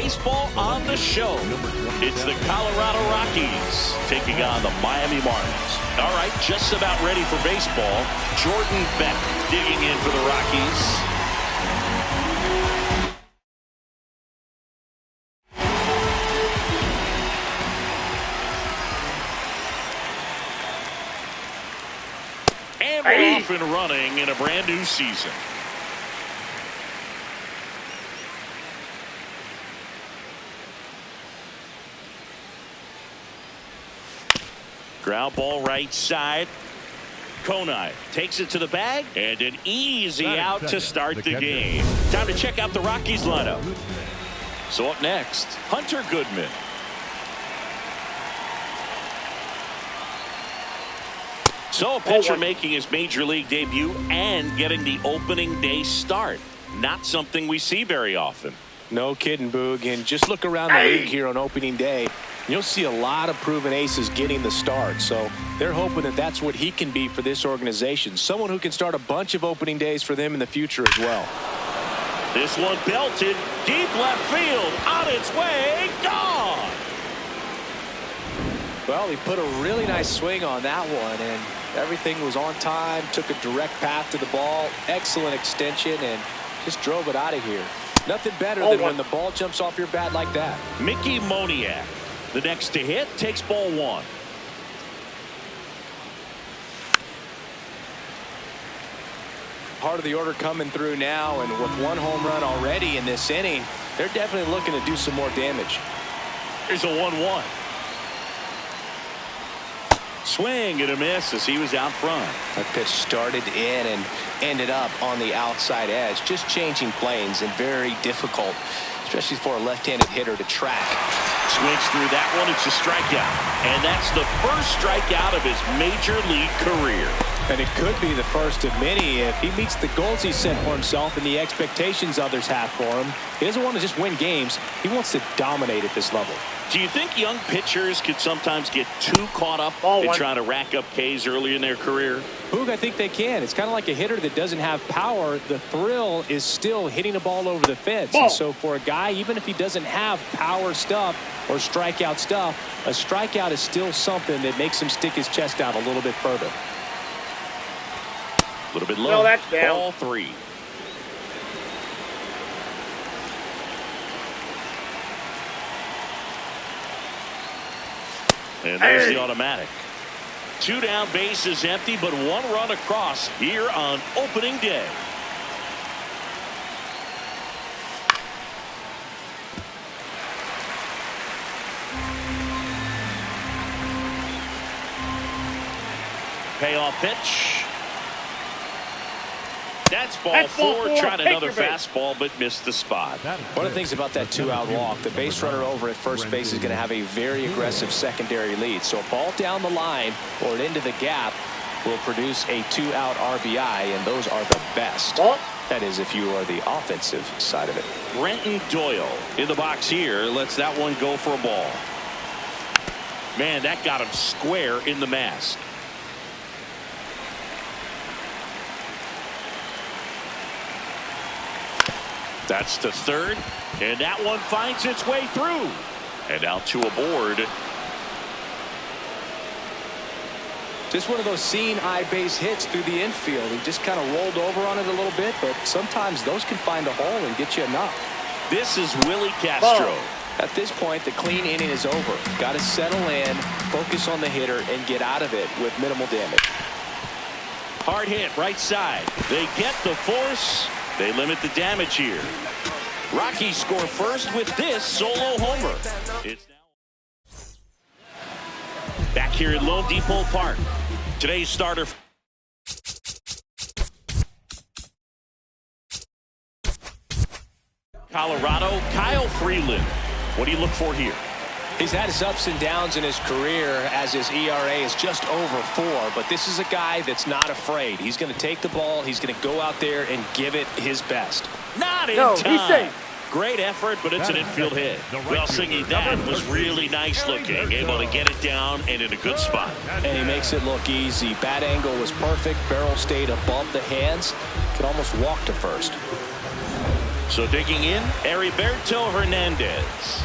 baseball on the show. It's the Colorado Rockies taking on the Miami Marlins. All right, just about ready for baseball. Jordan Beck digging in for the Rockies. And we're off and running in a brand new season. Ground ball right side. Konai takes it to the bag and an easy out to start the game. Time to check out the Rockies lineup. So up next, Hunter Goodman. So a pitcher making his major league debut and getting the opening day start. Not something we see very often. No kidding, Boog. And just look around the league here on opening day. You'll see a lot of proven aces getting the start. So they're hoping that that's what he can be for this organization. Someone who can start a bunch of opening days for them in the future as well. This one belted deep left field. On its way. Gone. Well, he put a really nice swing on that one, and everything was on time. Took a direct path to the ball. Excellent extension, and just drove it out of here. Nothing better than when the ball jumps off your bat like that. Mickey Moniak, the next to hit, takes ball one. Part of the order coming through now, and with one home run already in this inning, they're definitely looking to do some more damage. Here's a 1-1. Swing and a miss as he was out front. That pitch started in and ended up on the outside edge. Just changing planes and very difficult, especially for a left-handed hitter to track. Swings through that one. It's a strikeout. And that's the first strikeout of his major league career. And it could be the first of many if he meets the goals he set for himself and the expectations others have for him. He doesn't want to just win games. He wants to dominate at this level. Do you think young pitchers could sometimes get too caught up in trying to rack up Ks early in their career? Boog, I think they can. It's kind of like a hitter that doesn't have power. The thrill is still hitting a ball over the fence. And so for a guy, even if he doesn't have power stuff or strikeout stuff, a strikeout is still something that makes him stick his chest out a little bit further. A little bit low. No, that's down. Ball three. And there's the automatic. 2 down, bases empty, but 1 run across here on opening day. Payoff pitch. That's ball four. Tried another fastball, but missed the spot. One of the things about that 2-out walk, the base runner over at first base is going to have a very aggressive secondary lead. So a ball down the line or into the gap will produce a 2-out RBI, and those are the best. That is, if you are the offensive side of it. Brenton Doyle in the box here lets that one go for a ball. Man, that got him square in the mask. That's to third, and that one finds its way through. And out to a board. Just one of those seeing eye base hits through the infield. He just kind of rolled over on it a little bit, but sometimes those can find a hole and get you enough. This is Willie Castro. At this point, the clean inning is over. Got to settle in, focus on the hitter, and get out of it with minimal damage. Hard hit right side. They get the force. They limit the damage here. Rockies score first with this solo homer. It's now back here at Lone Depot Park. Today's starter. Colorado, Kyle Freeland. What do you look for here? He's had his ups and downs in his career as his ERA is just over 4, but this is a guy that's not afraid. He's going to take the ball. He's going to go out there and give it his best. Not in time. He's safe. Great effort, but it's an infield hit. Well, Singy, that was really nice looking. Able to get it down and in a good spot. And he makes it look easy. Bat angle was perfect. Barrel stayed above the hands. Could almost walk to first. So digging in, Heriberto Hernandez.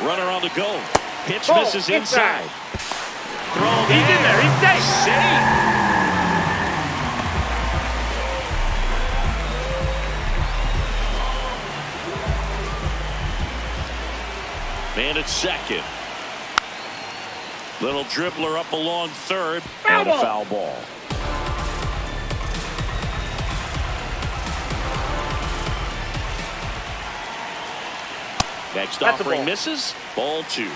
Runner on the go. Pitch misses inside. Throw He's in there. He's safe. Safe. Man at second. Little dribbler up along third. And a foul ball. Next offering misses. Ball 2.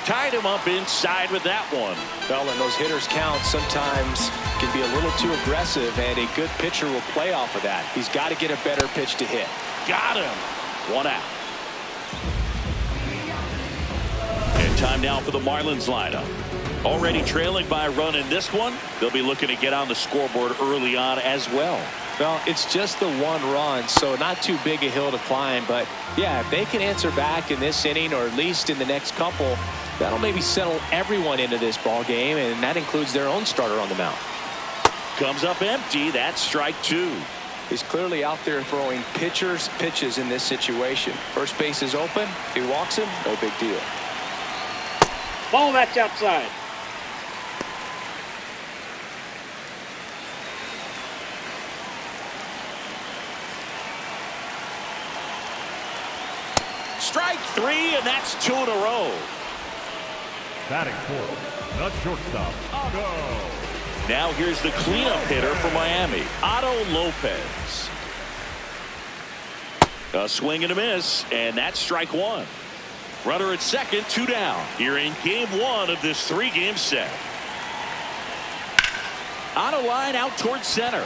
Tied him up inside with that one. Well, and those hitters count sometimes can be a little too aggressive, and a good pitcher will play off of that. He's got to get a better pitch to hit. Got him. 1 out. And time now for the Marlins lineup. Already trailing by a run in this one. They'll be looking to get on the scoreboard early on as well. Well, it's just the 1 run, so not too big a hill to climb. But, yeah, if they can answer back in this inning or at least in the next couple, that'll maybe settle everyone into this ball game, and that includes their own starter on the mound. Comes up empty. That's strike 2. He's clearly out there throwing pitchers' pitches in this situation. First base is open. If he walks him, no big deal. Ball, that's outside. Strike 3, and that's 2 in a row. Batting fourth, the shortstop, Otto. Now here's the cleanup hitter for Miami, Otto Lopez. A swing and a miss, and that's strike 1. Runner at second, 2 down. Here in game 1 of this 3-game set. On a line out towards center.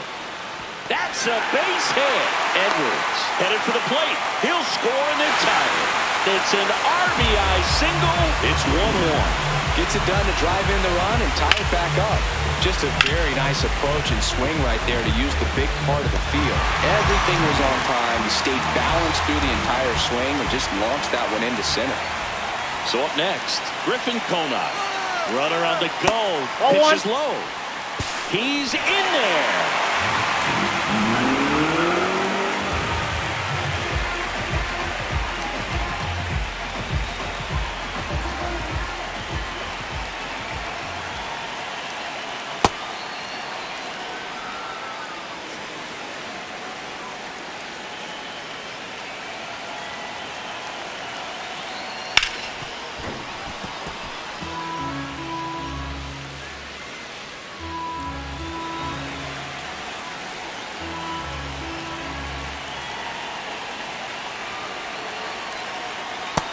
That's a base hit. Edwards headed for the plate. He'll score and then tie it. It's an RBI single. It's 1-1. Gets it done to drive in the run and tie it back up. Just a very nice approach and swing right there to use the big part of the field. Everything was on time. He stayed balanced through the entire swing and just launched that one into center. So up next, Griffin Conant. Runner on the go. Pitches low. He's in there.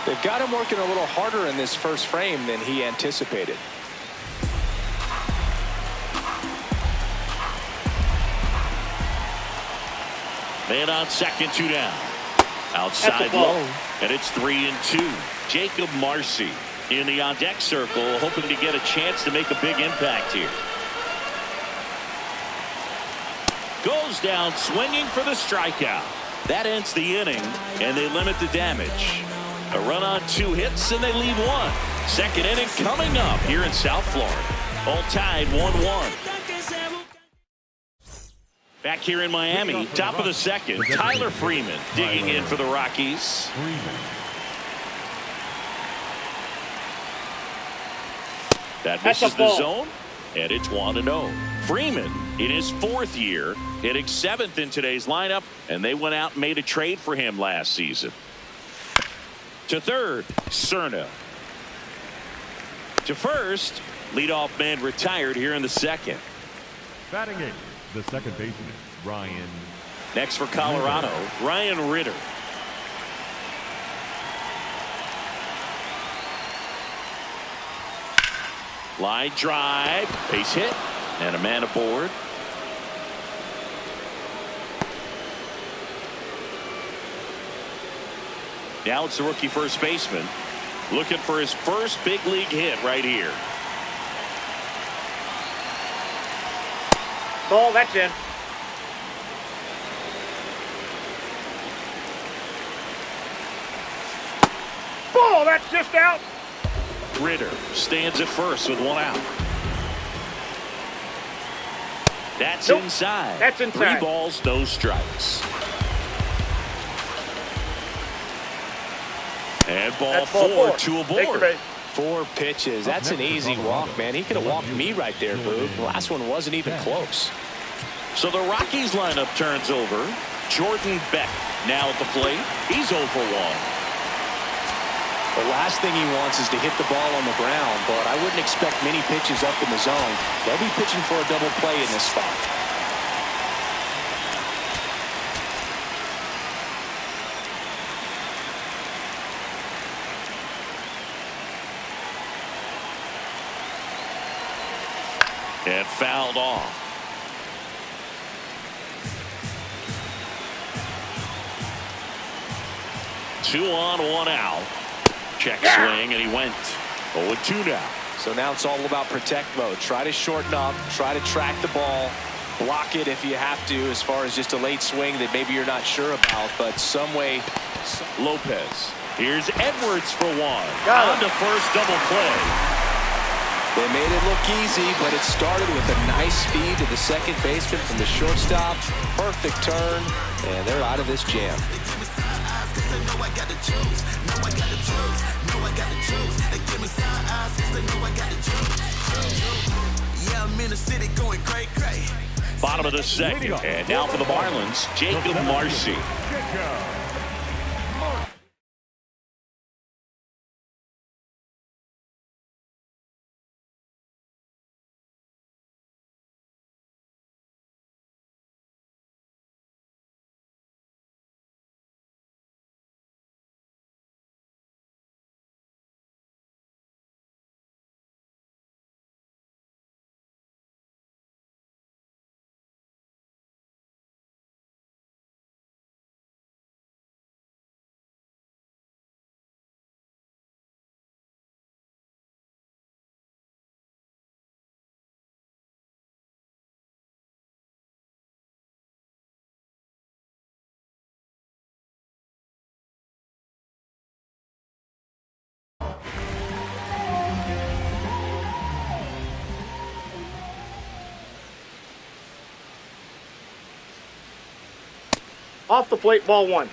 They've got him working a little harder in this first frame than he anticipated. Man on second, 2 down. Outside low, and it's 3-2. Jacob Marcy in the on-deck circle, hoping to get a chance to make a big impact here. Goes down swinging for the strikeout. That ends the inning, and they limit the damage. A run on 2 hits, and they leave 1. Second inning coming up here in South Florida. All tied 1-1. Back here in Miami, top of the second, Tyler Freeman digging in for the Rockies. That misses the zone, and it's 1-0. Freeman in his 4th year, hitting 7th in today's lineup, and they went out and made a trade for him last season. To third, Cerna. To first, leadoff man retired here in the second. Batting 8, the second baseman, Ryan. Next for Colorado, Ryan Ritter. Line drive, base hit, and a man aboard. Now it's the rookie first baseman looking for his first big league hit right here. Ball, that's in. Ball, that's just out. Ritter stands at first with one out. That's Nope. inside. That's inside. 3 balls, no strikes. And ball That's ball 4, four. 2 Take the aboard. base. 4 pitches. That's an easy walk, man. He could have walked me right there, Boog. The last one wasn't even close. So the Rockies lineup turns over. Jordan Beck now at the plate. He's 0 for 1. The last thing he wants is to hit the ball on the ground, but I wouldn't expect many pitches up in the zone. They'll be pitching for a double play in this spot. And fouled off. Two on, 1 out. Check swing, and he went 0-2 now. So now it's all about protect mode. Try to shorten up, try to track the ball, block it if you have to, as far as just a late swing that maybe you're not sure about, but some way. Lopez. Here's Edwards for 1. Got On him. to first, double play. They made it look easy, but it started with a nice speed to the second baseman from the shortstop. Perfect turn, and they're out of this jam. Bottom of the second, and now for the Marlins, Jacob Marcy. Off the plate, ball 1.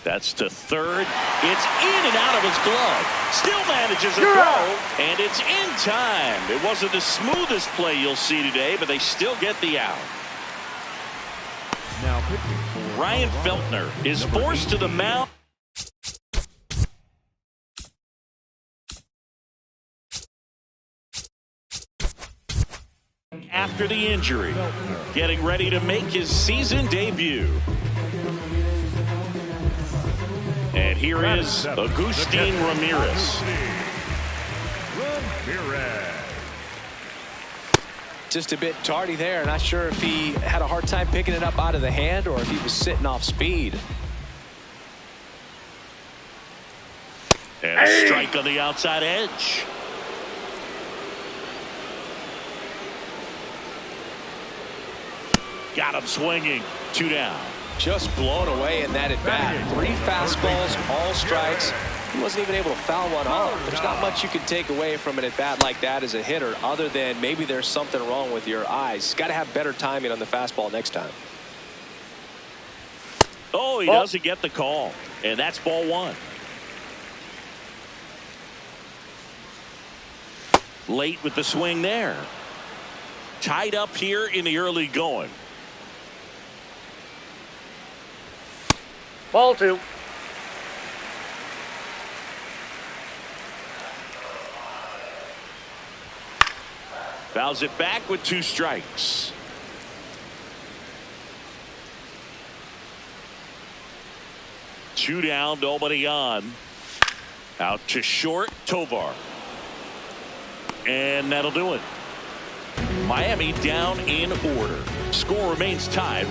That's to third. It's in and out of his glove. Still manages a You're throw, out. and it's in time. It wasn't the smoothest play you'll see today, but they still get the out. Now pitching for Ryan Colorado, Feltner is number forced to the mound. After the injury, getting ready to make his season debut. And here is Agustin Ramirez. Just a bit tardy there. Not sure if he had a hard time picking it up out of the hand or if he was sitting off speed. And a strike on the outside edge. Got him swinging. 2 down. Just blown away in that at bat. 3 fastballs, all strikes. He wasn't even able to foul one off. There's not much you can take away from an at bat like that as a hitter, other than maybe there's something wrong with your eyes. Got to have better timing on the fastball next time. Oh, he doesn't get the call. And that's ball 1. Late with the swing there. Tied up here in the early going. Ball 2. Fouls it back with 2 strikes. Two down, nobody on. Out to short, Tovar. And that'll do it. Miami down in order. Score remains tied.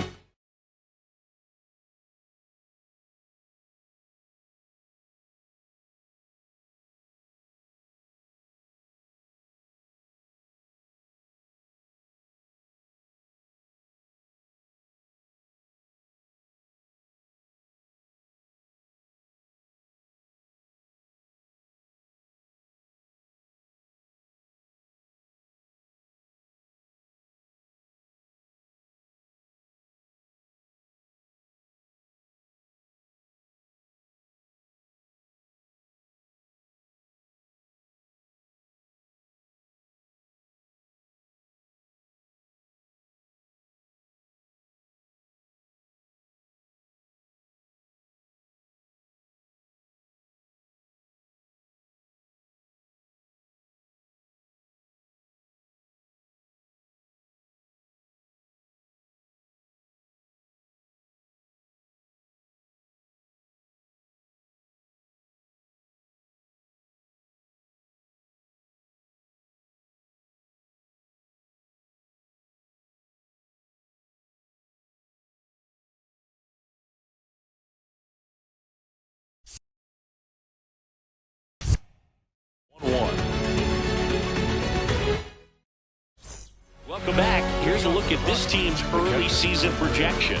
Here's a look at this team's early season projection.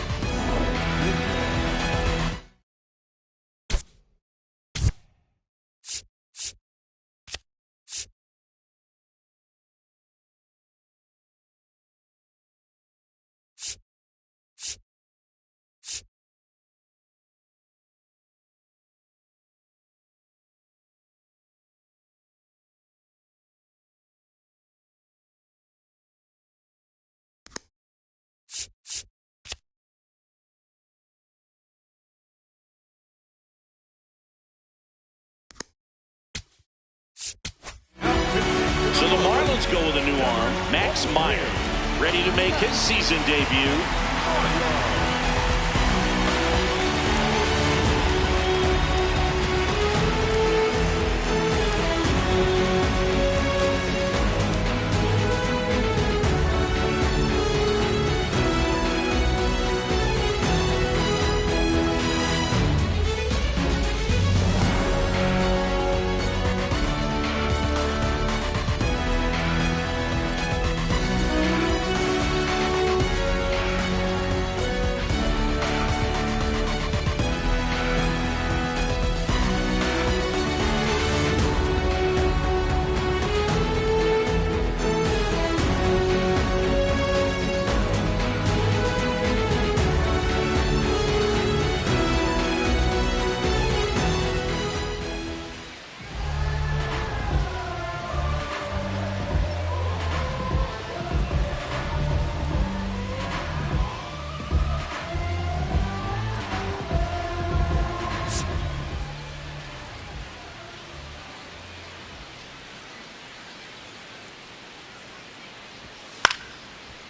So the Marlins go with a new arm, Max Meyer, ready to make his season debut.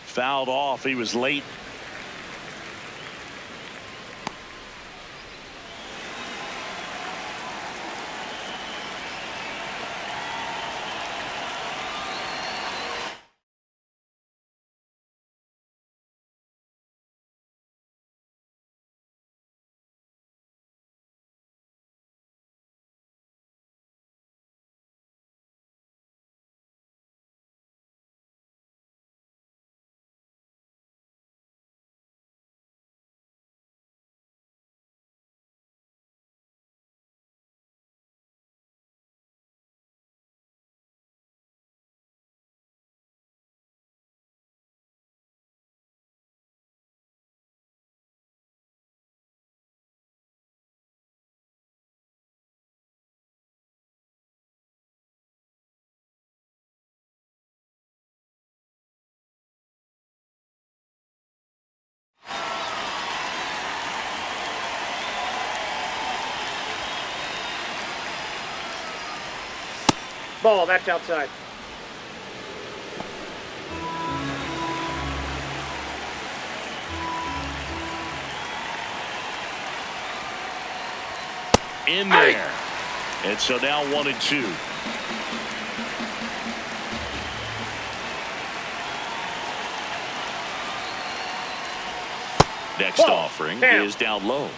Fouled off. He was late. Ball, that's outside. In there. And so now 1-2. Next offering is down low.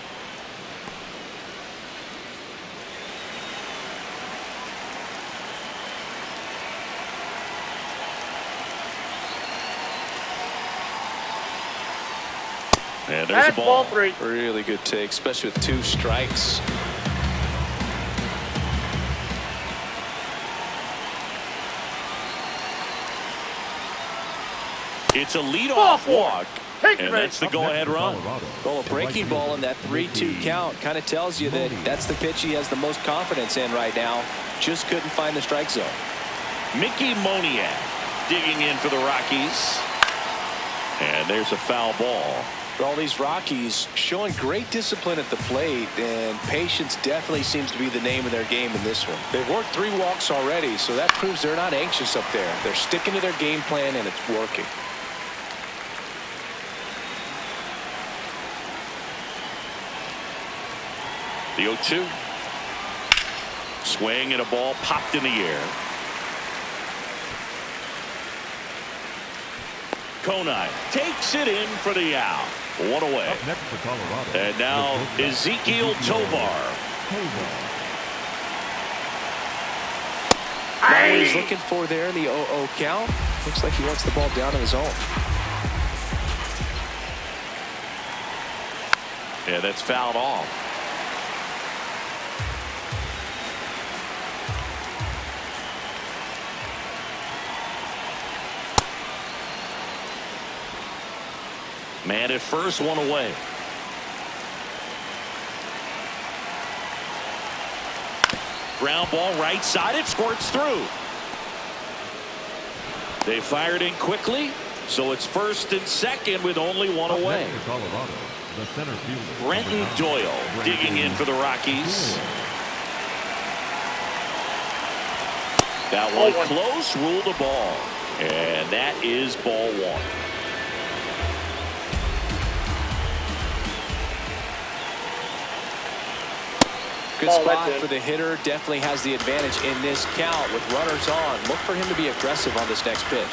And there's That's a ball. Ball 3. Really good take, especially with 2 strikes. It's a leadoff walk, Take and it, that's the go-ahead run. Well, a breaking ball in that 3-2 count kind of tells you that that's the pitch he has the most confidence in right now. Just couldn't find the strike zone. Mickey Moniak digging in for the Rockies. And there's a foul ball. For all these Rockies showing great discipline at the plate, and patience definitely seems to be the name of their game in this one. They've worked 3 walks already, so that proves they're not anxious up there. They're sticking to their game plan, and it's working. The 0-2. Swing and a ball popped in the air. Conine takes it in for the out. 1 away. Up next for Colorado. And now Ezekiel Tovar. Now what he's looking for there in the 0-0 count. Looks like he wants the ball down in his own. Yeah, that's fouled off. Man at first, one away. Ground ball right side. It squirts through. They fired in quickly, so it's first and second with only one away. Colorado, the center fielder, Brenton Doyle digging in for the Rockies. That one close, ruled a ball. And that is ball one. Good spot for the hitter. Definitely has the advantage in this count with runners on. Look for him to be aggressive on this next pitch.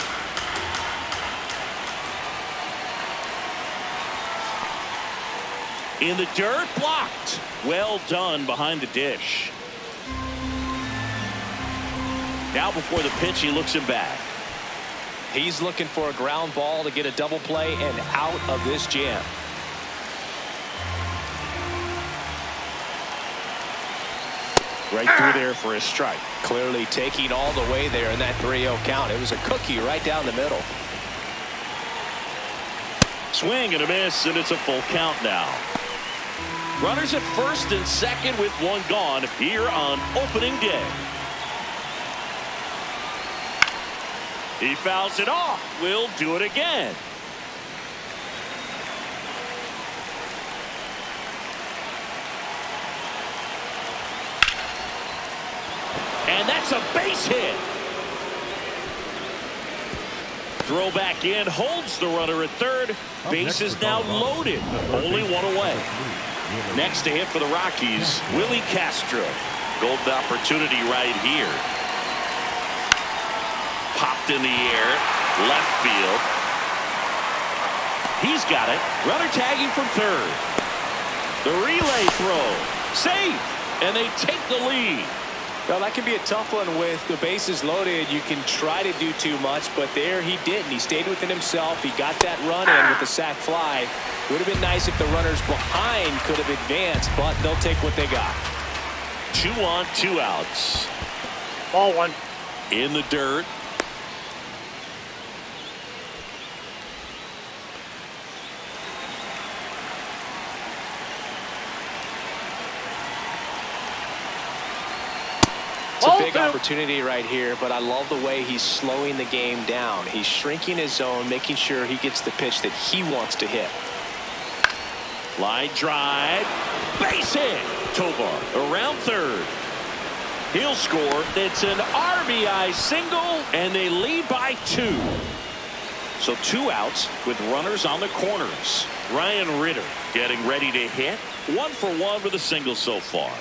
In the dirt, blocked. Well done behind the dish. Now before the pitch, he looks him back. He's looking for a ground ball to get a double play and out of this jam. Right through there for a strike. Clearly taking all the way there in that 3-0 count. It was a cookie right down the middle. Swing and a miss, and it's a full count now. Runners at first and second with one gone here on opening day. He fouls it off. We'll do it again. And that's a base hit. Throw back in, holds the runner at third. Base is now loaded. Only one away. Next to hit for the Rockies, Willie Castro. Golden opportunity right here. Popped in the air, left field. He's got it. Runner tagging from third. The relay throw. Safe. And they take the lead. Well, that can be a tough one with the bases loaded. You can try to do too much, but there he didn't. He stayed within himself. He got that run in with the sac fly. Would have been nice if the runners behind could have advanced, but they'll take what they got. 2 on, 2 outs. Ball one. In the dirt. It's a big opportunity right here, but I love the way he's slowing the game down. He's shrinking his zone, making sure he gets the pitch that he wants to hit. Line drive. Base hit. Tovar around third. He'll score. It's an RBI single, and they lead by 2. So 2 outs with runners on the corners. Ryan Ritter getting ready to hit. 1 for 1 with a single so far.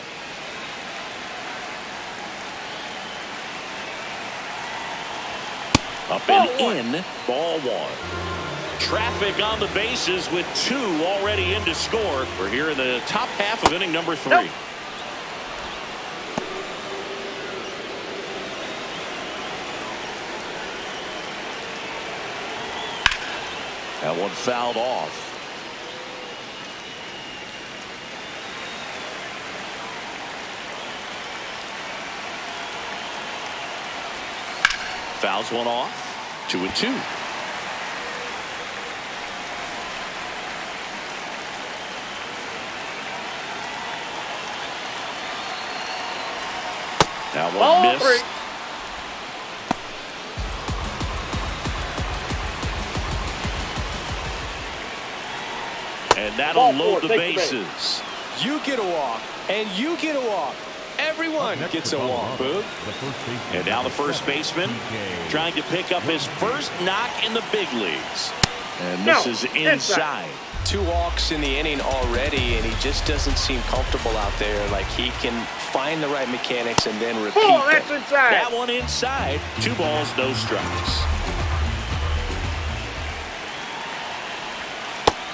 Up and in, ball one. Traffic on the bases with 2 already in to score. We're here in the top half of inning number 3. Nope. That one fouled off. Fouls one off. 2-2. That one missed. 3. And that'll load the bases. You get a walk, and you get a walk. Everyone gets a walk, Boog. And now the first baseman trying to pick up his first knock in the big leagues. And this is inside. 2 walks in the inning already, and he just doesn't seem comfortable out there. Like he can find the right mechanics and then repeat them. That's inside. That one inside. 2 balls, no strikes.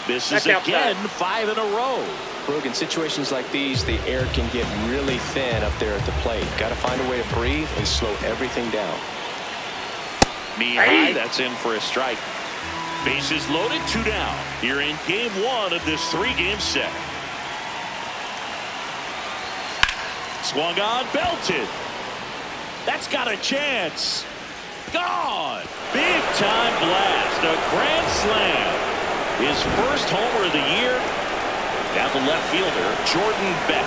This is again 5 in a row. Boog, in situations like these, the air can get really thin up there at the plate. Got to find a way to breathe and slow everything down. Knee high, that's in for a strike. Bases loaded, 2 down. Here in game 1 of this 3-game set. Swung on, belted. That's got a chance. Gone. Big time blast. A grand slam. His first homer of the year. Down the left fielder, Jordan Beck.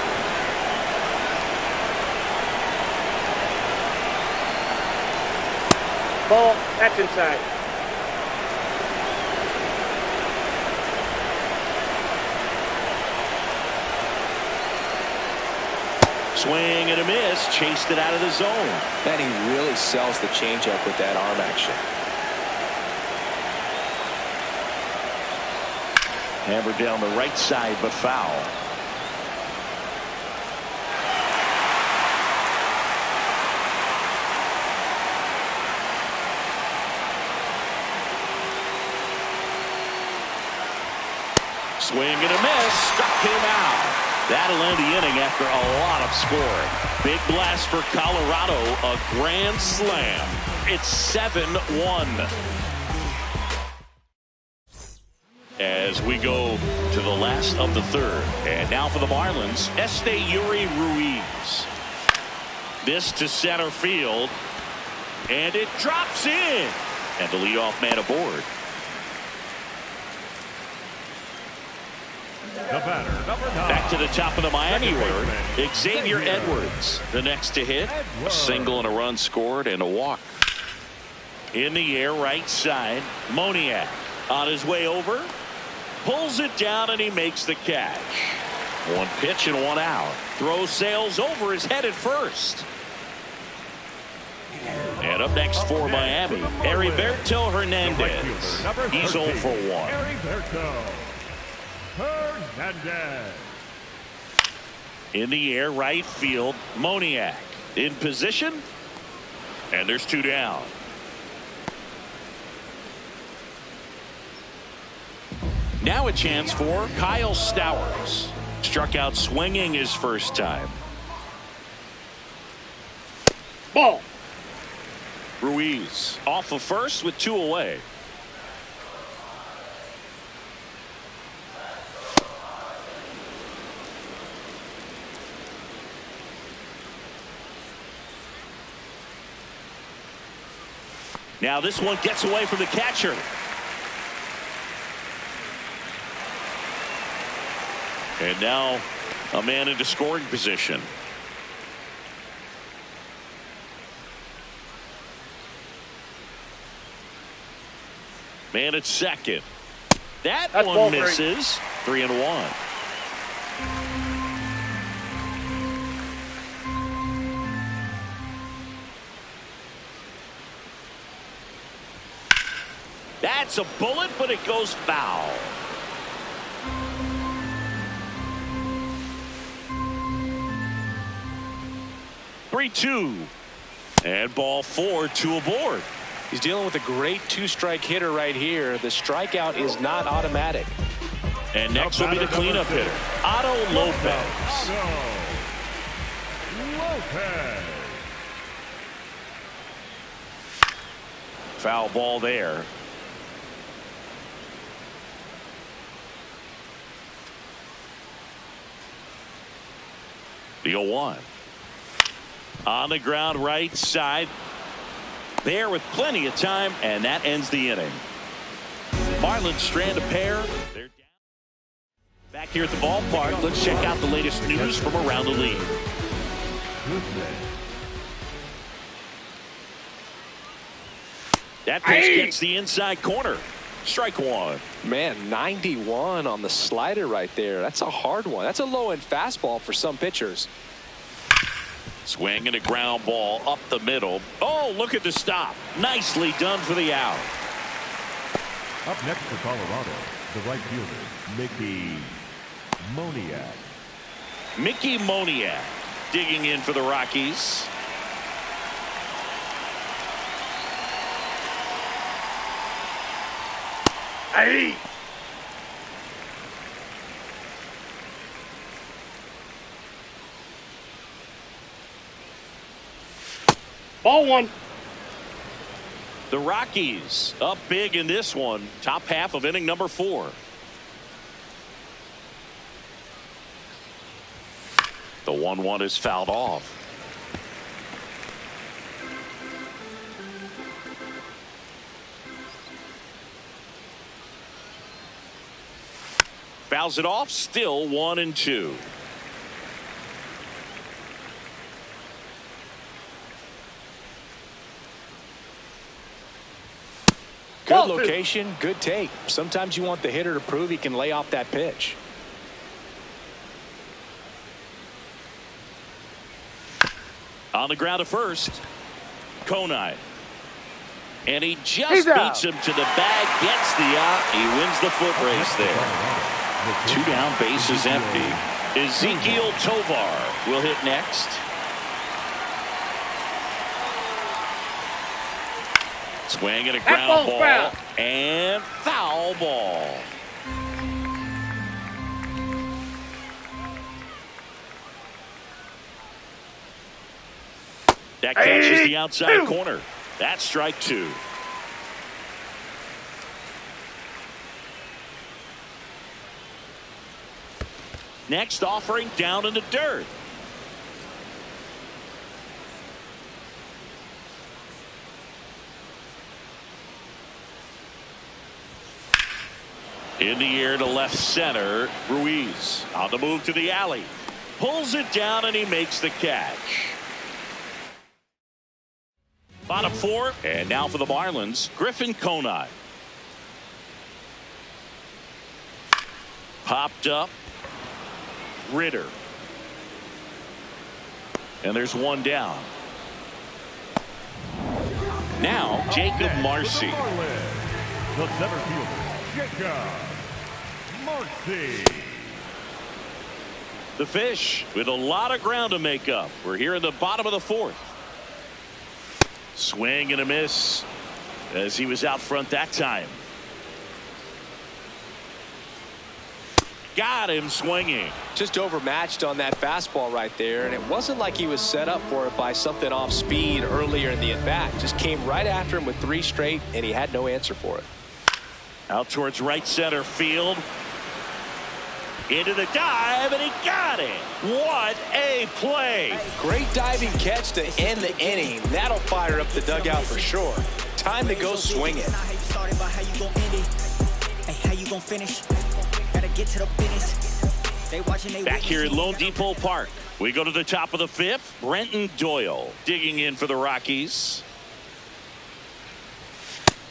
Ball. That's inside. Swing and a miss. Chased it out of the zone. Man, he really sells the changeup with that arm action. Hammered down the right side, but foul. Swing and a miss. Struck him out. That'll end the inning after a lot of scoring. Big blast for Colorado. A grand slam. It's 7-1. As we go to the last of the third. And now for the Marlins, Yuri Ruiz. This to center field. And it drops in. And the leadoff man aboard. The batter, number 9. Back to the top of the Miami order. Xavier Edwards, the next to hit. A single and a run scored and a walk. In the air, right side. Moniak on his way over. Pulls it down and he makes the catch. One pitch and one out. Throw sails over his head at first. And up next for Miami, Heriberto Hernandez. He's 0 for 1. Heriberto Hernandez. In the air, right field, Moniak in position. And there's 2 down. Now a chance for Kyle Stowers. Struck out swinging his first time. Ball. Ruiz off of first with 2 away. Now this one gets away from the catcher. And now a man into scoring position. Man at second. That's one misses. 3-1. That's a bullet, but it goes foul. Three-2. And ball 4, 2 aboard. He's dealing with a great 2-strike hitter right here. The strikeout is not automatic. And next will be the cleanup hitter, Otto Lopez. Lopez. Foul ball there. The 0-1. On the ground right side. There with plenty of time, and that ends the inning. Marlins strand a pair. They're down. Back here at the ballpark, let's check out the latest news from around the league. That pitch gets the inside corner. Strike 1. Man, 91 on the slider right there. That's a hard one. That's a low-end fastball for some pitchers. Swing and a ground ball up the middle. Oh, look at the stop. Nicely done for the out. Up next for Colorado, the right fielder, Mickey Moniak. Mickey Moniak digging in for the Rockies. Hey. Ball 1. The Rockies up big in this one. Top half of inning number 4. The The 1-1 is fouled off. Fouls it off. Still 1-2. Good location, good take. Sometimes you want the hitter to prove he can lay off that pitch. On the ground at first, Konai. And he just beats him to the bag, gets the out. He wins the foot race there. 2 down, base is empty. Ezekiel Tovar will hit next. Swing and a ground ball. And foul ball. That catches the outside corner. That's strike 2. Next offering down in the dirt. In the air to left center. Ruiz on the move to the alley. Pulls it down and he makes the catch. Bottom 4. And now for the Marlins, Griffin Konai. Popped up. Ritter. And there's 1 down. Now Jacob Marcy. The center fielder, Jacob Marcy. The Fish with a lot of ground to make up. We're here in the bottom of the 4th. Swing and a miss as he was out front that time. Got him swinging. Just overmatched on that fastball right there, and it wasn't like he was set up for it by something off speed earlier in the at-bat. Just came right after him with 3 straight, and he had no answer for it. Out towards right center field. Into the dive, and he got it. What a play. Great diving catch to end the inning. That'll fire up the dugout for sure. Time to go swing it. Back here at Lone Depot Park, we go to the top of the 5th. Brenton Doyle digging in for the Rockies.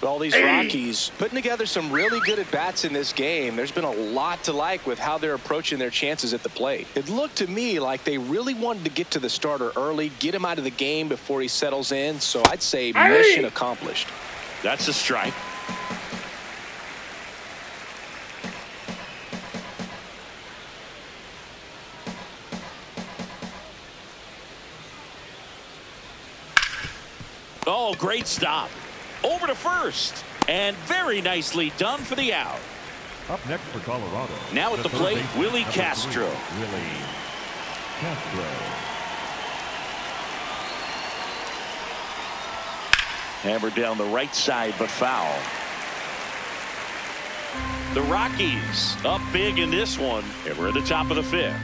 All these Rockies putting together some really good at-bats in this game. There's been a lot to like with how they're approaching their chances at the plate. It looked to me like they really wanted to get to the starter early, get him out of the game before he settles in. So I'd say mission accomplished. That's a strike. Oh, great stop. Over to first, and very nicely done for the out. Up next for Colorado. Now at the plate, Willie Castro. Willie Castro. Hammered down the right side, but foul. The Rockies up big in this one, and we're at the top of the 5th.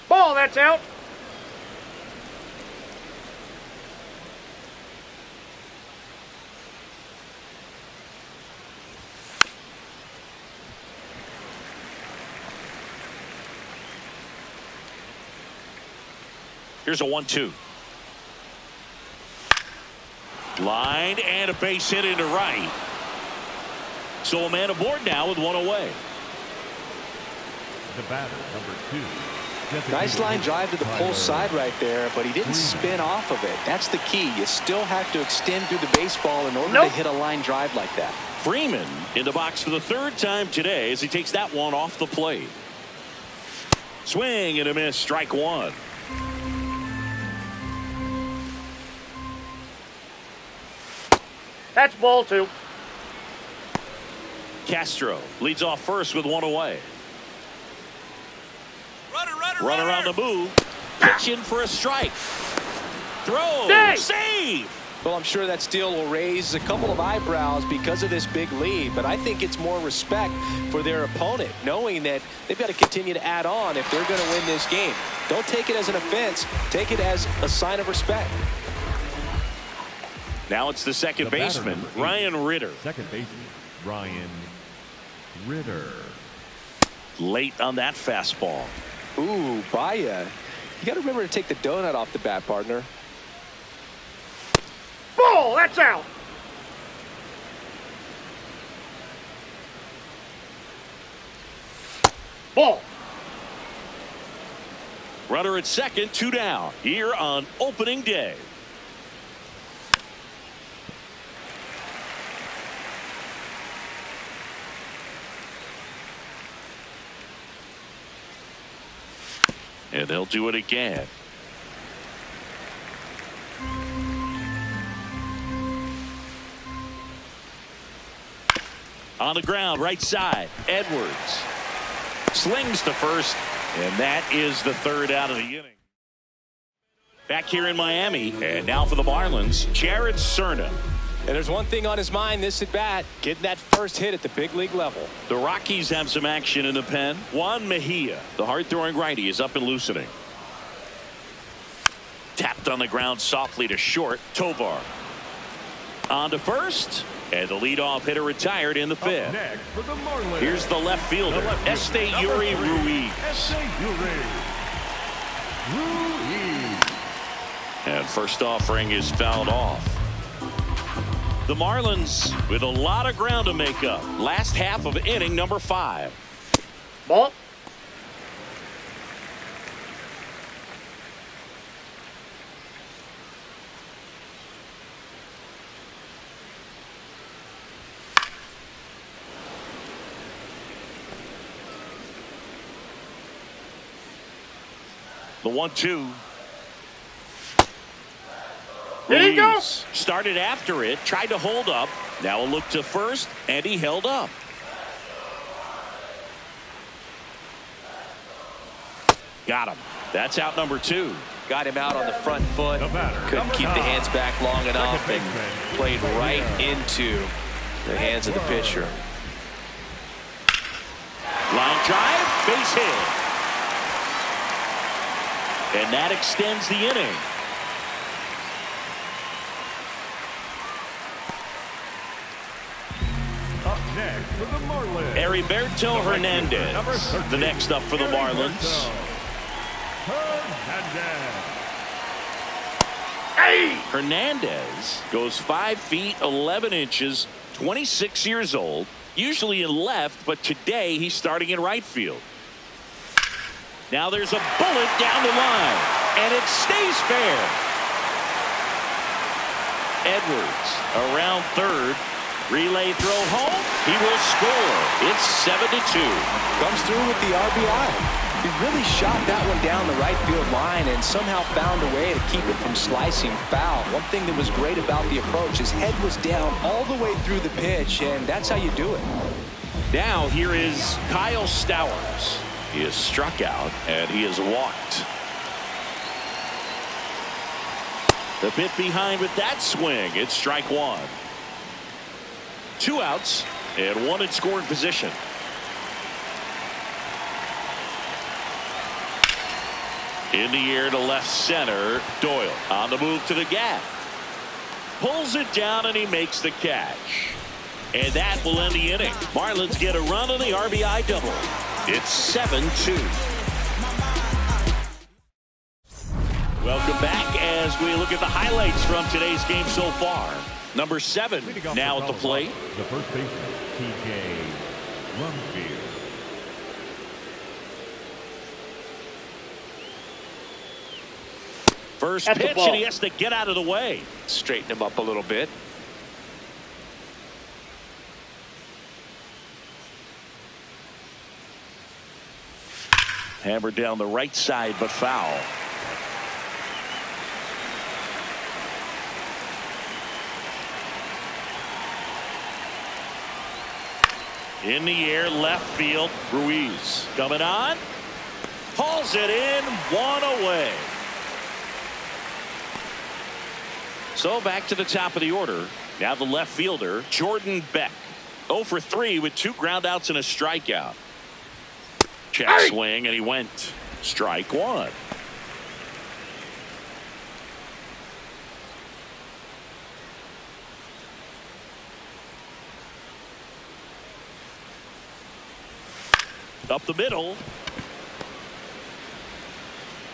Ball, that's out. Here's a 1-2. Line and a base hit into right. So a man aboard now with 1 away. The batter, number 2. Nice line drive to the pull side right there, but he didn't spin off of it. That's the key. You still have to extend through the baseball in order to hit a line drive like that. Freeman in the box for the 3rd time today as he takes that one off the plate. Swing and a miss, strike 1. That's ball 2. Castro leads off first with 1 away. Runner on the move. Pitch in for a strike. Throw. Save. Well, I'm sure that steal will raise a couple of eyebrows because of this big lead, but I think it's more respect for their opponent, knowing that they've got to continue to add on if they're going to win this game. Don't take it as an offense. Take it as a sign of respect. Now it's the second baseman, Ryan Ritter. Second baseman, Ryan Ritter. Late on that fastball. Ooh, Baya. You got to remember to take the donut off the bat, partner. Ball, that's out. Ball. Runner at second, 2 down here on opening day. And they'll do it again. On the ground, right side, Edwards slings to first, and that is the third out of the inning. Back here in Miami, and now for the Marlins, Jared Cerna. And there's one thing on his mind this at bat, getting that first hit at the big league level. The Rockies have some action in the pen. Juan Mejia, the hard-throwing righty, is up and loosening. Tapped on the ground softly to short. Tovar on to first, and the leadoff hitter retired in the fifth. Next for the Marlins. Here's the left fielder, Esteury Ruiz. And first offering is fouled off. The Marlins with a lot of ground to make up. Last half of inning number 5. Ball. The 1-2. There you go. Started after it, tried to hold up. Now a look to first, and he held up. Got him. That's out number 2. Got him out on the front foot. Couldn't keep the hands back long enough and played right into the hands of the pitcher. Line drive, base hit. And that extends the inning. Up next for the Marlins, Heriberto Hernandez, the next up for the Marlins. Hey! Hernandez goes 5 feet 11 inches, 26 years old, usually in left, but today he's starting in right field. Now there's a bullet down the line, and it stays fair. Edwards around third. Relay throw home. He will score. It's 7-2. Comes through with the RBI. He really shot that one down the right field line and somehow found a way to keep it from slicing foul. One thing that was great about the approach, his head was down all the way through the pitch, and that's how you do it. Now here is Kyle Stowers. He is struck out, and he is walked. The bit behind with that swing. It's strike 1. 2 outs, and 1 in scoring position. In the air to left center, Doyle on the move to the gap. Pulls it down, and he makes the catch. And that will end the inning. Marlins get a run on the RBI double. It's 7-2. Welcome back as we look at the highlights from today's game so far. Number 7 now at the plate. The first baseman, T.J. Rumfield. First That's pitch, and he has to get out of the way. Straighten him up a little bit. Hammered down the right side, but foul. In the air, left field, Ruiz coming on. Hauls it in, 1 away. So back to the top of the order. Now the left fielder, Jordan Beck. 0 for 3 with 2 groundouts and a strikeout. Check swing, and he went. Strike one. Up the middle.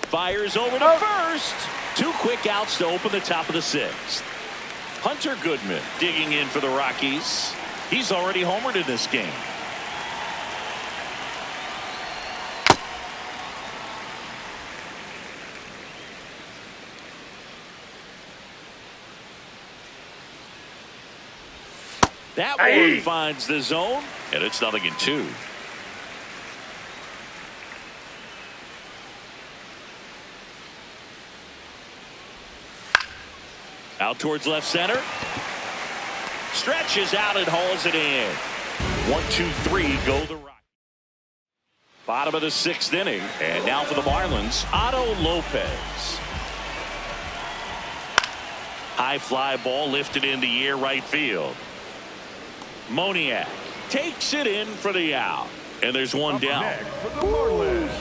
Fires over to first. 2 quick outs to open the top of the 6th. Hunter Goodman digging in for the Rockies. He's already homered in this game. That one finds the zone, and it's 0-2. Out towards left center. Stretches out and hauls it in. 1-2-3 go the Rockies. Bottom of the 6th inning. And now for the Marlins, Otto Lopez. High fly ball lifted in the air right field. Moniak takes it in for the out. And there's one down.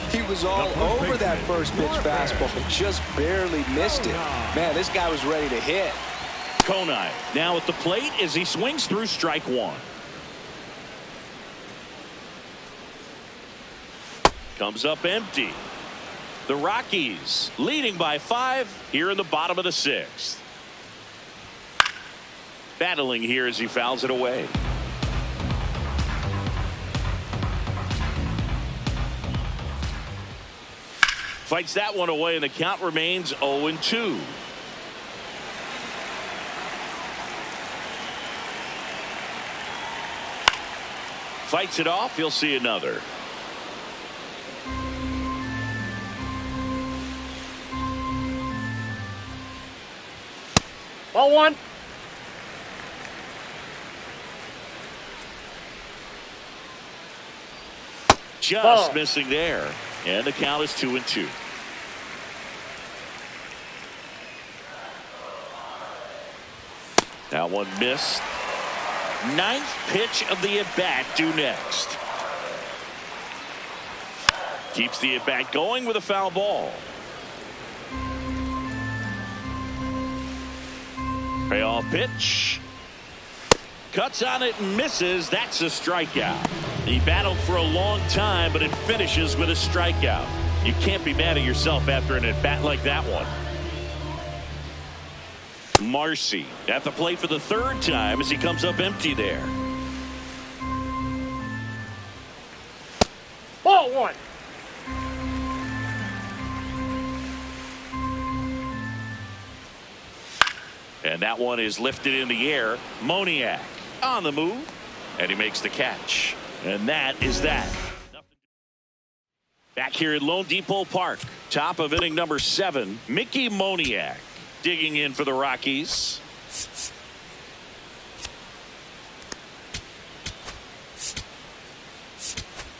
He was all over that first pitch fastball, but just barely missed it. Man, this guy was ready to hit. Konai now at the plate as he swings through strike one. Comes up empty. The Rockies leading by 5 here in the bottom of the 6th. Battling here as he fouls it away. Fights that one away, and the count remains 0-2. Fights it off. He'll see another. Ball one. Just missing there. And the count is 2-2. That one missed. 9th pitch of the at-bat due next. Keeps the at-bat going with a foul ball. Payoff pitch. Cuts on it and misses. That's a strikeout. He battled for a long time, but it finishes with a strikeout. You can't be mad at yourself after an at-bat like that one. Marcy at the plate for the 3rd time as he comes up empty there. Ball one. And that one is lifted in the air. Moniak on the move, and he makes the catch. And that is that. Back here at Lone Depot Park, top of inning number 7, Mickey Moniak digging in for the Rockies.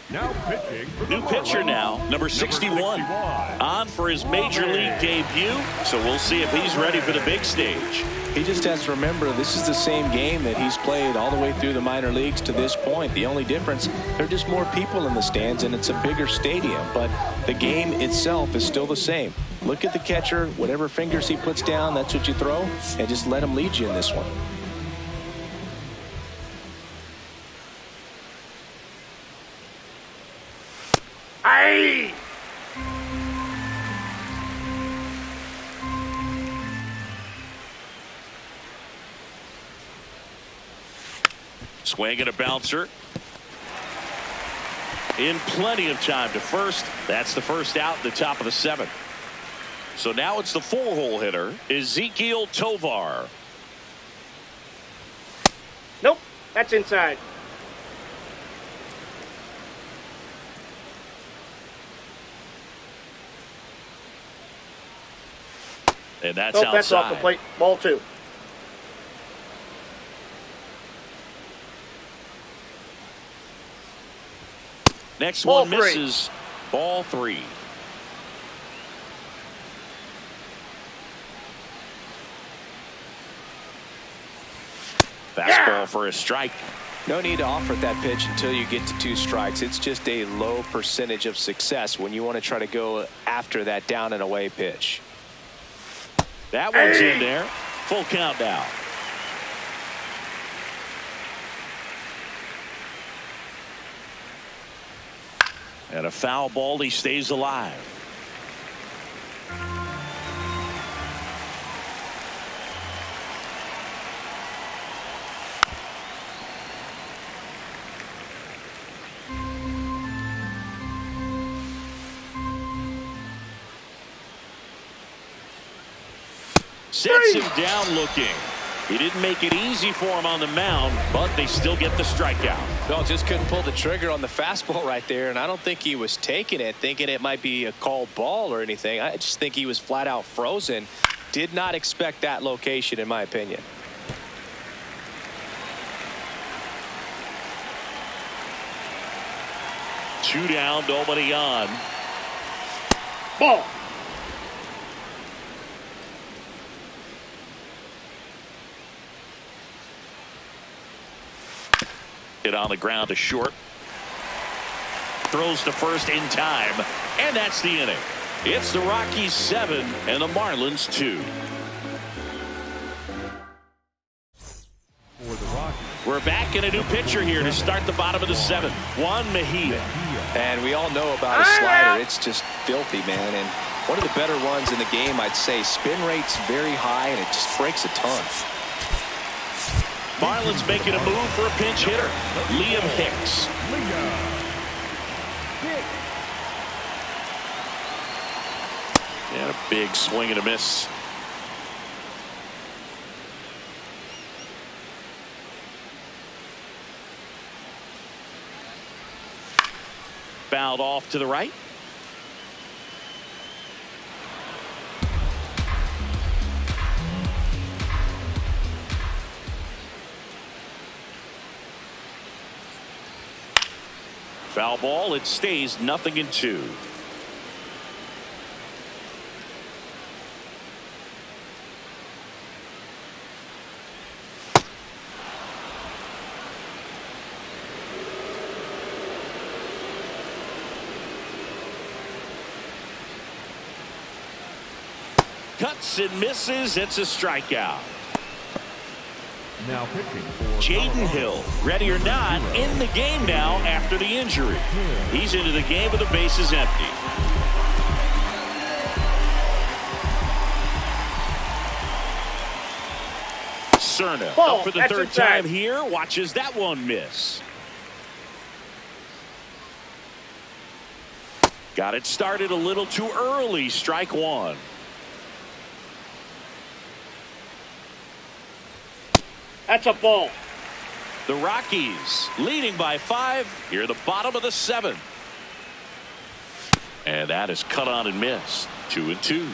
Now pitching. New pitcher now, number 61, on for his major league debut. So we'll see if he's ready for the big stage. He just has to remember this is the same game that he's played all the way through the minor leagues to this point. The only difference, there are just more people in the stands and it's a bigger stadium, but the game itself is still the same. Look at the catcher, whatever fingers he puts down, that's what you throw, and just let him lead you in this one. Aye. Swing and a bouncer. In plenty of time to first. That's the first out, the top of the 7th. So now it's the 4-hole hitter, Ezekiel Tovar. Nope, that's inside. And that's Nope, outside. that's off the plate. Ball 2. Next Ball one 3. misses. Ball 3. Fastball for a strike. No need to offer that pitch until you get to 2 strikes. It's just a low percentage of success when you want to try to go after that down and away pitch. That one's in there. Full count now. And a foul ball. He stays alive. Sets him down looking. He didn't make it easy for him on the mound, but they still get the strikeout. No, just couldn't pull the trigger on the fastball right there, and I don't think he was taking it, thinking it might be a called ball or anything. I just think he was flat out frozen. Did not expect that location, in my opinion. Two down, nobody on. Ball. Hit on the ground to short. Throws to first in time, and that's the inning. It's the Rockies 7 and the Marlins 2. For the Rockies, We're back in a new pitcher here to start the bottom of the 7th. Juan Mejia. And we all know about his slider. It's just filthy, man. And one of the better ones in the game, I'd say. Spin rate's very high, and it just breaks a ton. Marlins making a move for a pinch hitter. Liam Hicks. And a big swing and a miss. Fouled off to the right. Foul ball. It stays 0-2. Cuts and misses. It's a strikeout. now pitching for Jaden Hill, ready or not, in the game now after the injury. He's into the game with the bases empty. Cerna Ball. up for the That's third inside. time here. Watches that one miss. Got it started a little too early. Strike one. That's a ball. The Rockies leading by 5 here at the bottom of the 7th. And that is cut on and missed. 2-2.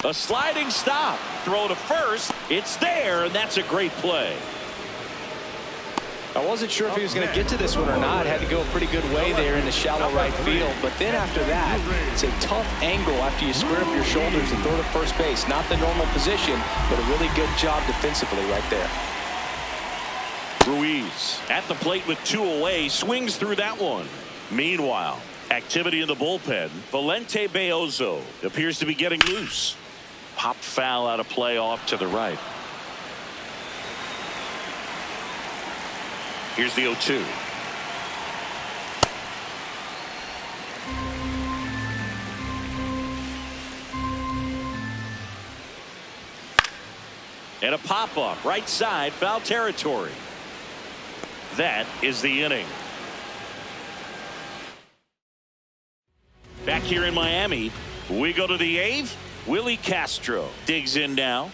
A sliding stop. Throw to first. It's there, and that's a great play. I wasn't sure if he was going to get to this one or not. Had to go a pretty good way there in the shallow right field. But then after that, it's a tough angle after you square up your shoulders and throw to first base. Not the normal position, but a really good job defensively right there. Ruiz at the plate with 2 away. Swings through that one. Meanwhile, activity in the bullpen. Valente Beozo appears to be getting loose. Popped foul out of play off to the right. Here's the 0-2. And a pop-up right side, foul territory. That is the inning. Back here in Miami, we go to the 8th. Willie Castro digs in now.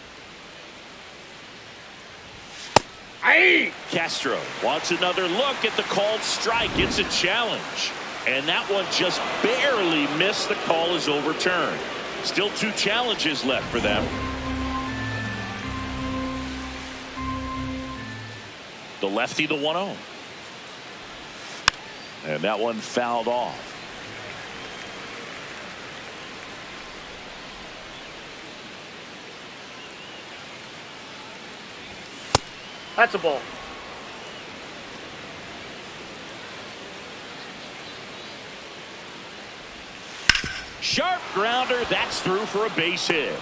Aye. Castro wants another look at the called strike. It's a challenge. And that one just barely missed. The call is overturned. Still 2 challenges left for them. The lefty, the 1-0. And that one fouled off. That's a ball. Sharp grounder. That's through for a base hit.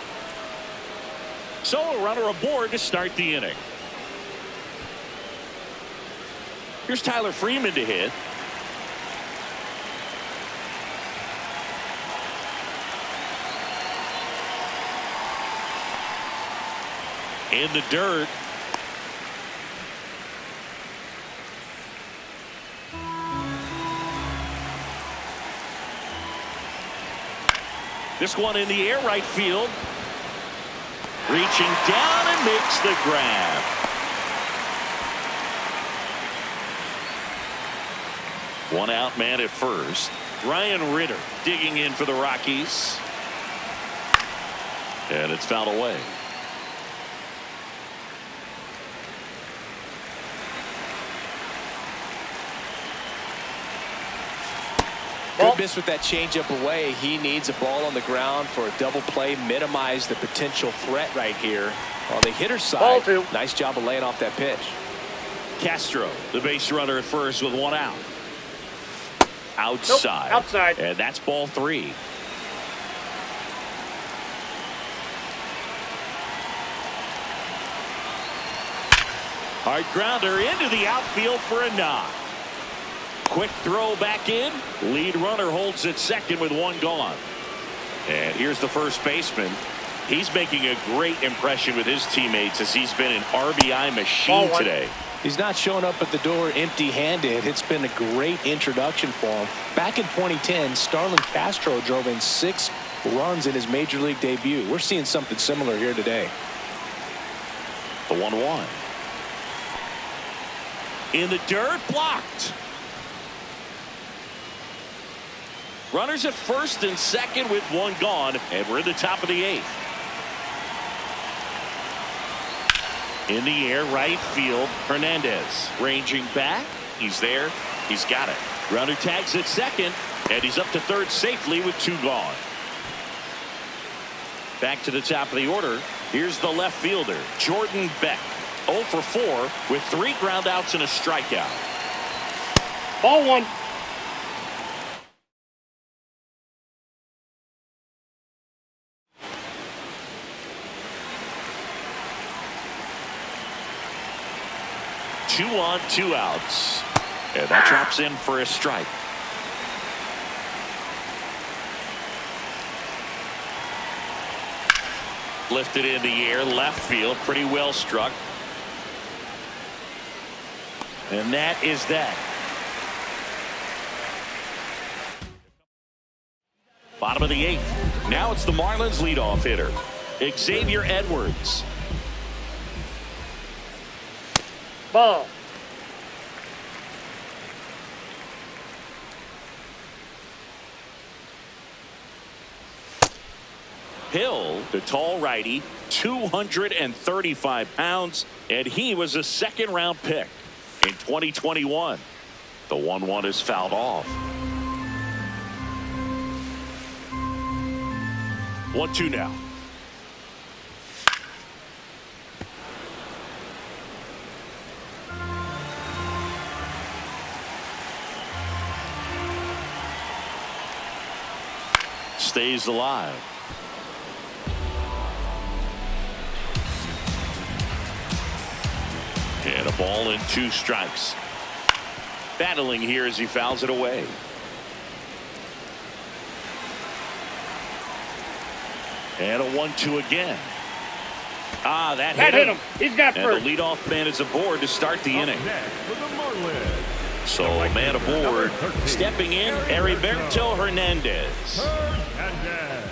So a runner aboard to start the inning. Here's Tyler Freeman to hit. In the dirt. This one in the air, right field. Reaching down and makes the grab. One out man at first. Ryan Ritter digging in for the Rockies. And it's fouled away. Good miss with that changeup away. He needs a ball on the ground for a double play, minimize the potential threat right here. On the hitter's side, nice job of laying off that pitch. Castro, the base runner at first with one out. Outside. Nope, outside. And that's ball 3. Hard grounder into the outfield for a knock. Quick throw back in. Lead runner holds at second with one gone. And here's the first baseman. He's making a great impression with his teammates as he's been an RBI machine today. He's not showing up at the door empty-handed. It's been a great introduction for him. Back in 2010, Starlin Castro drove in 6 runs in his major league debut. We're seeing something similar here today. The 1-1. In the dirt, blocked. Runners at first and second with one gone, and we're in the top of the 8th. In the air, right field, Hernandez ranging back. He's there. He's got it. Runner tags at second, and he's up to third safely with 2 gone. Back to the top of the order. Here's the left fielder, Jordan Beck. 0 for 4 with 3 groundouts and a strikeout. Ball 1. Two on, 2 outs. And that drops in for a strike. Lifted in the air, left field, pretty well struck. And that is that. Bottom of the 8th. Now it's the Marlins leadoff hitter, Xavier Edwards. Ball. Hill, the tall righty, 235 pounds, and he was a second-round pick in 2021. The 1-1 is fouled off. 1-2 now. Stays alive. And a ball and 2 strikes. Battling here as he fouls it away. And a 1-2 again. Ah, that hit him. He's got and first. the leadoff man is aboard to start the inning. For the Marlins, So man aboard, stepping in, Heriberto Hernandez. Hernandez.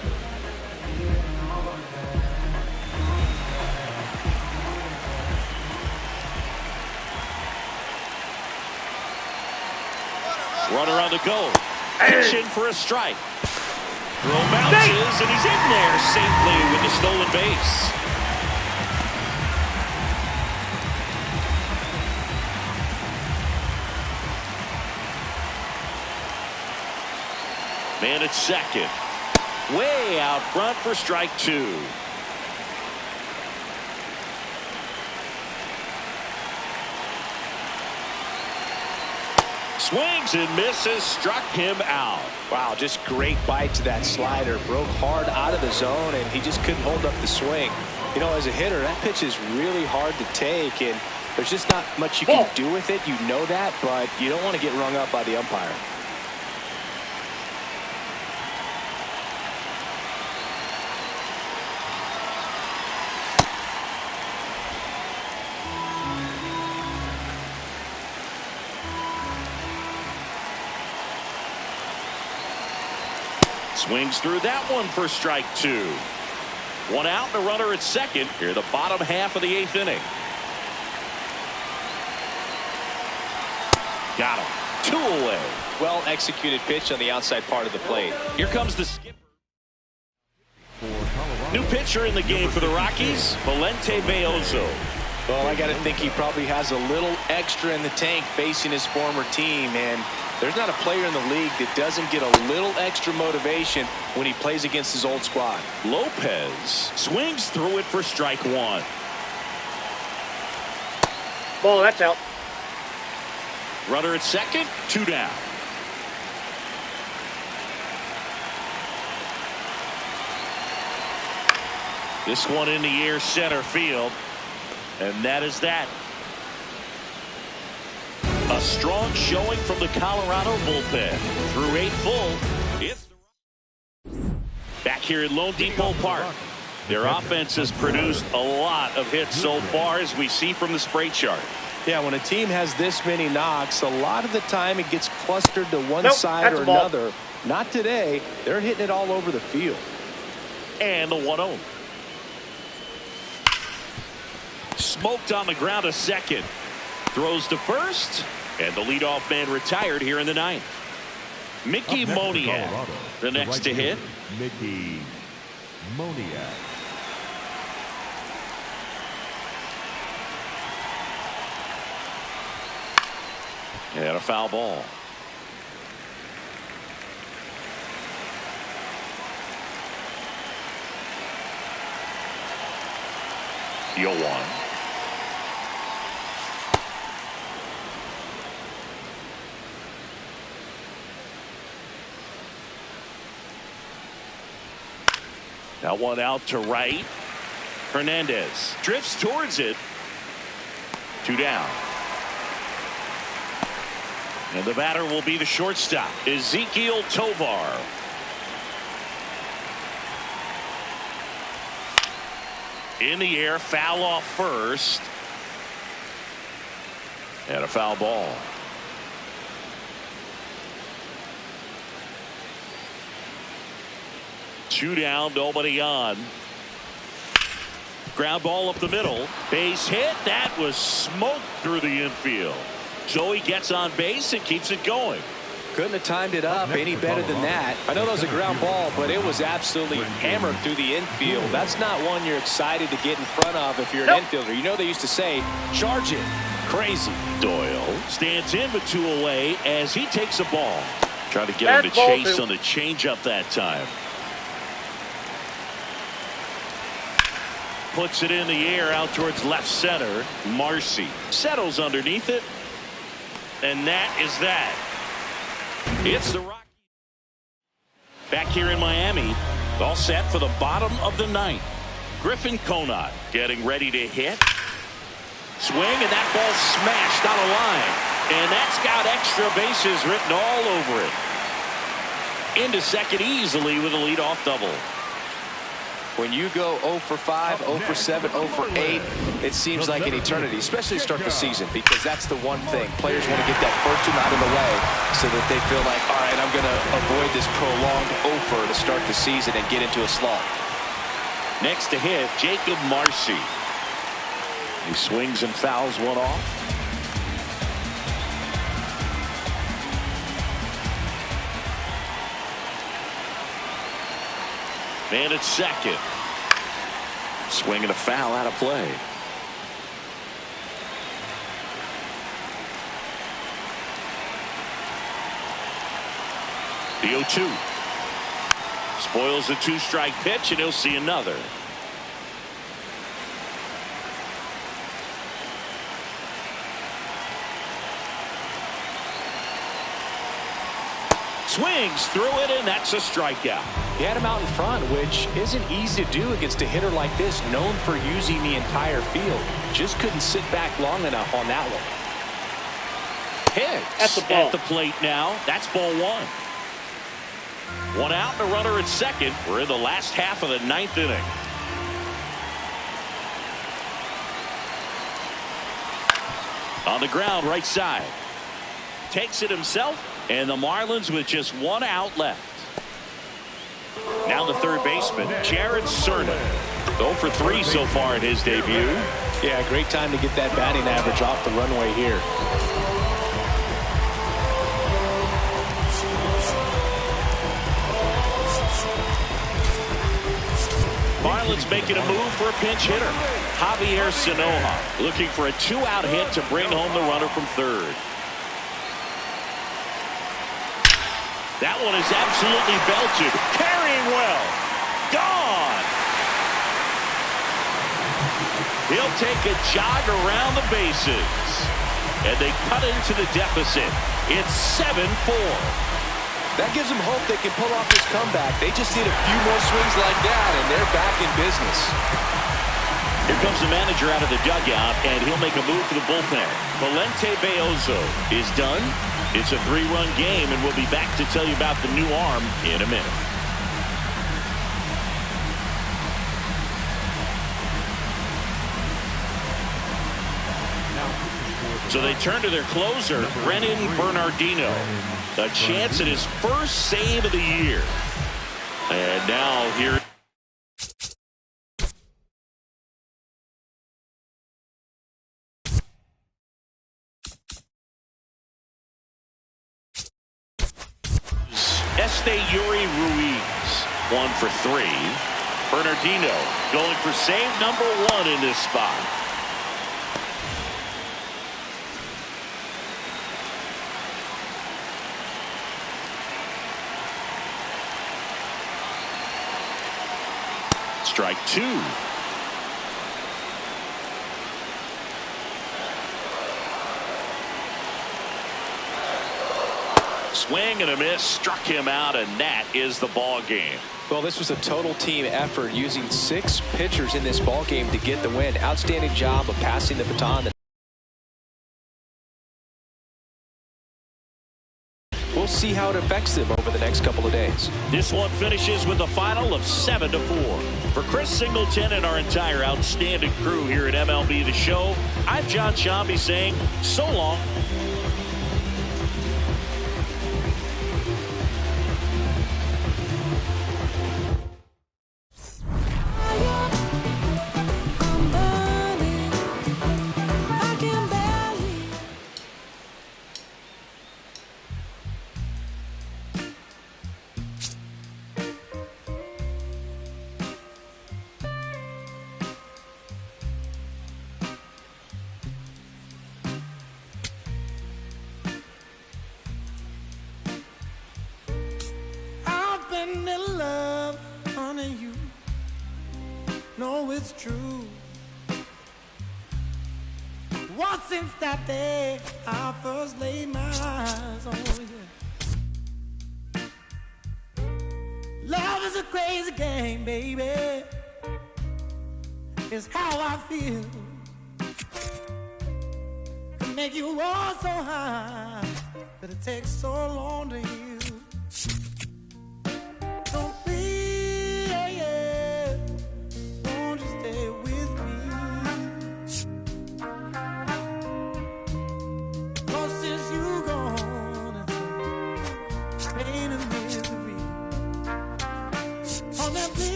Runner on the go. Pitching for a strike. Throw bounces, and he's in there safely with the stolen base. Man at second. Way out front for strike 2. Swings and misses, struck him out. Wow, just great bite to that slider. Broke hard out of the zone, and he just couldn't hold up the swing. You know, as a hitter, that pitch is really hard to take, and there's just not much you can do with it. You know that, but you don't want to get rung up by the umpire. Swings through that one for strike two. One out and a runner at second. Here the bottom half of the eighth inning. Got him. 2 away. Well executed pitch on the outside part of the plate. Here comes the skipper. New pitcher in the game for the Rockies, Valente Beozo. Well, I got to think he probably has a little extra in the tank facing his former team, and there's not a player in the league that doesn't get a little extra motivation when he plays against his old squad. Lopez swings through it for strike one. Ball, that's out. Runner at second, 2 down. This one in the air, center field. And that is that. A strong showing from the Colorado bullpen. Through 8 full. It's back here at Lone Depot Park. Their offense has produced a lot of hits so far, as we see from the spray chart. Yeah, when a team has this many knocks, a lot of the time it gets clustered to one side or another. Not today. They're hitting it all over the field. And the 1-0. Smoked on the ground to second. Throws to first. And the leadoff man retired here in the 9th. Mickey Moniak, the next to hit. Mickey Moniak. And a foul ball. Yo one. That one out to right. Hernandez drifts towards it. 2 down. And the batter will be the shortstop, Ezekiel Tovar. In the air, foul off first. And a foul ball. Two down, nobody on. Ground ball up the middle. Base hit. That was smoked through the infield. Joey gets on base and keeps it going. Couldn't have timed it up any better than that. I know that was a ground ball, but it was absolutely hammered through the infield. That's not one you're excited to get in front of if you're an infielder. You know they used to say, charge it. Crazy. Doyle stands in with 2 away as he takes a ball. Try to get him to chase on the changeup that time. Puts it in the air out towards left center. Marcy settles underneath it. And that is that. It's the Rockies. Back here in Miami. All set for the bottom of the 9th. Griffin Conant getting ready to hit. Swing, and that ball smashed on a line. And that's got extra bases written all over it. Into second easily with a leadoff double. When you go 0 for 5, 0 for 7, 0 for 8, it seems like an eternity, especially to start the season, because that's the one thing. Players want to get that first one out of the way so that they feel like, all right, I'm going to avoid this prolonged 0 for to start the season and get into a slump. Next to hit, Jacob Marcy. He swings and fouls one off. Man at second. Swinging a foul out of play. The 0-2. Spoils the 2-strike pitch, and he'll see another. Swings through it, and that's a strikeout. He had him out in front, which isn't easy to do against a hitter like this, known for using the entire field. Just couldn't sit back long enough on that one. Hits at the plate now. That's ball one. One out and a runner at second. We're in the last half of the ninth inning. On the ground, right side. Takes it himself, and the Marlins with just one out left. Now the third baseman, Jared Cerna. 0 for 3 so far in his debut. Yeah, great time to get that batting average off the runway here. Marlins making a move for a pinch hitter. Javier Sanoja looking for a 2-out hit to bring home the runner from third. That one is absolutely belted. Carrying well. Gone. He'll take a jog around the bases. And they cut into the deficit. It's 7-4. That gives them hope they can pull off this comeback. They just need a few more swings like that, and they're back in business. Here comes the manager out of the dugout, and he'll make a move for the bullpen. Valente Beozo is done. It's a 3-run game, and we'll be back to tell you about the new arm in a minute. So they turn to their closer, Brennan Bernardino. A chance at his first save of the year. And now here. Yuri Ruiz, 1 for 3. Bernardino going for save number 1 in this spot. Strike 2. Swing and a miss, struck him out, and that is the ball game. Well, this was a total team effort, using 6 pitchers in this ball game to get the win. Outstanding job of passing the baton. We'll see how it affects them over the next couple of days. This one finishes with a final of 7-4. For Chris Singleton and our entire outstanding crew here at MLB The Show, I'm John Shambi saying so long. In love, honey, you know it's true. Well, since that day I first laid my eyes on you. Love is a crazy game, baby. It's how I feel. To make you roar so high that it takes so long to heal.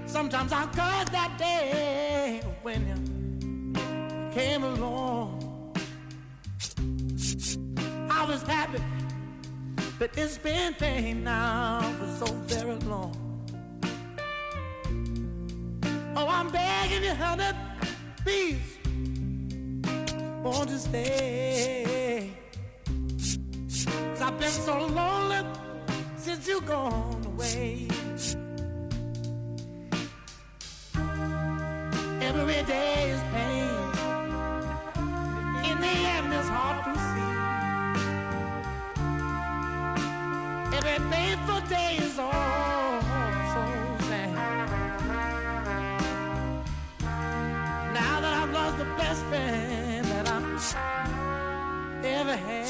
Sometimes I curse that day when you came along. I was happy, but it's been pain now for so very long. Oh, I'm begging you, honey, please, won't you stay? 'Cause I've I've been so lonely since you gone away. Every day is pain. In the end, it's hard to see. Every painful day is all so sad. Now that I've lost the best friend that I've ever had.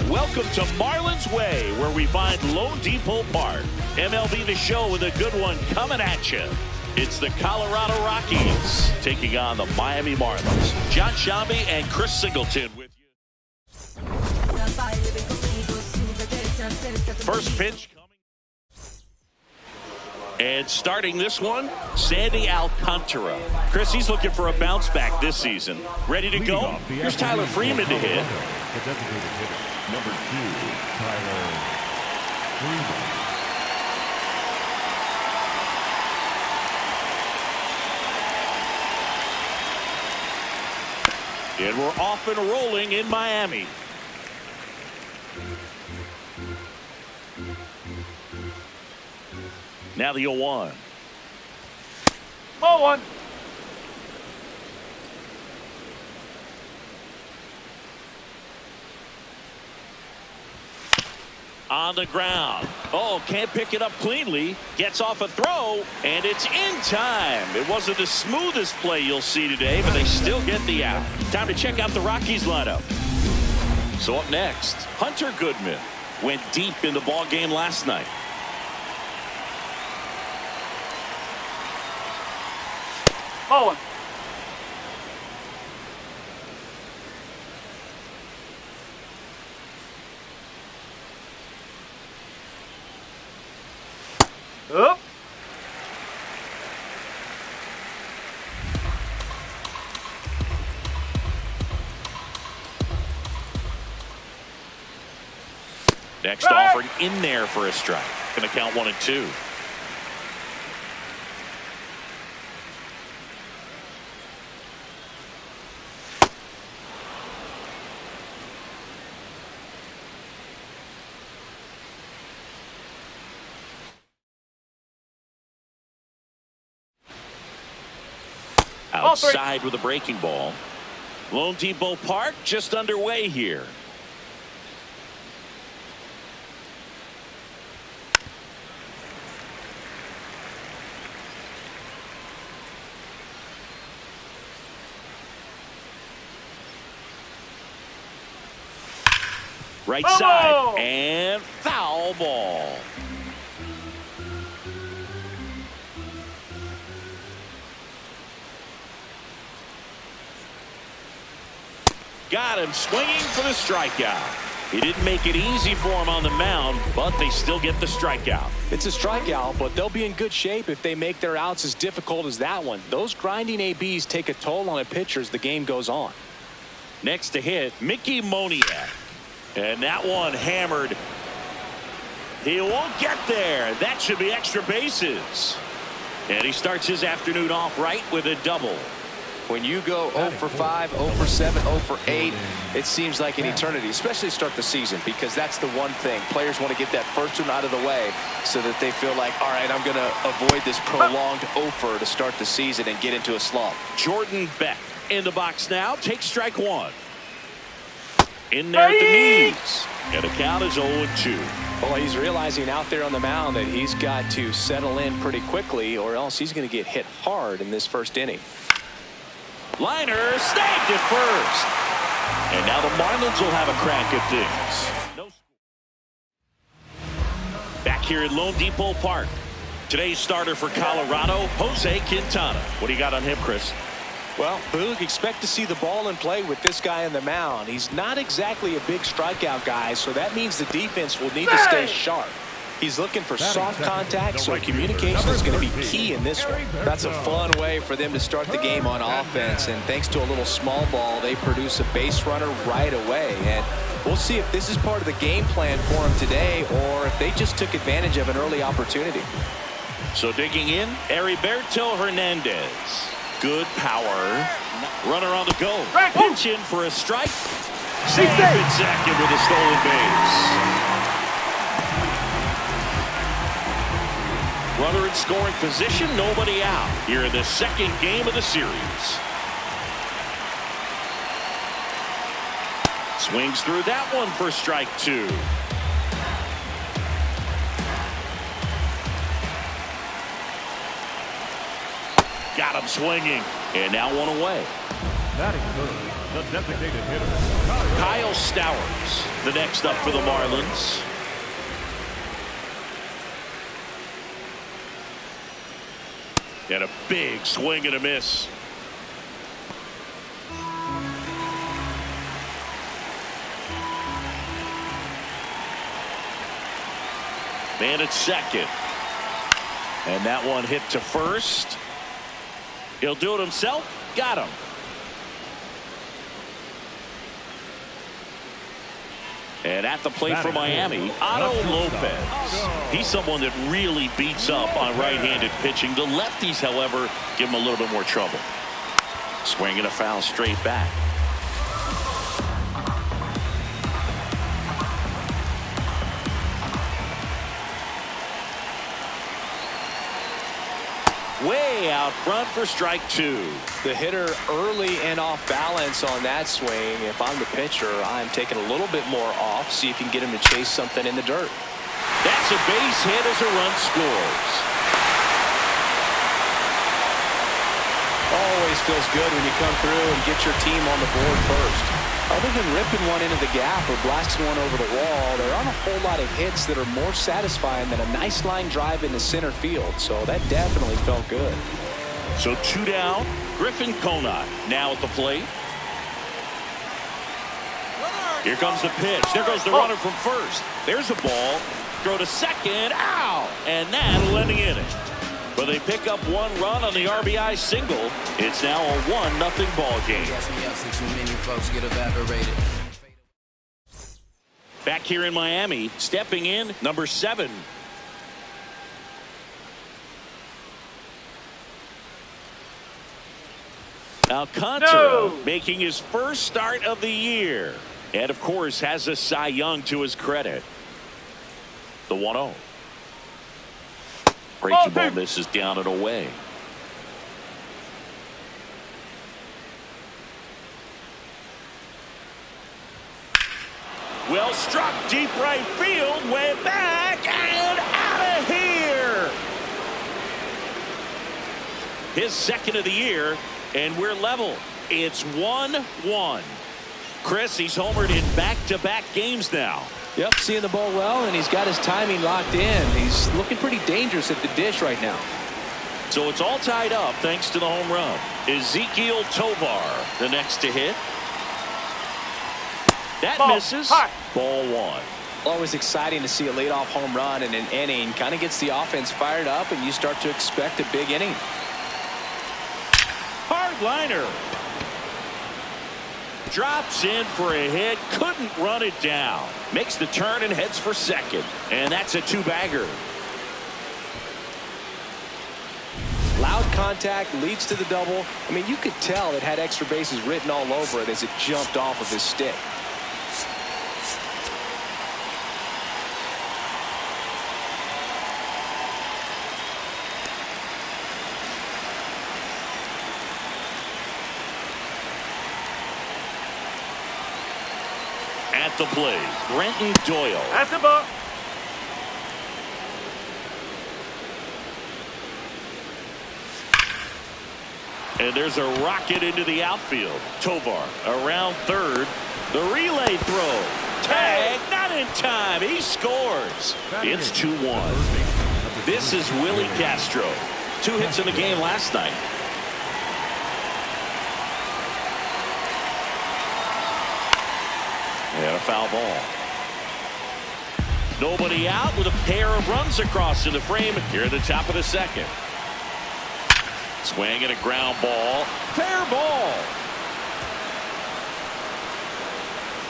Welcome to Marlins Way, where we find Lone Depot Park. MLB The Show with a good one coming at you. It's the Colorado Rockies taking on the Miami Marlins. John Shambi and Chris Singleton with you. First pitch coming. And starting this one, Sandy Alcantara. Chris, he's looking for a bounce back this season. Ready to go? Here's Tyler Freeman to hit. The designated hitter, number 2, Tyler Freeman. And we're off and rolling in Miami. Now the 0-1. Ball one. On the ground. Oh, can't pick it up cleanly. Gets off a throw, and it's in time. It wasn't the smoothest play you'll see today, but they still get the out. Time to check out the Rockies lineup. So up next, Hunter Goodman went deep in the ball game last night. Ball one. Up. Next offering in there for a strike. Going to count 1-2. Outside with a breaking ball. Lone Depot Park just underway here. Right side and foul ball. Got him swinging for the strikeout. He didn't make it easy for him on the mound, but they still get the strikeout. It's a strikeout, but they'll be in good shape if they make their outs as difficult as that one. Those grinding ABs take a toll on a pitcher as the game goes on. Next to hit, Mickey Moniak. And that one hammered. He won't get there. That should be extra bases. And he starts his afternoon off right with a double. When you go 0 for 5, 0 for 7, 0 for 8, it seems like an eternity, especially to start the season, because that's the one thing. Players want to get that first one out of the way so that they feel like, all right, I'm going to avoid this prolonged 0 for to start the season and get into a slump. Jordan Beck in the box now. Takes strike one. in there at the knees. And the count is 0-2. Well, he's realizing out there on the mound that he's got to settle in pretty quickly or else he's going to get hit hard in this first inning. Liner snagged it first. And now the Marlins will have a crack at things. Back here at Lone Depot Park. Today's starter for Colorado, Jose Quintana. What do you got on him, Chris? Well, Boog, expect to see the ball in play with this guy on the mound. He's not exactly a big strikeout guy, so that means the defense will need to stay sharp. He's looking for soft contact, so communication is going to be key in this one. That's a fun way for them to start the game on offense, and thanks to a little small ball, they produce a base runner right away. And we'll see if this is part of the game plan for them today or if they just took advantage of an early opportunity. So digging in, Heriberto Hernandez. Good power. Runner on the go. Pitch in for a strike. Safe at second with a stolen base. Runner in scoring position, nobody out. Here in the second game of the series. Swings through that one for strike 2. Got him swinging. And now one away. Batting third, the designated hitter, Kyle Stowers, the next up for the Marlins. And a big swing and a miss. Man at second. And that one hit to first. He'll do it himself. Got him. And at the plate for Miami, Otto Lopez. He's someone that really beats up on right-handed pitching. The lefties, however, give him a little bit more trouble. Swinging a foul straight back. Way out front for strike 2. The hitter early and off balance on that swing. If I'm the pitcher, I'm taking a little bit more off, see if you can get him to chase something in the dirt. That's a base hit as a run scores. Always feels good when you come through and get your team on the board first. Other than ripping one into the gap or blasting one over the wall, there aren't a whole lot of hits that are more satisfying than a nice line drive into center field. So that definitely felt good. So 2 down. Griffin Conant now at the plate. Here comes the pitch. There goes the runner from first. There's a ball. Throw to second. Ow! And that'll end the inning. But they pick up 1 run on the RBI single. It's now a 1-0 ball game. Back here in Miami, stepping in, number 7. Alcantara making his first start of the year. And, of course, has a Cy Young to his credit. The 1-0. Breaking ball misses down and away. Well struck deep right field, way back and out of here. His second of the year, and we're level. It's 1-1. Chris, he's homered in back-to-back games now. Yep, seeing the ball well, and he's got his timing locked in. He's looking pretty dangerous at the dish right now. So it's all tied up thanks to the home run. Ezekiel Tovar, the next to hit. That misses. Ball 1. Always exciting to see a leadoff home run in an inning. Kind of gets the offense fired up, and you start to expect a big inning. Hard liner. Drops in for a hit. Couldn't run it down. Makes the turn and heads for second. And that's a 2-bagger. Loud contact leads to the double. I mean, you could tell it had extra bases written all over it as it jumped off of his stick. At the plate, Brenton Doyle. That's the ball. And there's a rocket into the outfield. Tovar around third. The relay throw. Tag, not in time. He scores. It's 2-1. This is Willie Castro. 2 hits in the game last night. And a foul ball. Nobody out with a pair of runs across in the frame here at the top of the second. Swing and a ground ball. Fair ball.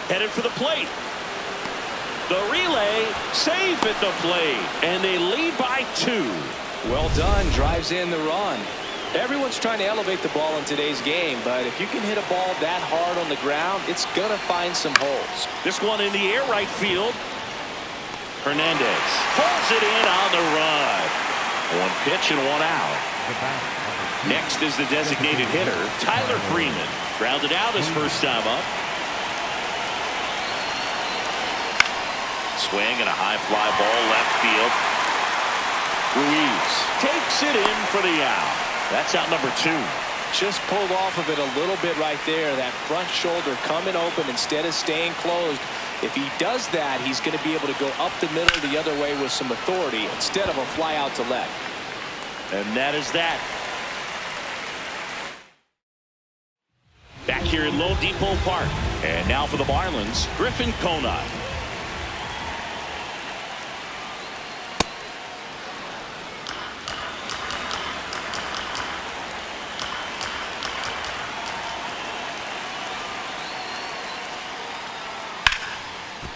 Headed for the plate. The relay safe at the plate. And they lead by 2. Well done. Drives in the run. Everyone's trying to elevate the ball in today's game, but if you can hit a ball that hard on the ground, it's going to find some holes. This one in the air right field. Hernandez pulls it in on the run. 1 pitch and 1 out. Next is the designated hitter, Tyler Freeman. Grounded out his first time up. Swing and a high fly ball left field. Ruiz takes it in for the out. That's out number 2. Just pulled off of it a little bit right there. That front shoulder coming open instead of staying closed. If he does that, he's going to be able to go up the middle the other way with some authority instead of a fly out to left. And that is that. Back here in Low Depot Park. And now for the Marlins, Griffin Conant.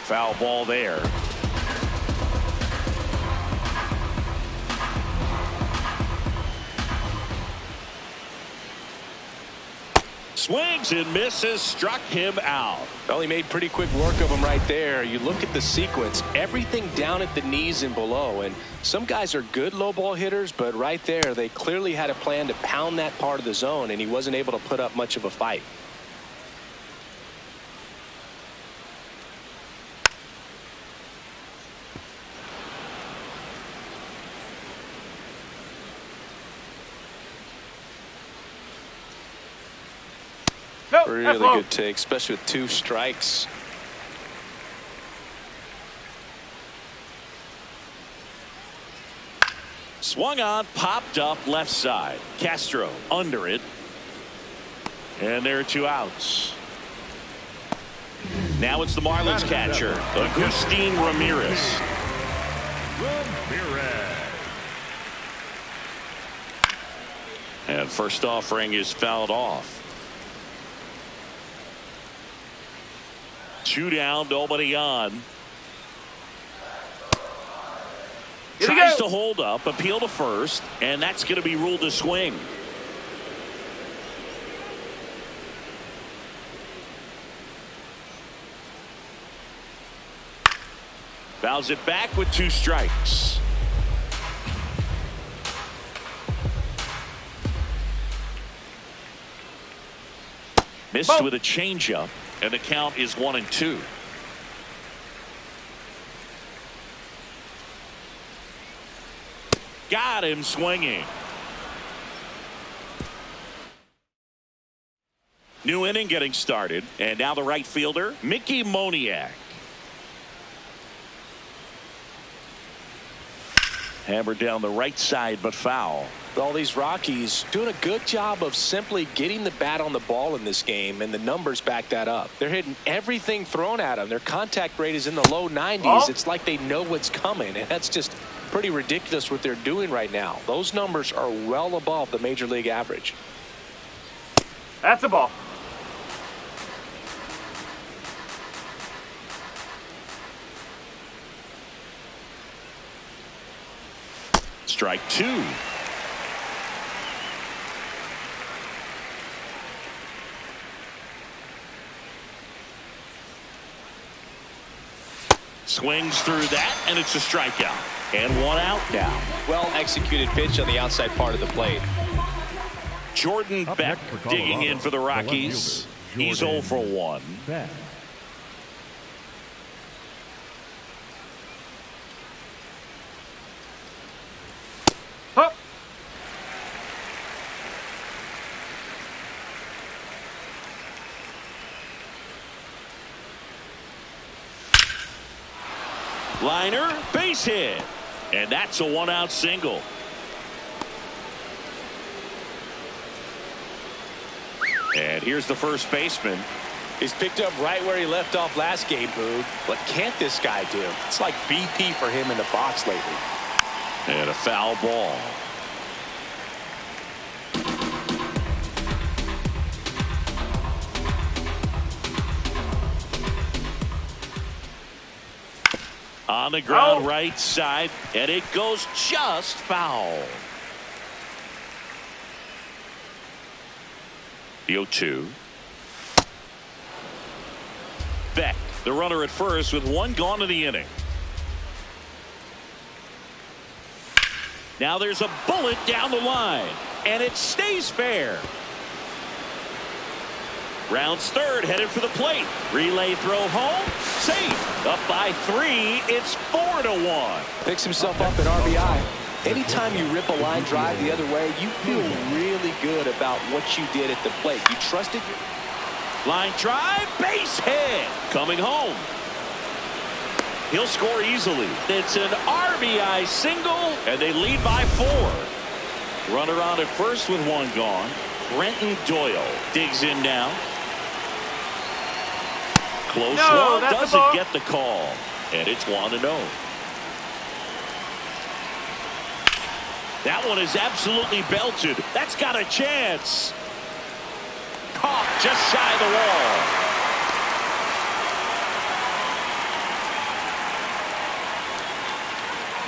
Foul ball there. Swings and misses, struck him out. Well, he made pretty quick work of him right there. You look at the sequence, everything down at the knees and below. And some guys are good low ball hitters, but right there, they clearly had a plan to pound that part of the zone, and he wasn't able to put up much of a fight. Really good take, especially with 2 strikes. Swung on, popped up left side. Castro under it. And there are 2 outs. Now it's the Marlins catcher, Agustin Ramirez. And first offering is fouled off. 2 down, nobody on. Tries to hold up, appeal to first, and that's going to be ruled a swing. Fouls it back with 2 strikes. Missed with a changeup. And the count is 1-2. Got him swinging. New inning getting started. And now the right fielder, Mickey Moniak. Hammered down the right side, but foul. All these Rockies doing a good job of simply getting the bat on the ball in this game, and the numbers back that up. They're hitting everything thrown at them. Their contact rate is in the low 90s. It's like they know what's coming, and that's just pretty ridiculous what they're doing right now. Those numbers are well above the major league average. That's a ball. Strike 2. Swings through that, and it's a strikeout. And 1 out now. Well executed pitch on the outside part of the plate. Jordan Beck digging in for the Rockies. He's 0 for 1. Liner, base hit. And that's a 1-out single. And here's the first baseman. He's picked up right where he left off last game, Boog. What can't this guy do? It's like BP for him in the box lately. And a foul ball. On the ground, right side, and it goes just foul. The 0-2. Beck, the runner at first with one gone in the inning. Now there's a bullet down the line, and it stays fair. Rounds third, headed for the plate. Relay throw home, safe. Up by 3, it's 4-1. Picks himself up at RBI. Anytime you rip a line drive the other way, you feel really good about what you did at the plate. You trusted your line drive, base hit. Coming home. He'll score easily. It's an RBI single, and they lead by 4. Runner on at first with one gone. Brenton Doyle digs in now. Close one, doesn't get the call. And it's 1-0. That one is absolutely belted. That's got a chance. Caught just shy of the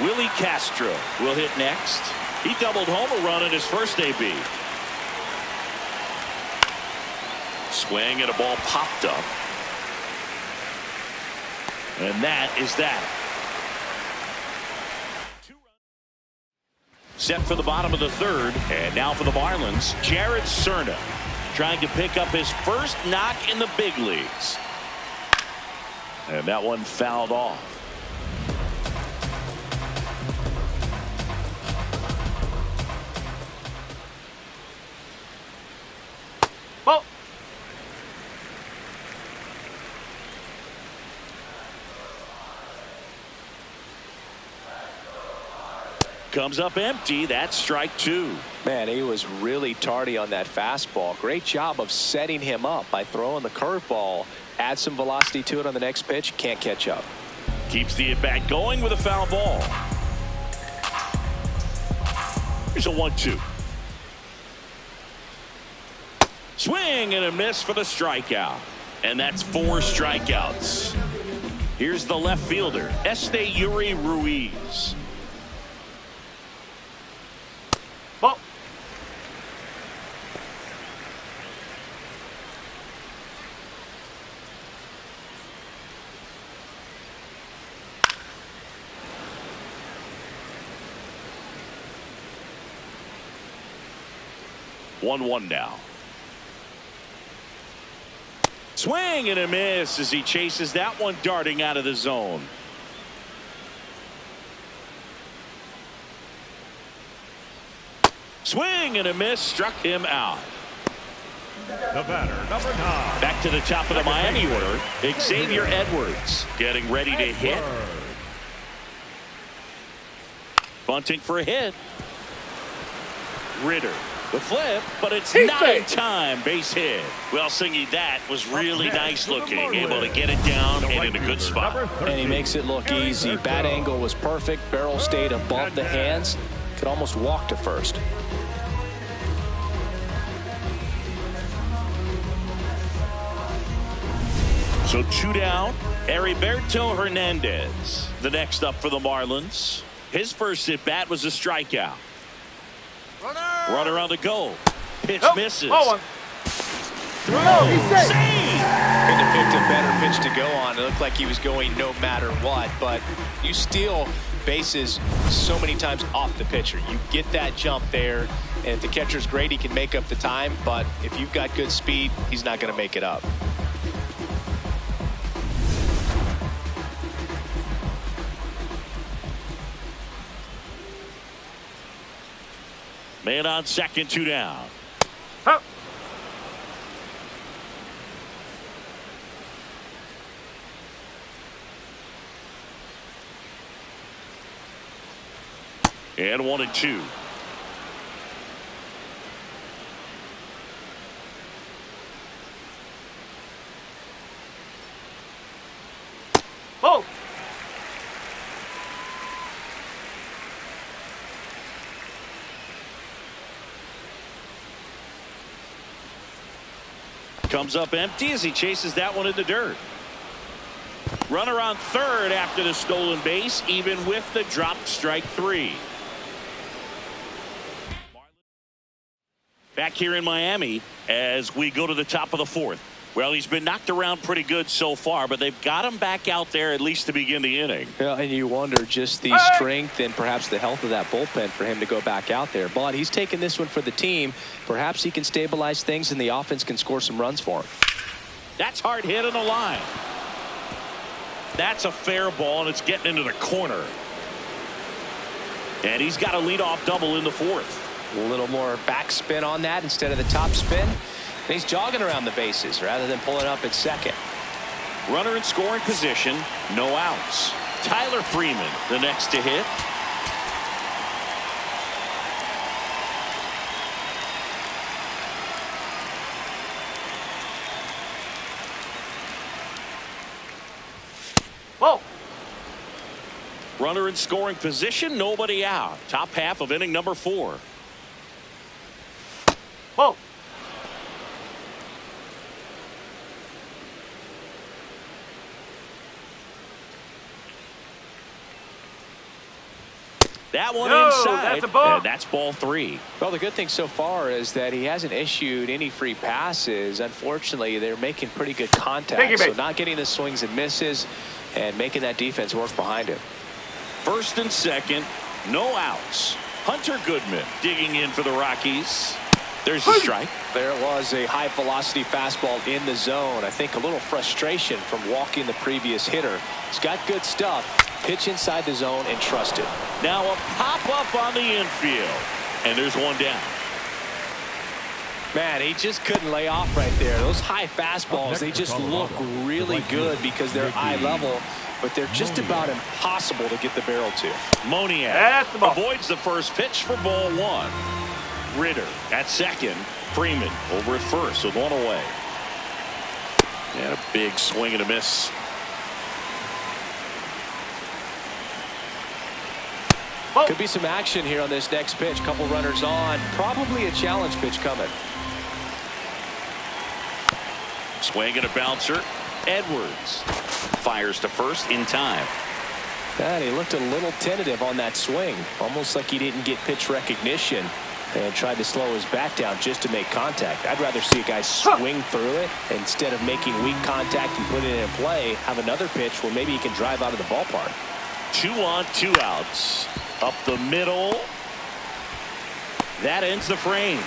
wall. Willie Castro will hit next. He doubled home a run in his first AB. Swing and a ball popped up. And that is that. Set for the bottom of the third. And now for the Marlins, Jared Cerna trying to pick up his first knock in the big leagues. And that one fouled off. Well, comes up empty. That's strike 2. Man, he was really tardy on that fastball. Great job of setting him up by throwing the curveball. Add some velocity to it on the next pitch. Can't catch up. Keeps the at-bat going with a foul ball. Here's a 1-2. Swing and a miss for the strikeout. And that's 4 strikeouts. Here's the left fielder, Yuri Ruiz. well. 1-1 now. Swing and a miss as he chases that one darting out of the zone. Swing and a miss, struck him out. The batter, number 9. Back to the top of the Miami order, Xavier Edwards getting ready to hit. Bunting for a hit. Ritter, the flip, but it's not in time. Base hit. Well, Singy, that was really nice looking. Able to get it down and in a good spot. And he makes it look easy. Bat angle was perfect. Barrel stayed above the hands. Could almost walk to first. So 2 down. Heriberto Hernandez, the next up for the Marlins. His first at bat was a strikeout. Runner on the go. Pitch misses. Oh, Throw. Save. Couldn't have picked a better pitch to go on. It looked like he was going no matter what, but you steal bases so many times off the pitcher. You get that jump there, and if the catcher's great, he can make up the time, but if you've got good speed, he's not going to make it up. Man on second, 2 down. oh. And 1-2. Oh! Comes up empty as he chases that one in the dirt. Runner on third after the stolen base, even with the dropped strike 3. Back here in Miami as we go to the top of the 4th. Well, he's been knocked around pretty good so far, but they've got him back out there at least to begin the inning. Yeah, and you wonder just the strength and perhaps the health of that bullpen for him to go back out there. But he's taking this one for the team. Perhaps he can stabilize things and the offense can score some runs for him. That's hard hit on the line. That's a fair ball, and it's getting into the corner. And he's got a leadoff double in the 4th. A little more backspin on that instead of the top spin. And he's jogging around the bases rather than pulling up at second. Runner in scoring position, no outs. Tyler Freeman, the next to hit. Whoa! Runner in scoring position, nobody out. Top half of inning number 4. Whoa! That one No, inside. that's a ball. And that's ball 3. Well, the good thing so far is that he hasn't issued any free passes. Unfortunately, they're making pretty good contact. So not getting the swings and misses and making that defense work behind him. First and second, no outs. Hunter Goodman digging in for the Rockies. There's the strike. There was a high velocity fastball in the zone. I think a little frustration from walking the previous hitter. He's got good stuff. Pitch inside the zone and trust it. Now a pop-up on the infield. And there's one down. Man, he just couldn't lay off right there. Those high fastballs, they just look really good because they're eye level, but they're just about impossible to get the barrel to. Moniak avoids the first pitch for ball 1. Ritter at second. Freeman over at first with one away. And a big swing and a miss. Could be some action here on this next pitch. Couple runners on. Probably a challenge pitch coming. Swing and a bouncer. Edwards fires to first in time. And he looked a little tentative on that swing. Almost like he didn't get pitch recognition and tried to slow his bat down just to make contact. I'd rather see a guy swing through it instead of making weak contact and put it in play. Have another pitch where maybe he can drive out of the ballpark. 2 on, 2 outs. Up the middle. That ends the frame.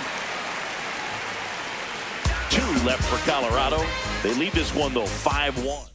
2 left for Colorado. They lead this one, though, 5-1.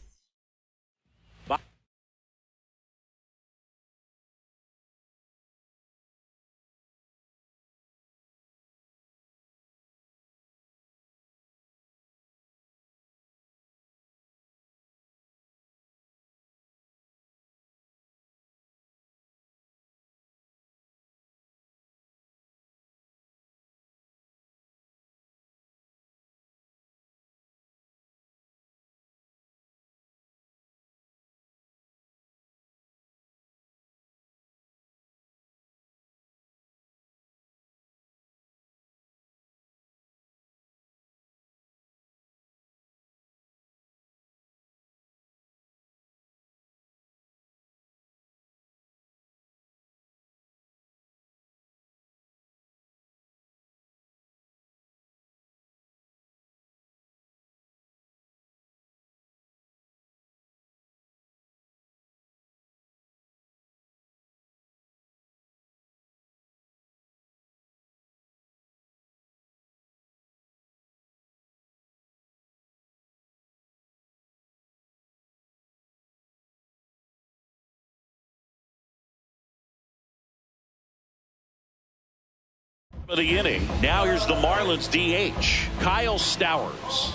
Of the inning. Now here's the Marlins DH, Kyle Stowers.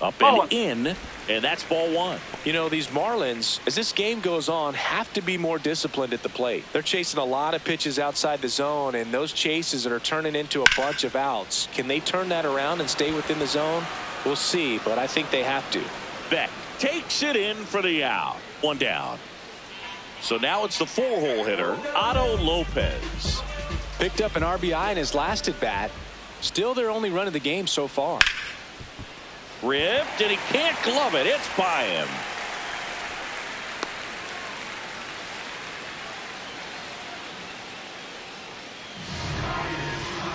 Up and in, and that's ball one. You know, these Marlins, as this game goes on, have to be more disciplined at the plate. They're chasing a lot of pitches outside the zone, and those chases that are turning into a bunch of outs. Can they turn that around and stay within the zone? We'll see, but I think they have to. Beck takes it in for the out. One down. So now it's the 4-hole hitter, Otto Lopez. Picked up an RBI in his last at bat. Still their only run of the game so far. Ripped, and he can't glove it. It's by him.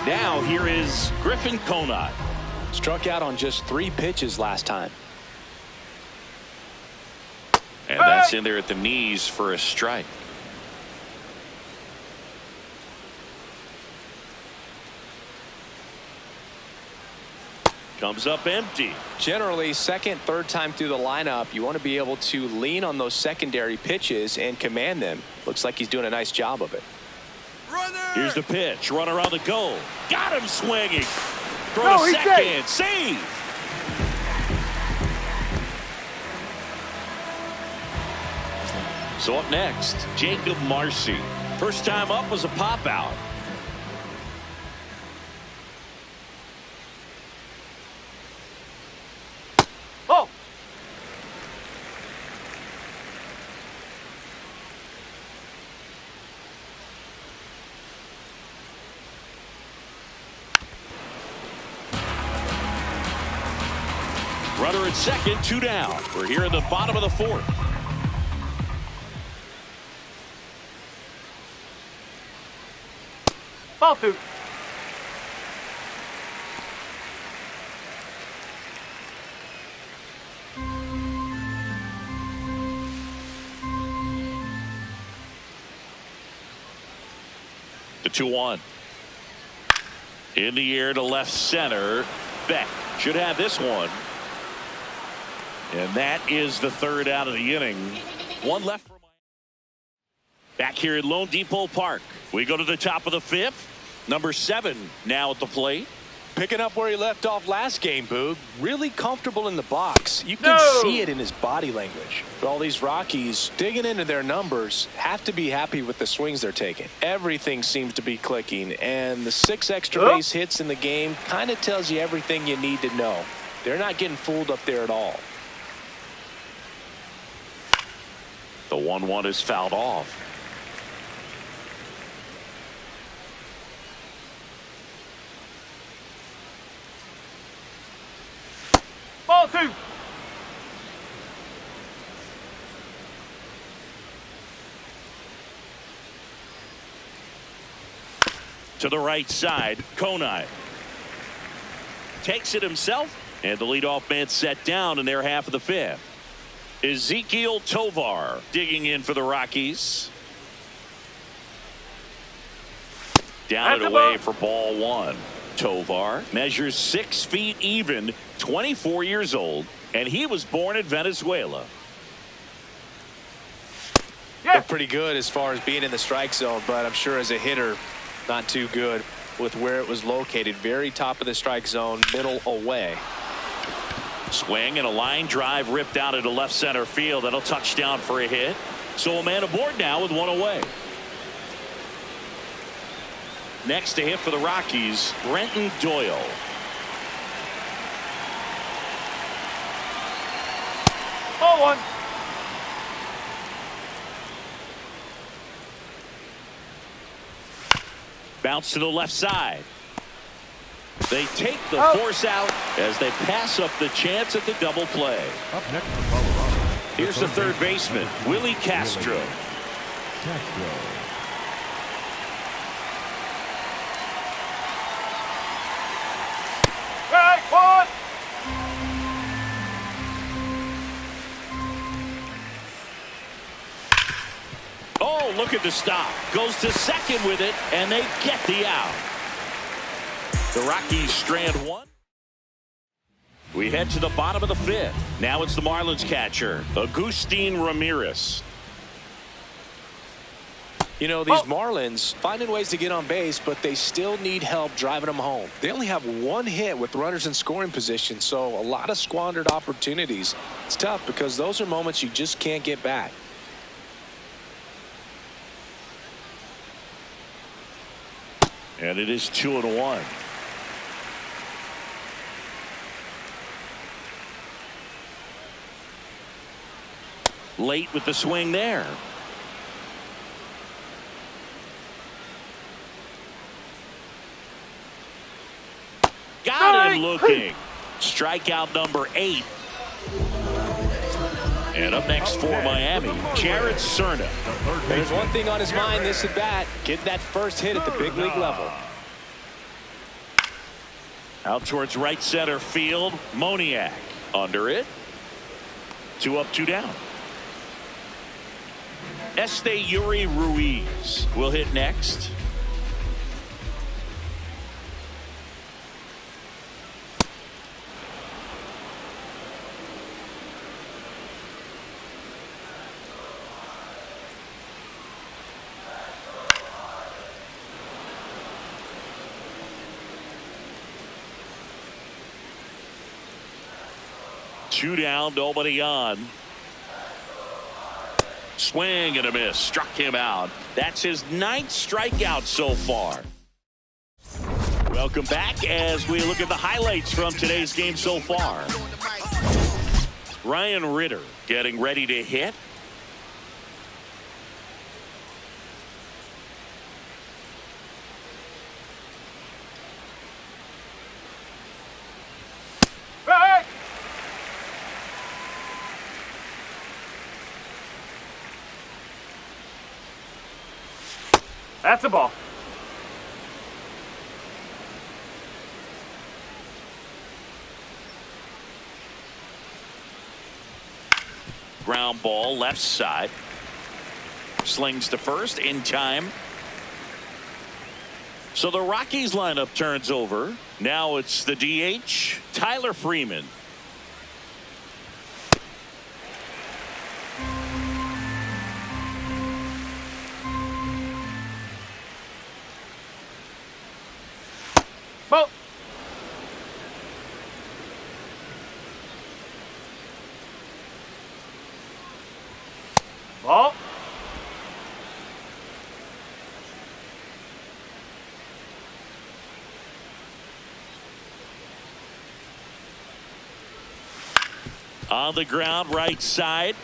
Now here is Griffin Conine. Struck out on just 3 pitches last time. And that's in there at the knees for a strike. Comes up empty. Generally, second, third time through the lineup, you want to be able to lean on those secondary pitches and command them. Looks like he's doing a nice job of it. Here's the pitch. Runner on the goal. Got him swinging. Throw to second. Save. So up next, Jacob Marcy. First time up was a pop out. Oh! Runner at second, 2 down. We're here in the bottom of the 4th. Ball 2. The 2-1. In the air to left center. Beck should have this one. And that is the 3rd out of the inning. One left. Back here at Lone Depot Park. We go to the top of the 5th. Number 7 now at the plate. Picking up where he left off last game, Boog. Really comfortable in the box. You can see it in his body language. But all these Rockies digging into their numbers have to be happy with the swings they're taking. Everything seems to be clicking, and the 6 extra base hits in the game kind of tells you everything you need to know. They're not getting fooled up there at all. The 1-1 is fouled off. Ball 2. To the right side, Conine takes it himself, and the leadoff man set down in their half of the 5th. Ezekiel Tovar digging in for the Rockies. Down and away for ball 1. Tovar measures 6 feet even, 24 years old, and he was born in Venezuela. They're pretty good as far as being in the strike zone, but I'm sure as a hitter, not too good with where it was located. Very top of the strike zone, middle away. Swing and a line drive ripped out into left center field. That'll touch down for a hit. So a man aboard now with 1 away. Next to hit for the Rockies, Brenton Doyle. Ball 1. Bounce to the left side. They take the force out as they pass up the chance at the double play. Up next for Colorado. Here's the third baseman, Willie Castro. Right, 1. Oh, look at the stop. Goes to second with it, and they get the out. The Rockies strand 1. We head to the bottom of the 5th. Now it's the Marlins catcher, Agustin Ramirez. You know, these Marlins finding ways to get on base, but they still need help driving them home. They only have one hit with runners in scoring position, so a lot of squandered opportunities. It's tough because those are moments you just can't get back. And it is 2-1. Late with the swing there. Got him looking. Strikeout number 8. And up next for Miami, Jared Cerna. There's one thing on his mind this at bat. Get that first hit at the big league level. Out towards right center field. Moniak under it. 2 up, 2 down. Yuri Ruiz will hit next. Two down, nobody on. Swing and a miss. Struck him out. That's his 9th strikeout so far. Welcome back as we look at the highlights from today's game so far. Ryan Ritter getting ready to hit. That's a ball. Ground ball left side. Slings to first in time. So the Rockies lineup turns over. Now it's the DH, Tyler Freeman. Ball. Ball. On the ground, right side.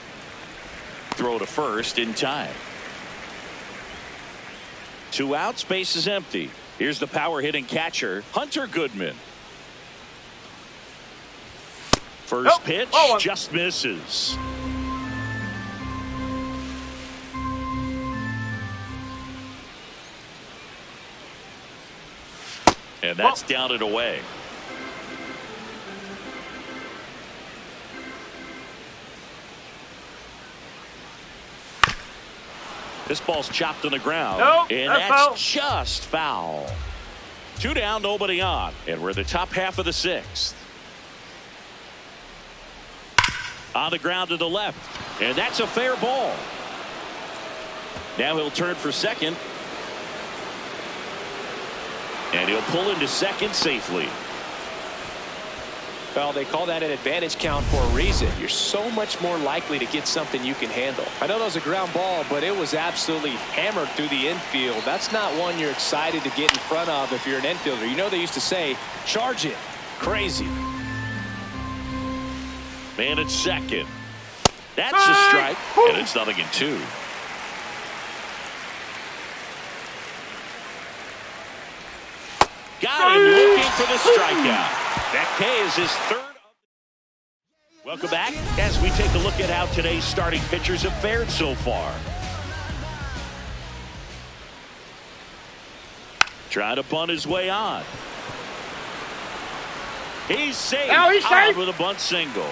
Throw to first in time. 2 outs, base is empty. Here's the power hitting catcher, Hunter Goodman. First pitch just misses. And that's down and away. This ball's chopped on the ground. And that's foul. Just foul. 2 down, nobody on. And we're in the top half of the 6th. On the ground to the left. And that's a fair ball. Now he'll turn for second. And he'll pull into second safely. Well, they call that an advantage count for a reason. You're so much more likely to get something you can handle. I know that was a ground ball, but it was absolutely hammered through the infield. That's not one you're excited to get in front of if you're an infielder. You know they used to say, charge it. Crazy. Man at second. That's a strike. And it's 0-2. Got him looking for the strikeout. That K is his 3rd. Welcome back as we take a look at how today's starting pitchers have fared so far. Trying to bunt his way on. He's safe. Out with a bunt single.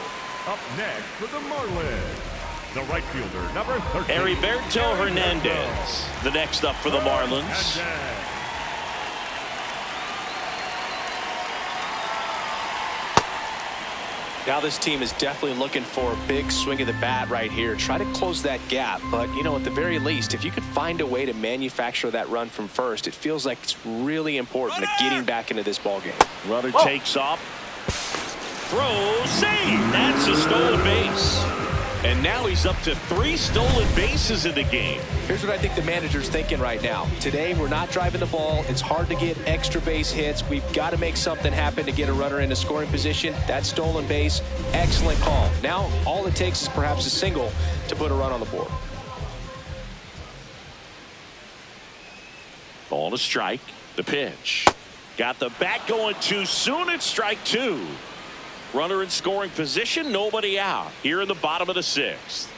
Up next for the Marlins, the right fielder, number 13. Heriberto Hernandez, the next up for the Marlins. Now this team is definitely looking for a big swing of the bat right here. Try to close that gap. But, you know, at the very least, if you could find a way to manufacture that run from first, it feels like it's really important to getting back into this ball game. Runner takes off. Throws. Save. That's a stolen base. And now he's up to 3 stolen bases in the game. Here's what I think the manager's thinking right now. Today, we're not driving the ball. It's hard to get extra base hits. We've got to make something happen to get a runner into scoring position. That stolen base, excellent call. Now, all it takes is perhaps a single to put a run on the board. Ball to strike. The pitch. Got the bat going too soon. It's strike 2. Runner in scoring position, nobody out. Here in the bottom of the 6th.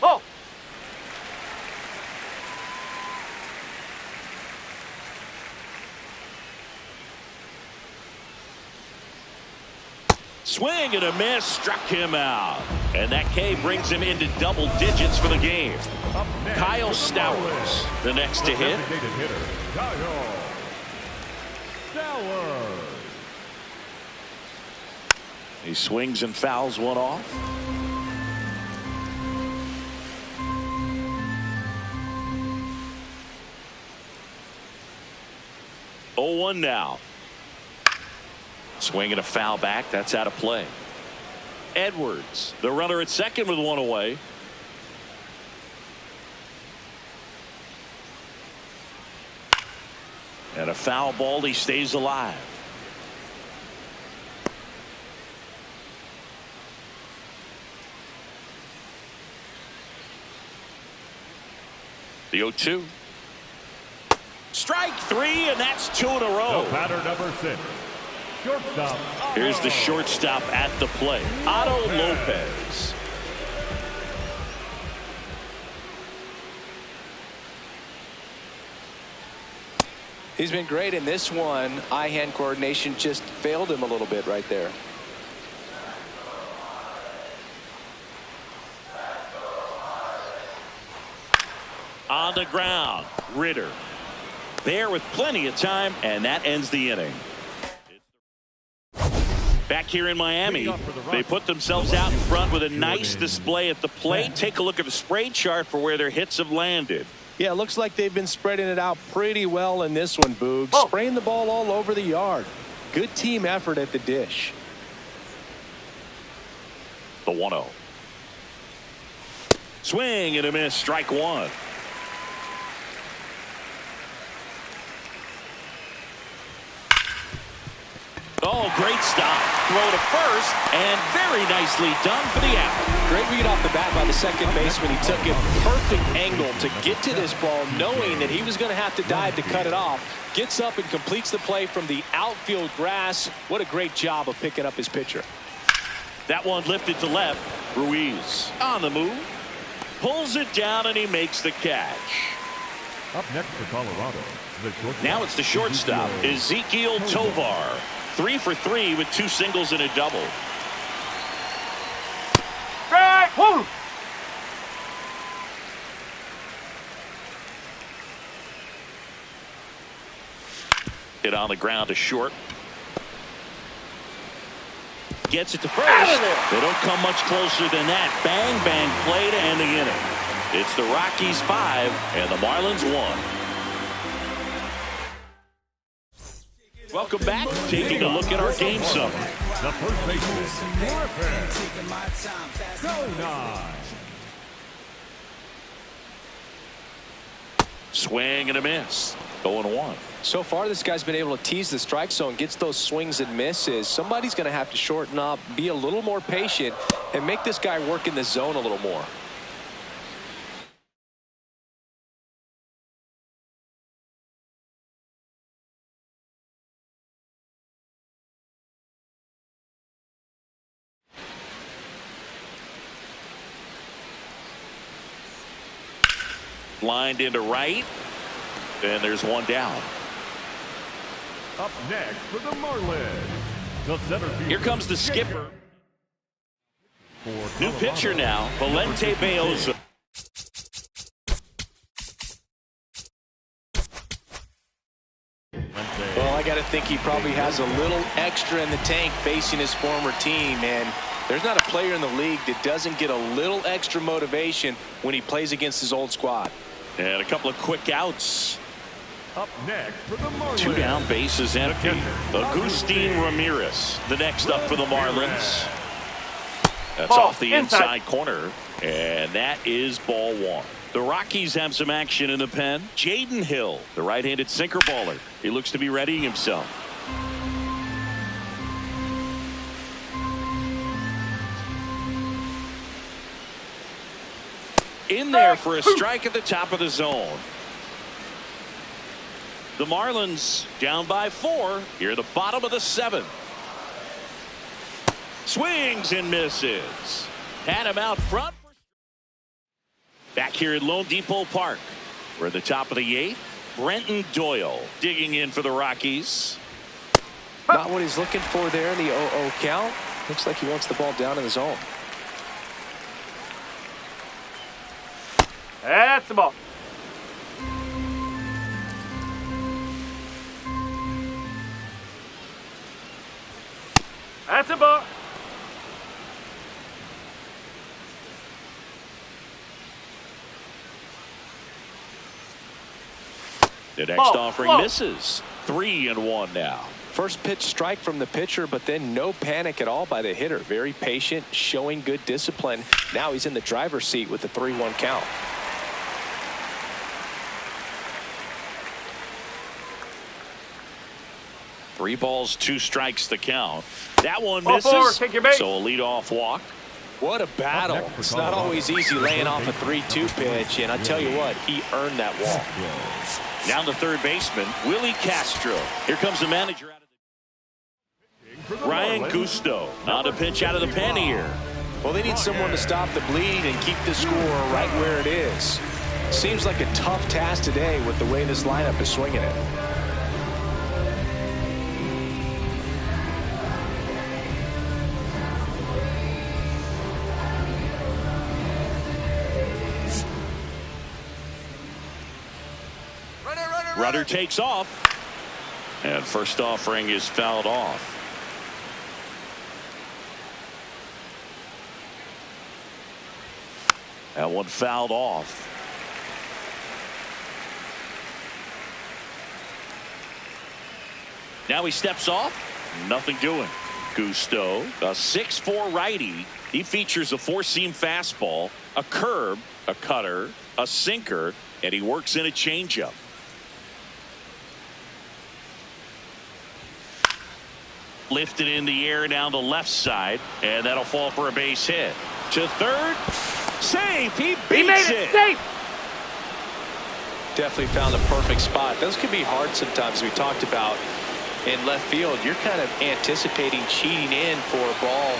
Oh! Swing and a miss, struck him out. And that K brings him into double digits for the game. Kyle Stowers, the next to hit. He swings and fouls one off. Oh, 1 now. Swing and a foul back. That's out of play. Edwards, the runner at second with 1 away. And a foul ball. He stays alive. The 0-2. Strike 3, and that's 2 in a row. The batter number 6. Shortstop. Here's the shortstop at the plate, Otto Lopez. He's been great in this one. Eye-hand coordination just failed him a little bit right there. On the ground, Ritter. There with plenty of time, and that ends the inning. Back here in Miami, they put themselves out in front with a nice display at the plate. Take a look at the spray chart for where their hits have landed. Yeah, it looks like they've been spreading it out pretty well in this one, Boog. Spraying the ball all over the yard. Good team effort at the dish. The 1-0. Swing and a miss, strike 1. Oh, great stop. Throw to first, and very nicely done for the out. Great read off the bat by the second baseman. He took a perfect angle to get to this ball, knowing that he was going to have to dive to cut it off. Gets up and completes the play from the outfield grass. What a great job of picking up his pitcher. That one lifted to left. Ruiz on the move. Pulls it down, and he makes the catch. Up next for Colorado. Now it's the shortstop, Ezekiel Tovar. 3 for 3 with 2 singles and a double. Strike! Woo! Hit on the ground to short. Gets it to first. They don't come much closer than that. Bang, bang play to end the inning. It's the Rockies 5 and the Marlins 1. Welcome back. Taking a look at our game summary. The first baseman, Go 9. Swing and a miss. 0-1. So far, this guy's been able to tease the strike zone, gets those swings and misses. Somebody's going to have to shorten up, be a little more patient, and make this guy work in the zone a little more. Lined into right, and there's one down. Up next for the Marlins, the center fielder. Here comes the skipper. New pitcher now, Valente Bayosa. Well, I got to think he probably has a little extra in the tank facing his former team, and there's not a player in the league that doesn't get a little extra motivation when he plays against his old squad. And a couple of quick outs. Up next for the Marlins. 2 down, bases empty. Agustin Ramirez, the next up for the Marlins. That's Ball off the inside corner, and that is ball 1. The Rockies have some action in the pen. Jaden Hill, the right-handed sinker baller. He looks to be readying himself. In there for a strike at the top of the zone. The Marlins down by 4 here at the bottom of the 7th. Swings and misses. Had him out front. Back here at Lone Depot Park. We're at the top of the 8th. Brenton Doyle digging in for the Rockies. Not what he's looking for there in the 0-0 count. Looks like he wants the ball down in the zone. That's the ball. That's a ball. The next offering misses. 3-1 now. First pitch strike from the pitcher, but then no panic at all by the hitter. Very patient, showing good discipline. Now he's in the driver's seat with the 3-1 count. Three balls, 2 strikes to count. That one misses. Take your bait. So a leadoff walk. What a battle. It's not always easy laying off a 3-2 pitch, and I tell you what, he earned that walk. Now the third baseman, Willie Castro. Here comes the manager out of the Ryan Gusto on a pitch out of the pen here. Well, they need someone to stop the bleed and keep the score right where it is. Seems like a tough task today with the way this lineup is swinging it. Runner takes off. And first offering is fouled off. That one fouled off. Now he steps off. Nothing doing. Gusto, a 6'4" righty. He features a 4-seam fastball, a curve, a cutter, a sinker, and he works in a changeup. Lifted in the air down the left side, and that'll fall for a base hit. To third, safe. He made it safe. Definitely found a perfect spot. Those can be hard sometimes. We talked about in left field. You're kind of anticipating cheating in for a ball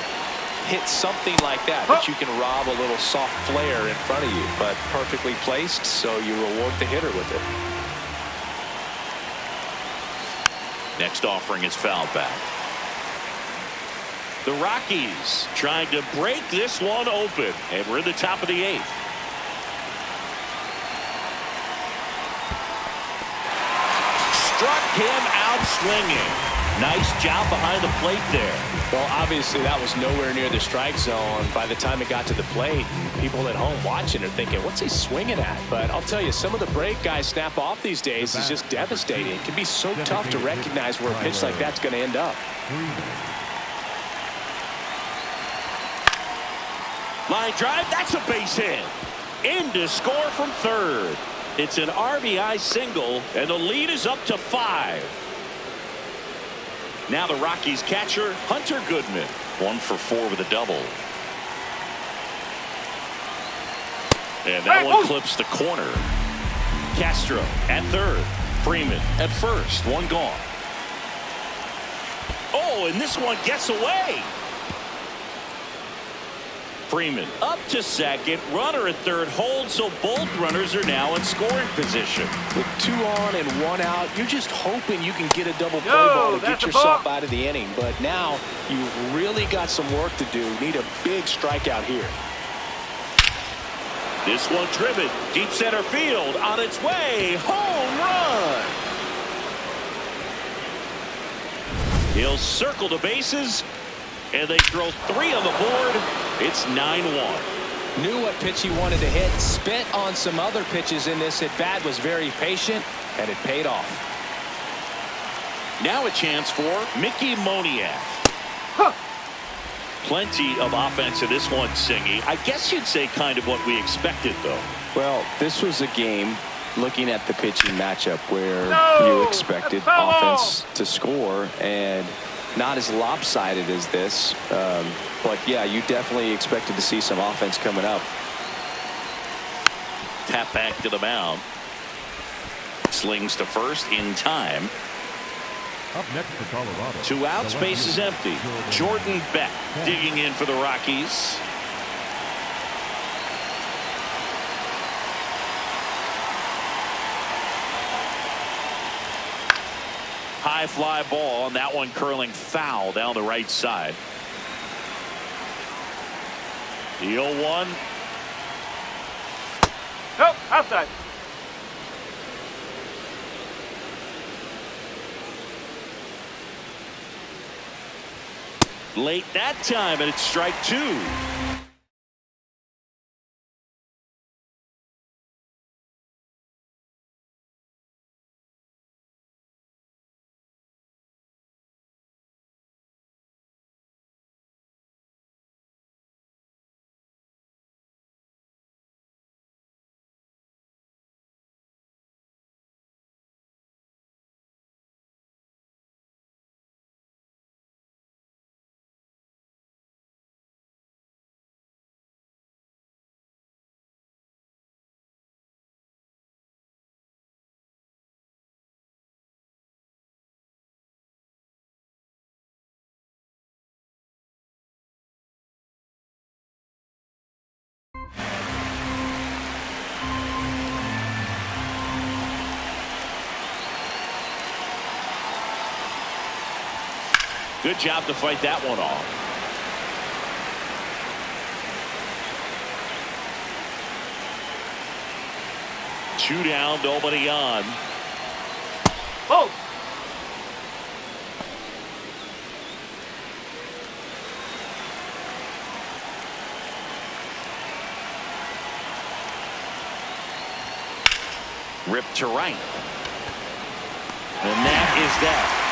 hit something like that, but you can rob a little soft flare in front of you. But perfectly placed, so you reward the hitter with it. Next offering is fouled back. The Rockies trying to break this one open, and we're at the top of the 8th. Struck him out swinging. Nice job behind the plate there. Well, obviously that was nowhere near the strike zone by the time it got to the plate. People at home watching are thinking, what's he swinging at? But I'll tell you, some of the break guys snap off these days is just devastating. It can be so tough to recognize where a pitch like that's going to end up. Line drive, that's a base hit. In to score from third. It's an RBI single, and the lead is up to 5. Now the Rockies catcher, Hunter Goodman. 1 for 4 with a double. And that one clips the corner. Castro at third. Freeman at first. One gone. Oh, and this one gets away. Freeman up to second. Runner at third holds, so both runners are now in scoring position. With 2 on and 1 out, you're just hoping you can get a double play ball to get yourself out of the inning. But now you've really got some work to do. Need a big strikeout here. This one driven deep center field on its way. Home run. He'll circle the bases, and they throw 3 on the board. It's 9-1. Knew what pitch he wanted to hit. Spent on some other pitches in this at bat. Was very patient, and it paid off. Now a chance for Mickey Moniak. Plenty of offense in this one, Singy. I guess you'd say kind of what we expected, though. Well, this was a game, looking at the pitching matchup, where you expected offense to score, and not as lopsided as this. But, yeah, you definitely expected to see some offense coming up. Tap back to the mound. Slings to first in time. Up next for Colorado. 2 outs, base is empty. Jordan Beck digging in for the Rockies. High fly ball, and that one curling foul down the right side. The 0-1. Nope, outside. Late that time, and it's strike 2. Good job to fight that one off. Two down, nobody on. Oh! Ripped to right. And that is that.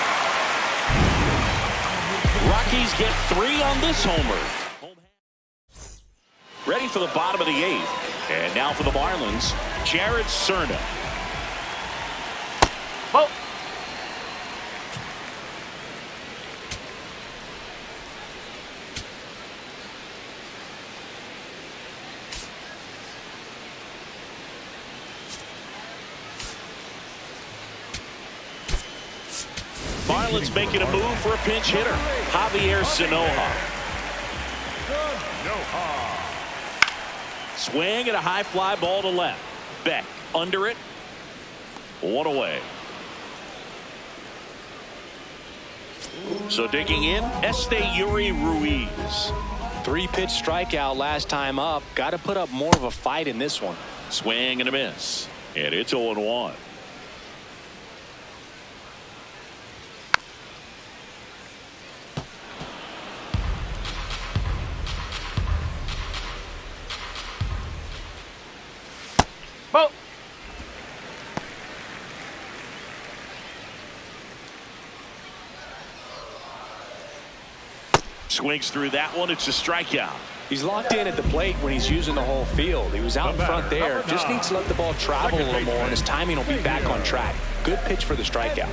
Rockies get 3 on this homer. Ready for the bottom of the 8th. And now for the Marlins, Jared Cerna. Oh! Marlins making a move for a pinch hitter, Javier Sanoja. Swing and a high fly ball to left. Beck under it. 1 away. So digging in, Yuri Ruiz. 3-pitch strikeout last time up. Got to put up more of a fight in this one. Swing and a miss. And it's 0-1. Oh! Swings through that one. It's a strikeout. He's locked in at the plate when he's using the whole field. He was out in front there. Just needs to let the ball travel a little more, and his timing will be back on track. Good pitch for the strikeout.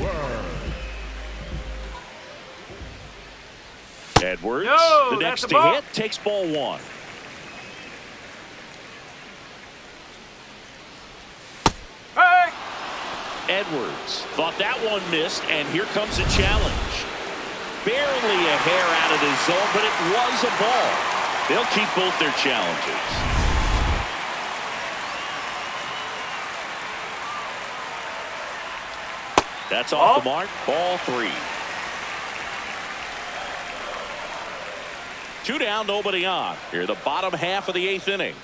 Edwards, No, the next that's to a ball. hit, takes ball 1. Hey! Edwards thought that one missed, and here comes a challenge. Barely a hair out of the zone, but it was a ball. They'll keep both their challenges. That's off the mark. Ball 3. 2 down, nobody on. Here, the bottom half of the 8th inning.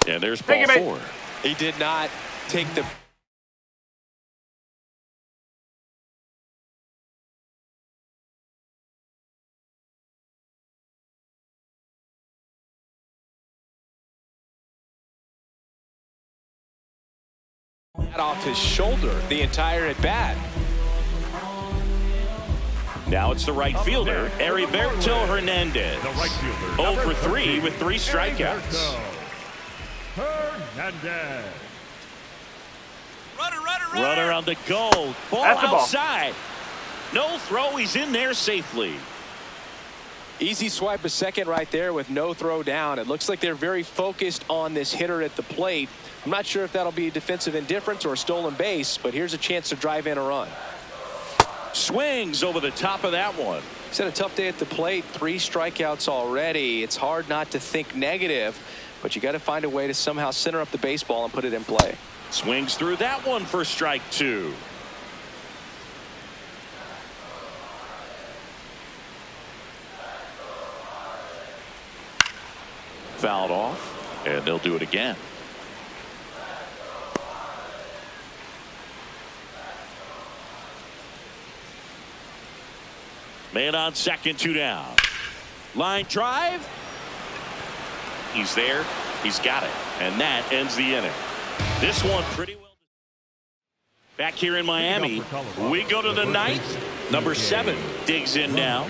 And there's ball 4. He did not take the off his shoulder the entire at bat. Now it's the right fielder, Heriberto Hernandez. The right fielder, 0 number for 3 13, with 3 strikeouts. Hernandez. Runner on the go. Ball That's the ball. outside. No throw. He's in there safely. Easy swipe a second right there with no throw down. It looks like they're very focused on this hitter at the plate. I'm not sure if that'll be defensive indifference or a stolen base, but here's a chance to drive in a run. Swings over the top of that one. He's had a tough day at the plate. 3 strikeouts already. It's hard not to think negative, but you got to find a way to somehow center up the baseball and put it in play. Swings through that one for strike 2. Fouled off, and they'll do it again. Man on second, 2 down. Line drive. He's there. He's got it. And that ends the inning. This one pretty well. Back here in Miami, we go to the 9th. Number 7 digs in now.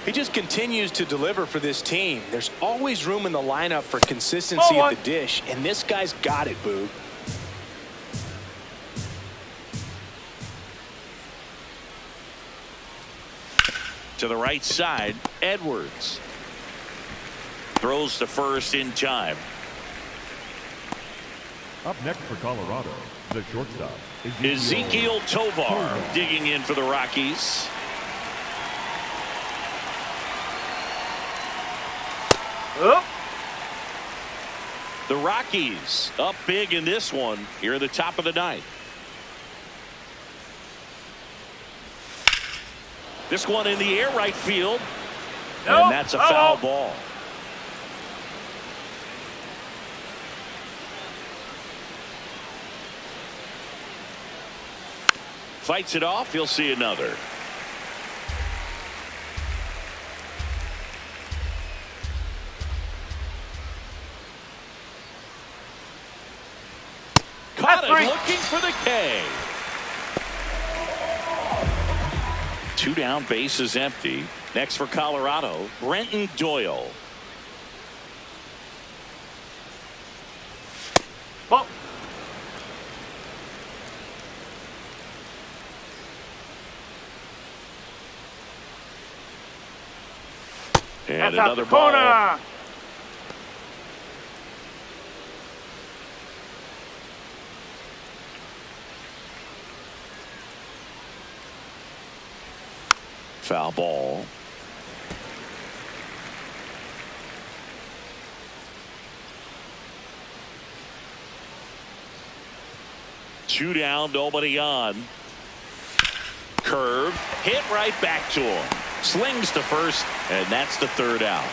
He just continues to deliver for this team. There's always room in the lineup for consistency at the dish, and this guy's got it, Boog. To the right side, Edwards throws to first in time. Up next for Colorado, the shortstop, Ezekiel Tovar digging in for the Rockies. Oh. The Rockies up big in this one here at the top of the 9th. This one in the air right field. Nope. And that's a foul ball. Fights it off. He'll see another. Caught it, looking for the K. 2 down, base is empty. Next for Colorado, Brenton Doyle. Ball. And That's another out the ball. corner. Foul ball. Two down, nobody on. Curve, hit right back to him. Slings to first, and that's the 3rd out.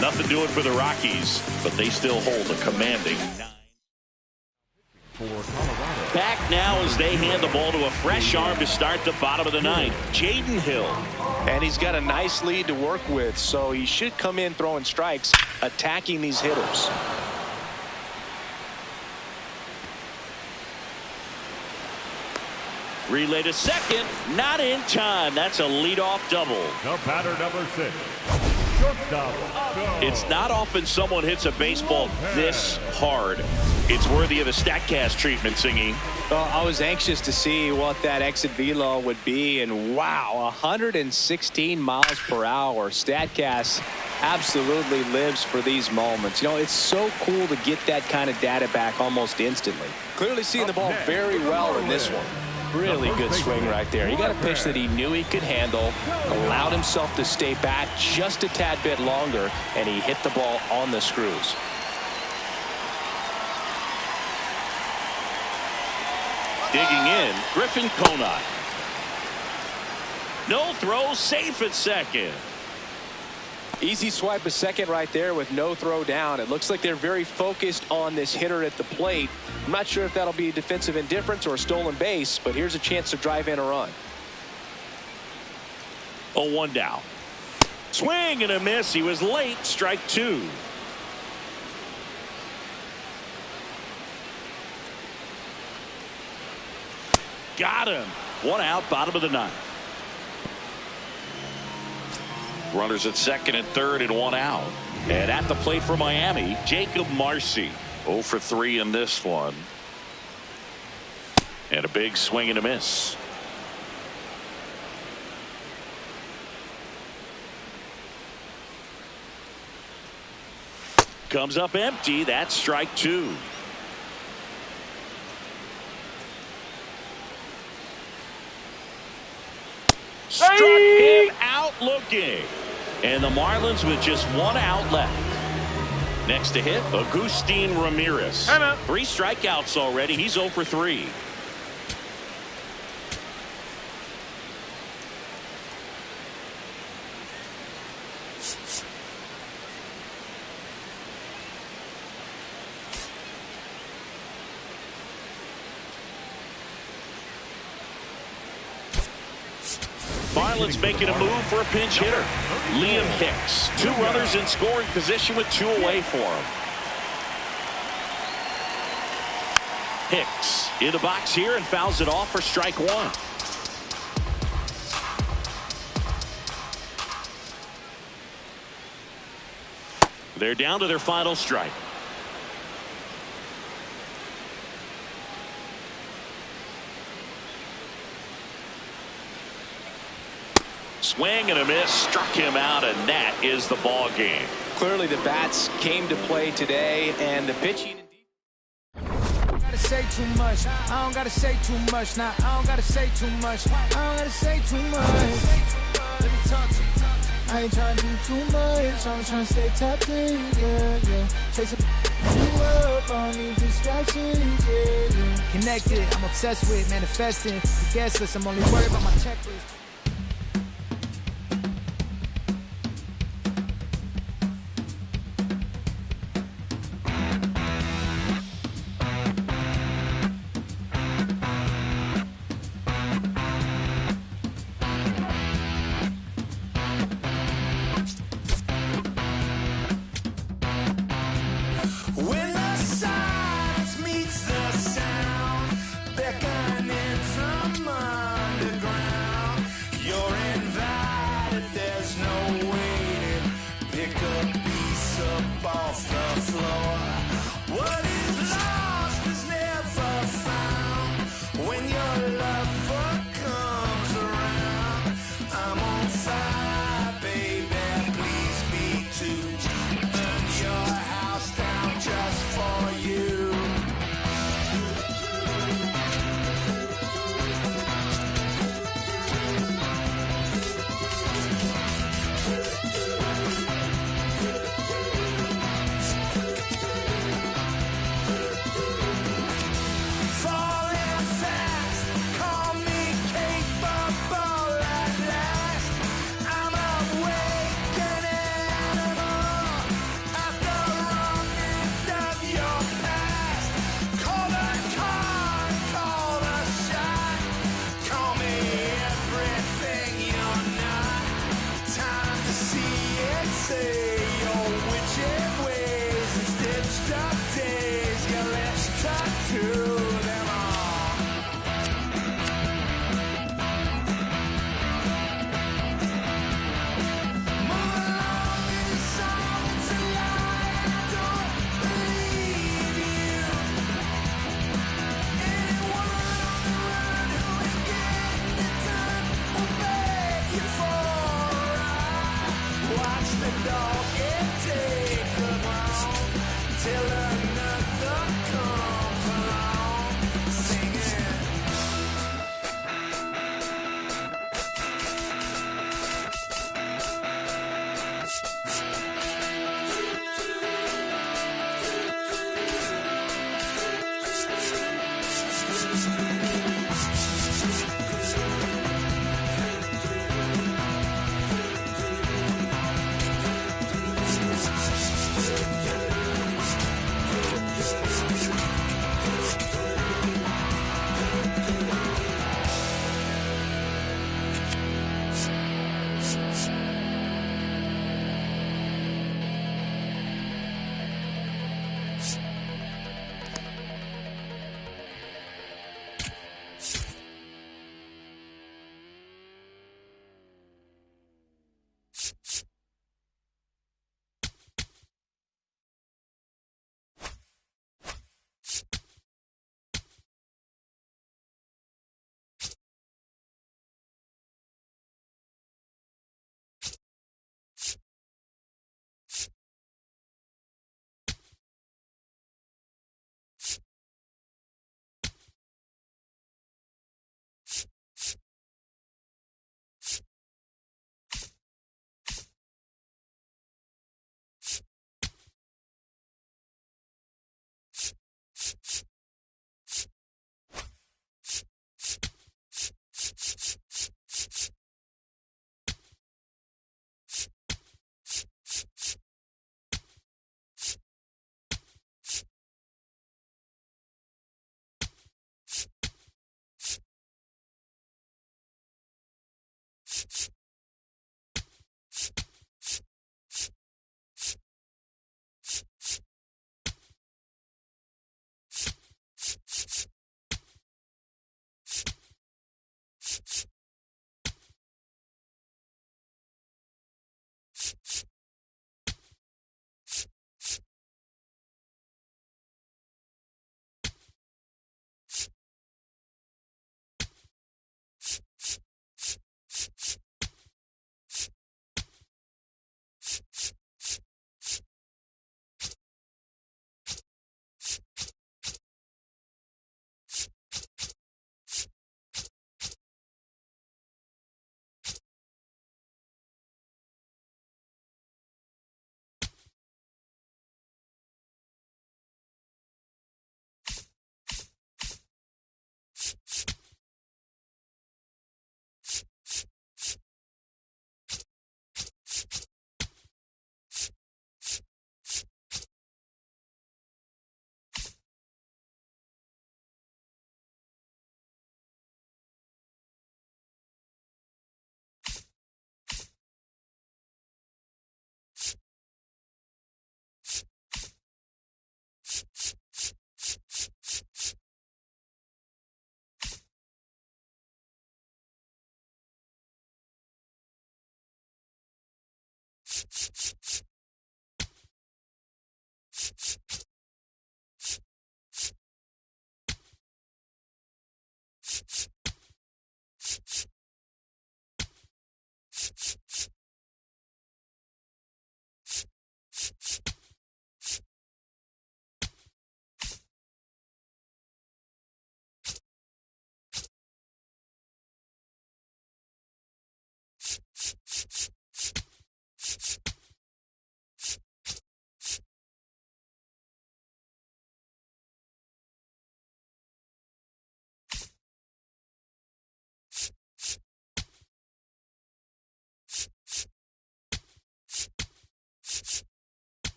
Nothing doing for the Rockies, but they still hold a commanding 9. for Colorado. Back now as they hand the ball to a fresh arm to start the bottom of the 9th. Jaden Hill. And he's got a nice lead to work with, so he should come in throwing strikes, attacking these hitters. Relay to second, not in time. That's a leadoff double. The batter, number 6. Shortstop, Otto. It's not often someone hits a baseball this hard. It's worthy of a StatCast treatment, Singy. Well, I was anxious to see what that exit velo would be, and wow, 116 miles per hour. StatCast absolutely lives for these moments. You know, it's so cool to get that kind of data back almost instantly. Clearly seeing the ball very well in this one. Really good swing right there. He got a pitch that he knew he could handle, allowed himself to stay back just a tad bit longer, and he hit the ball on the screws. Digging in, Griffin Conine. No throw, safe at second. Easy swipe a second right there with no throw down. It looks like they're very focused on this hitter at the plate. I'm not sure if that'll be defensive indifference or a stolen base, but here's a chance to drive in a run. 0-1 down. Swing and a miss. He was late. Strike 2. Got him. One out, bottom of the ninth. Runners at second and third and one out. And at the plate for Miami, Jacob Marcy. 0 for 3 in this one. And a big swing and a miss. Comes up empty. That's strike 2. Struck him out looking. And the Marlins with just one out left. Next to hit, Agustin Ramirez. 3 strikeouts already. He's 0 for 3. Marlins making a move for a pinch hitter. Liam Hicks. 2 runners in scoring position with 2 away for him. Hicks in the box here and fouls it off for strike 1. They're down to their final strike. Swing and a miss, struck him out, and that is the ball game. Clearly the bats came to play today, and the pitching. Gotta say too much. I don't gotta say too much. Nah, I don't gotta say too much. I don't gotta say too much. Let me talk to you. I ain't trying to do too much. I'm trying to stay tapped in. Yeah, yeah. Chase you up. I don't need distractions. Yeah, yeah. Connected. I'm obsessed with manifesting. The guest list. I'm only worried about my checklist. Watch the dog.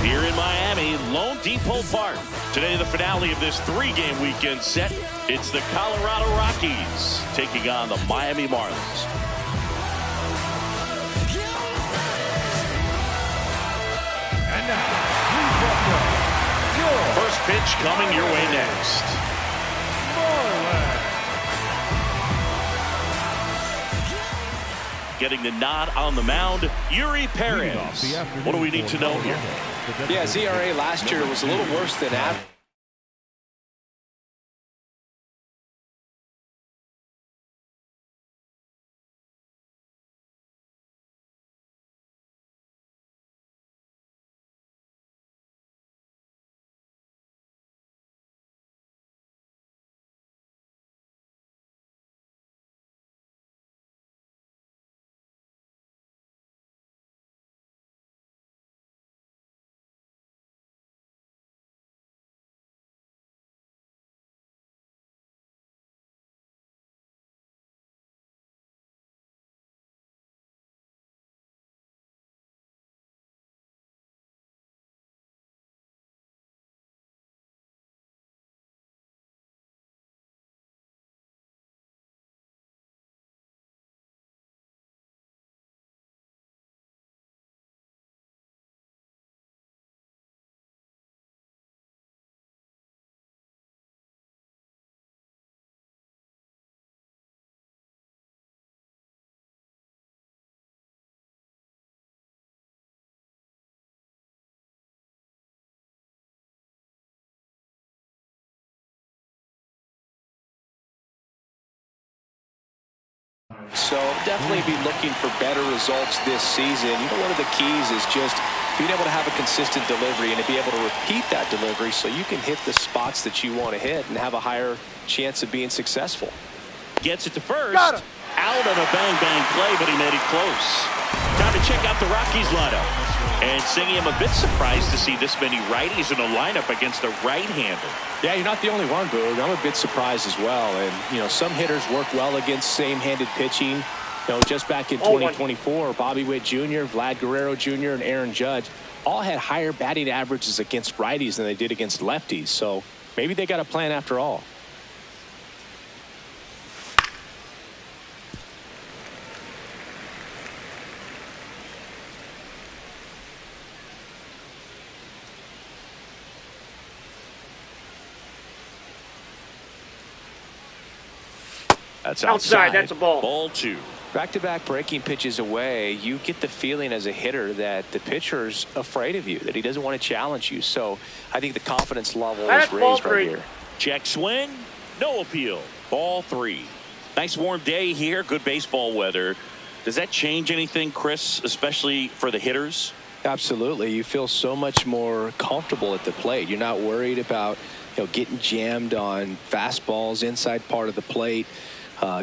Here in Miami, Lone Depot Park. Today, the finale of this three-game weekend set. It's the Colorado Rockies taking on the Miami Marlins. And now, please welcome your First pitch coming your way next. Marlins. Getting the nod on the mound, Yuri Perez. What do we need to know here? Yeah, his ERA last year was a little worse than average. So definitely be looking for better results this season. You know, one of the keys is just being able to have a consistent delivery and to be able to repeat that delivery so you can hit the spots that you want to hit and have a higher chance of being successful. Gets it to first. Out on a bang-bang play, but he made it close. Time to check out the Rockies lineup. And Singy, I'm a bit surprised to see this many righties in a lineup against a right-hander. Yeah, you're not the only one, Boog. I'm a bit surprised as well. And, you know, some hitters work well against same-handed pitching. You know, just back in 2024, Bobby Witt Jr., Vlad Guerrero Jr., and Aaron Judge all had higher batting averages against righties than they did against lefties. So maybe they got a plan after all. That's outside. That's a ball. Ball 2. Back-to-back breaking pitches away, you get the feeling as a hitter that the pitcher's afraid of you, that he doesn't want to challenge you. So I think the confidence level is raised right here. Check swing. No appeal. Ball 3. Nice warm day here. Good baseball weather. Does that change anything, Chris, especially for the hitters? Absolutely. You feel so much more comfortable at the plate. You're not worried about, you know, getting jammed on fastballs inside part of the plate.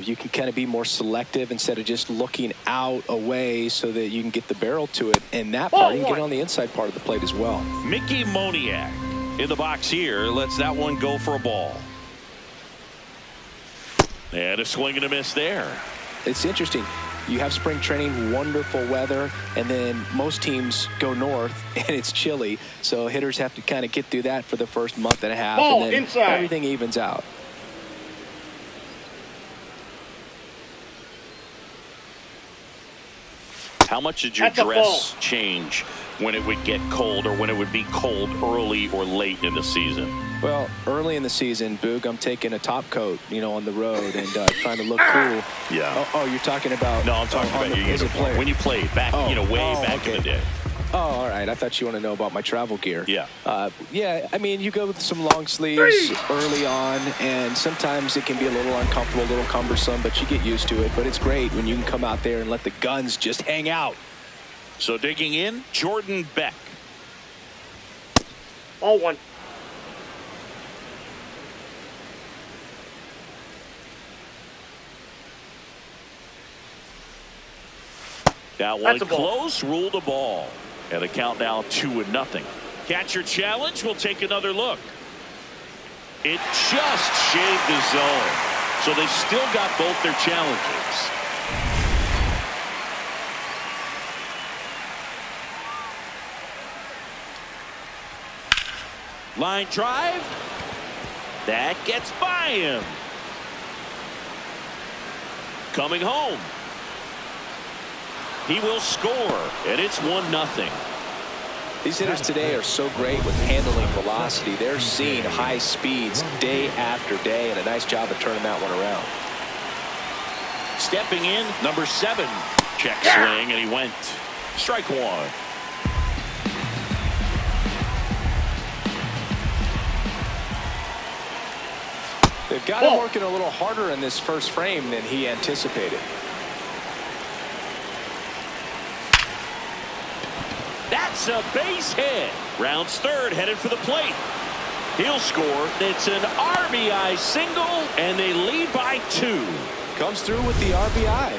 You can kind of be more selective instead of just looking out away so that you can get the barrel to it. And that part, you can get on the inside part of the plate as well. Mickey Moniak in the box here. Lets that one go for a ball. And a swing and a miss there. It's interesting. You have spring training, wonderful weather, and then most teams go north and it's chilly. So hitters have to kind of get through that for the first month and a half. Ball and then inside. Everything evens out. How much did your dress change when it would get cold or when it would be cold early or late in the season? Well, early in the season, Boog, I'm taking a top coat, you know, on the road and trying to look cool. Yeah. Oh, you're talking about? No, I'm talking about your uniform. When you played back, you know, way back in the day. Oh, all right. I thought you want to know about my travel gear. Yeah. Yeah, I mean, you go with some long sleeves early on, and sometimes it can be a little uncomfortable, a little cumbersome, but you get used to it. But it's great when you can come out there and let the guns just hang out. So digging in, Jordan Beck. Ball 1. That one close, ruled a ball. And the count now 2-0. Catcher challenge. We'll take another look. It just shaved the zone. So they still got both their challenges. Line drive. That gets by him. Coming home. He will score, and it's 1-0. These hitters today are so great with handling velocity. They're seeing high speeds day after day, and a nice job of turning that one around. Stepping in, number 7. Check swing, and he went. Strike 1. They've got him working a little harder in this first frame than he anticipated. That's a base hit. Rounds third, headed for the plate. He'll score. It's an RBI single, and they lead by 2. Comes through with the RBI.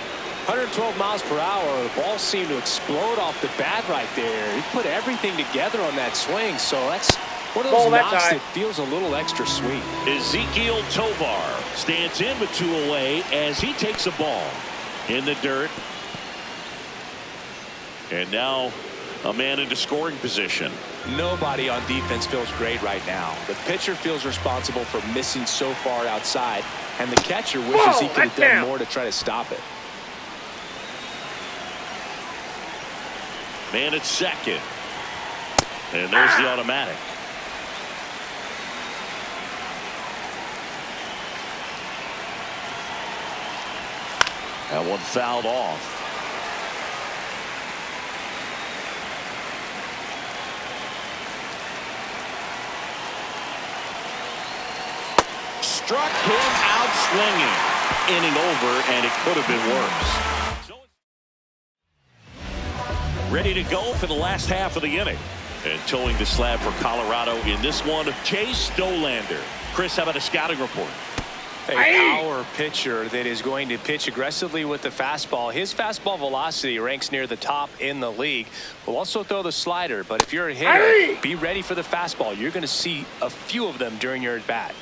112 miles per hour. The ball seemed to explode off the bat right there. He put everything together on that swing, so that's one of those knocks that feels a little extra sweet. Ezekiel Tovar stands in with 2 away as he takes a ball in the dirt. And now a man into scoring position. Nobody on defense feels great right now. The pitcher feels responsible for missing so far outside, and the catcher wishes he could have done more to try to stop it. Man at second. And there's the automatic. That one fouled off. Struck him out swinging. inning over, and it could have been worse. Ready to go for the last half of the inning. And towing the slab for Colorado in this one, Chase Dollander. Chris, how about a scouting report? A power pitcher that is going to pitch aggressively with the fastball. His fastball velocity ranks near the top in the league. Will also throw the slider, but if you're a hitter, be ready for the fastball. You're going to see a few of them during your at-bat.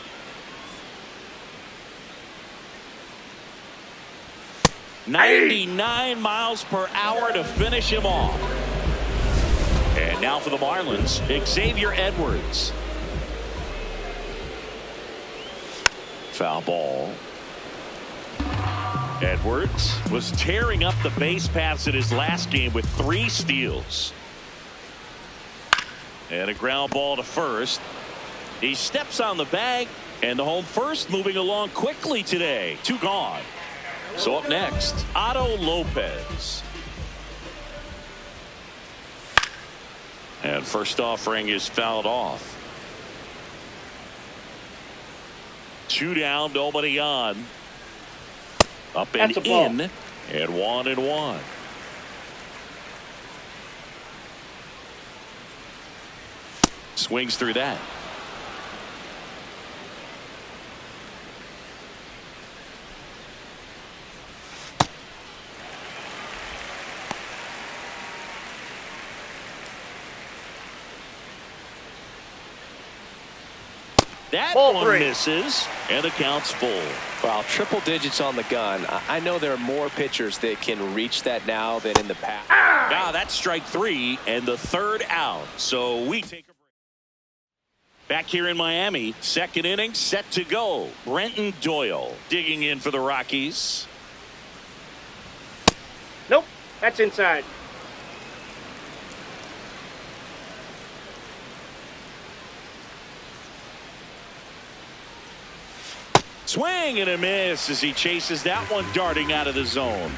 .99 miles per hour to finish him off. And now for the Marlins, Xavier Edwards. Foul ball. Edwards was tearing up the base paths in his last game with 3 steals. And a ground ball to first. He steps on the bag, and the home first moving along quickly today. 2 gone. So up next, Otto Lopez. And first offering is fouled off. 2 down, nobody on. Up and in, and 1-1. Swings through that. That one misses, and the count's full. Wow, triple digits on the gun. I know there are more pitchers that can reach that now than in the past. Now that's strike 3 and the 3rd out. So we take a break. Back here in Miami, 2nd inning set to go. Brenton Doyle digging in for the Rockies. Nope, that's inside. Swing and a miss as he chases that one darting out of the zone.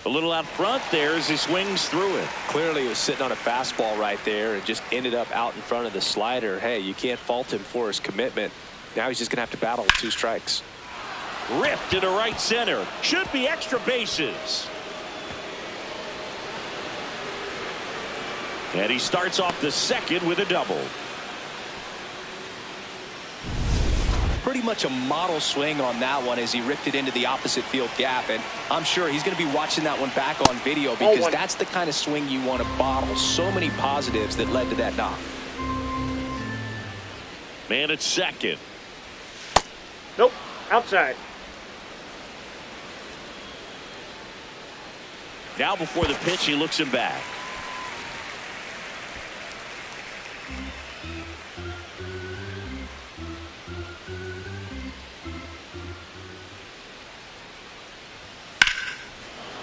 A little out front there as he swings through it. Clearly he was sitting on a fastball right there and just ended up out in front of the slider. Hey, you can't fault him for his commitment. Now he's just going to have to battle with 2 strikes. Ripped into right center. Should be extra bases. And he starts off the 2nd with a double. Pretty much a model swing on that one as he ripped it into the opposite field gap. And I'm sure he's going to be watching that one back on video because that's the kind of swing you want to bottle. So many positives that led to that knock. Man at 2nd. Nope, outside. Now before the pitch, he looks him back.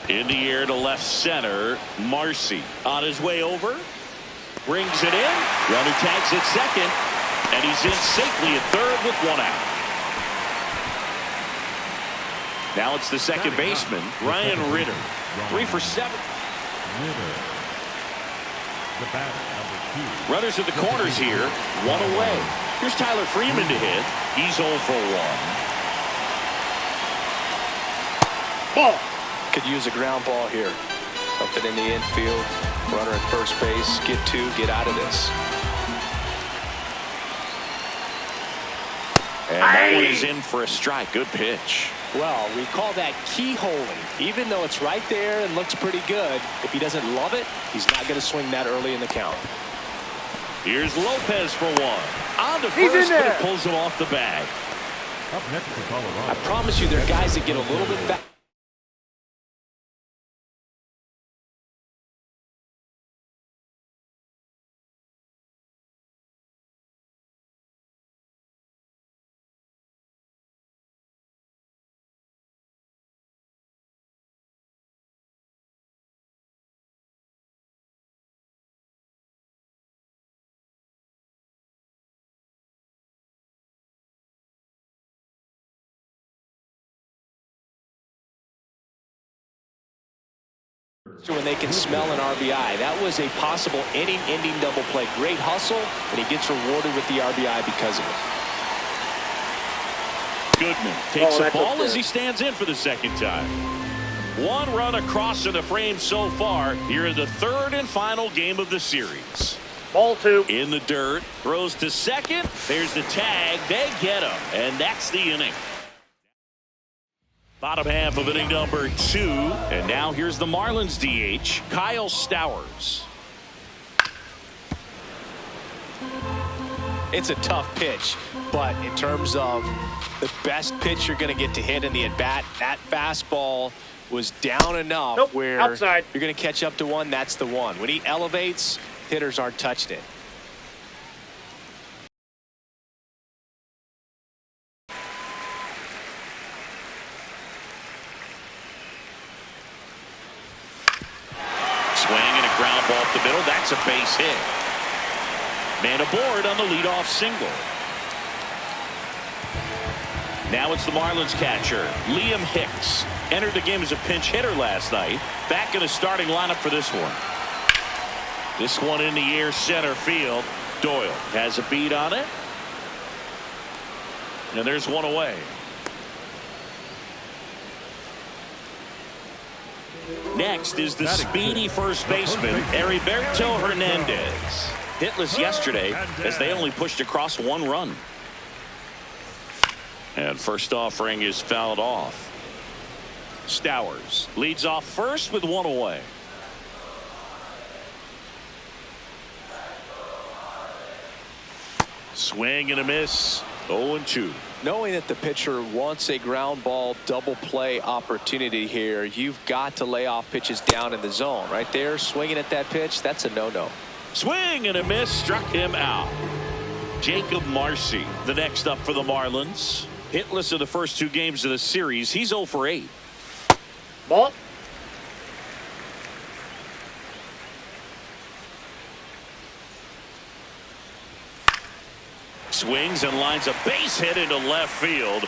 In the air to left center. Marcy on his way over. Brings it in. Runner tags at 2nd. And he's in safely at 3rd with 1 out. Now it's the 2nd baseman, Ryan Ritter. 3 for 7. The batter, number 2. Runners at the corners here. 1 away. Here's Tyler Freeman to hit. He's 0 for 1. Ball. Could use a ground ball here. Up it in the infield. Runner at first base. Get 2. Get out of this. And that one is in for a strike. Good pitch. Well, we call that keyholing. Even though it's right there and looks pretty good, if he doesn't love it, he's not going to swing that early in the count. Here's Lopez for 1. On to first, but it pulls him off the bag. Up next for Colorado. I promise you there are guys that get a little bit back. When they can smell an RBI. That was a possible inning-ending double play. Great hustle, and he gets rewarded with the RBI because of it. Goodman takes the ball as he stands in for the second time. One run across in the frame so far here in the third and final game of the series. Ball 2. In the dirt, throws to second. There's the tag. They get him, and that's the inning. Bottom half of inning number 2, and now here's the Marlins DH, Kyle Stowers. It's a tough pitch, but in terms of the best pitch you're going to get to hit in the at-bat, that fastball was down enough where outside. You're going to catch up to one. That's the one. When he elevates, hitters aren't touching it. Swing and a ground ball up the middle. That's a base hit. Man aboard on the leadoff single. Now it's the Marlins catcher, Liam Hicks. Entered the game as a pinch hitter last night. Back in the starting lineup for this one. This one in the air center field. Doyle has a beat on it. And there's one away. Next is the speedy first baseman, Heriberto Hernandez. Hitless yesterday as they only pushed across one run. And first offering is fouled off. Stowers leads off first with one away. Swing and a miss. 0-2. Knowing that the pitcher wants a ground ball double play opportunity here, you've got to lay off pitches down in the zone. Right there, swinging at that pitch, that's a no-no. Swing and a miss, struck him out. Jacob Marcy, the next up for the Marlins. Hitless in the first 2 games of the series. He's 0 for 8. Ball. Swings and lines a base hit into left field.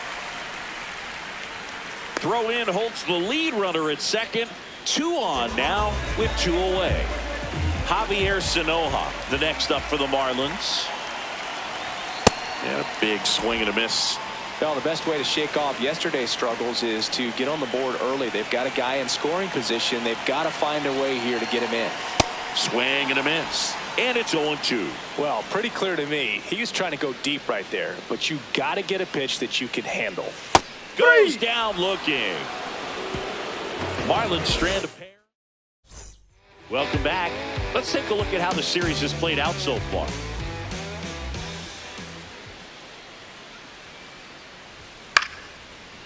Throw in holds the lead runner at second. 2 on now with 2 away. Javier Sanoja, the next up for the Marlins. And a big swing and a miss. Well, the best way to shake off yesterday's struggles is to get on the board early. They've got a guy in scoring position. They've got to find a way here to get him in. Swing and a miss. And it's 0-2. Well, pretty clear to me. He was trying to go deep right there, but you got to get a pitch that you can handle. Goes down looking. Marlins strand a pair. Welcome back. Let's take a look at how the series has played out so far.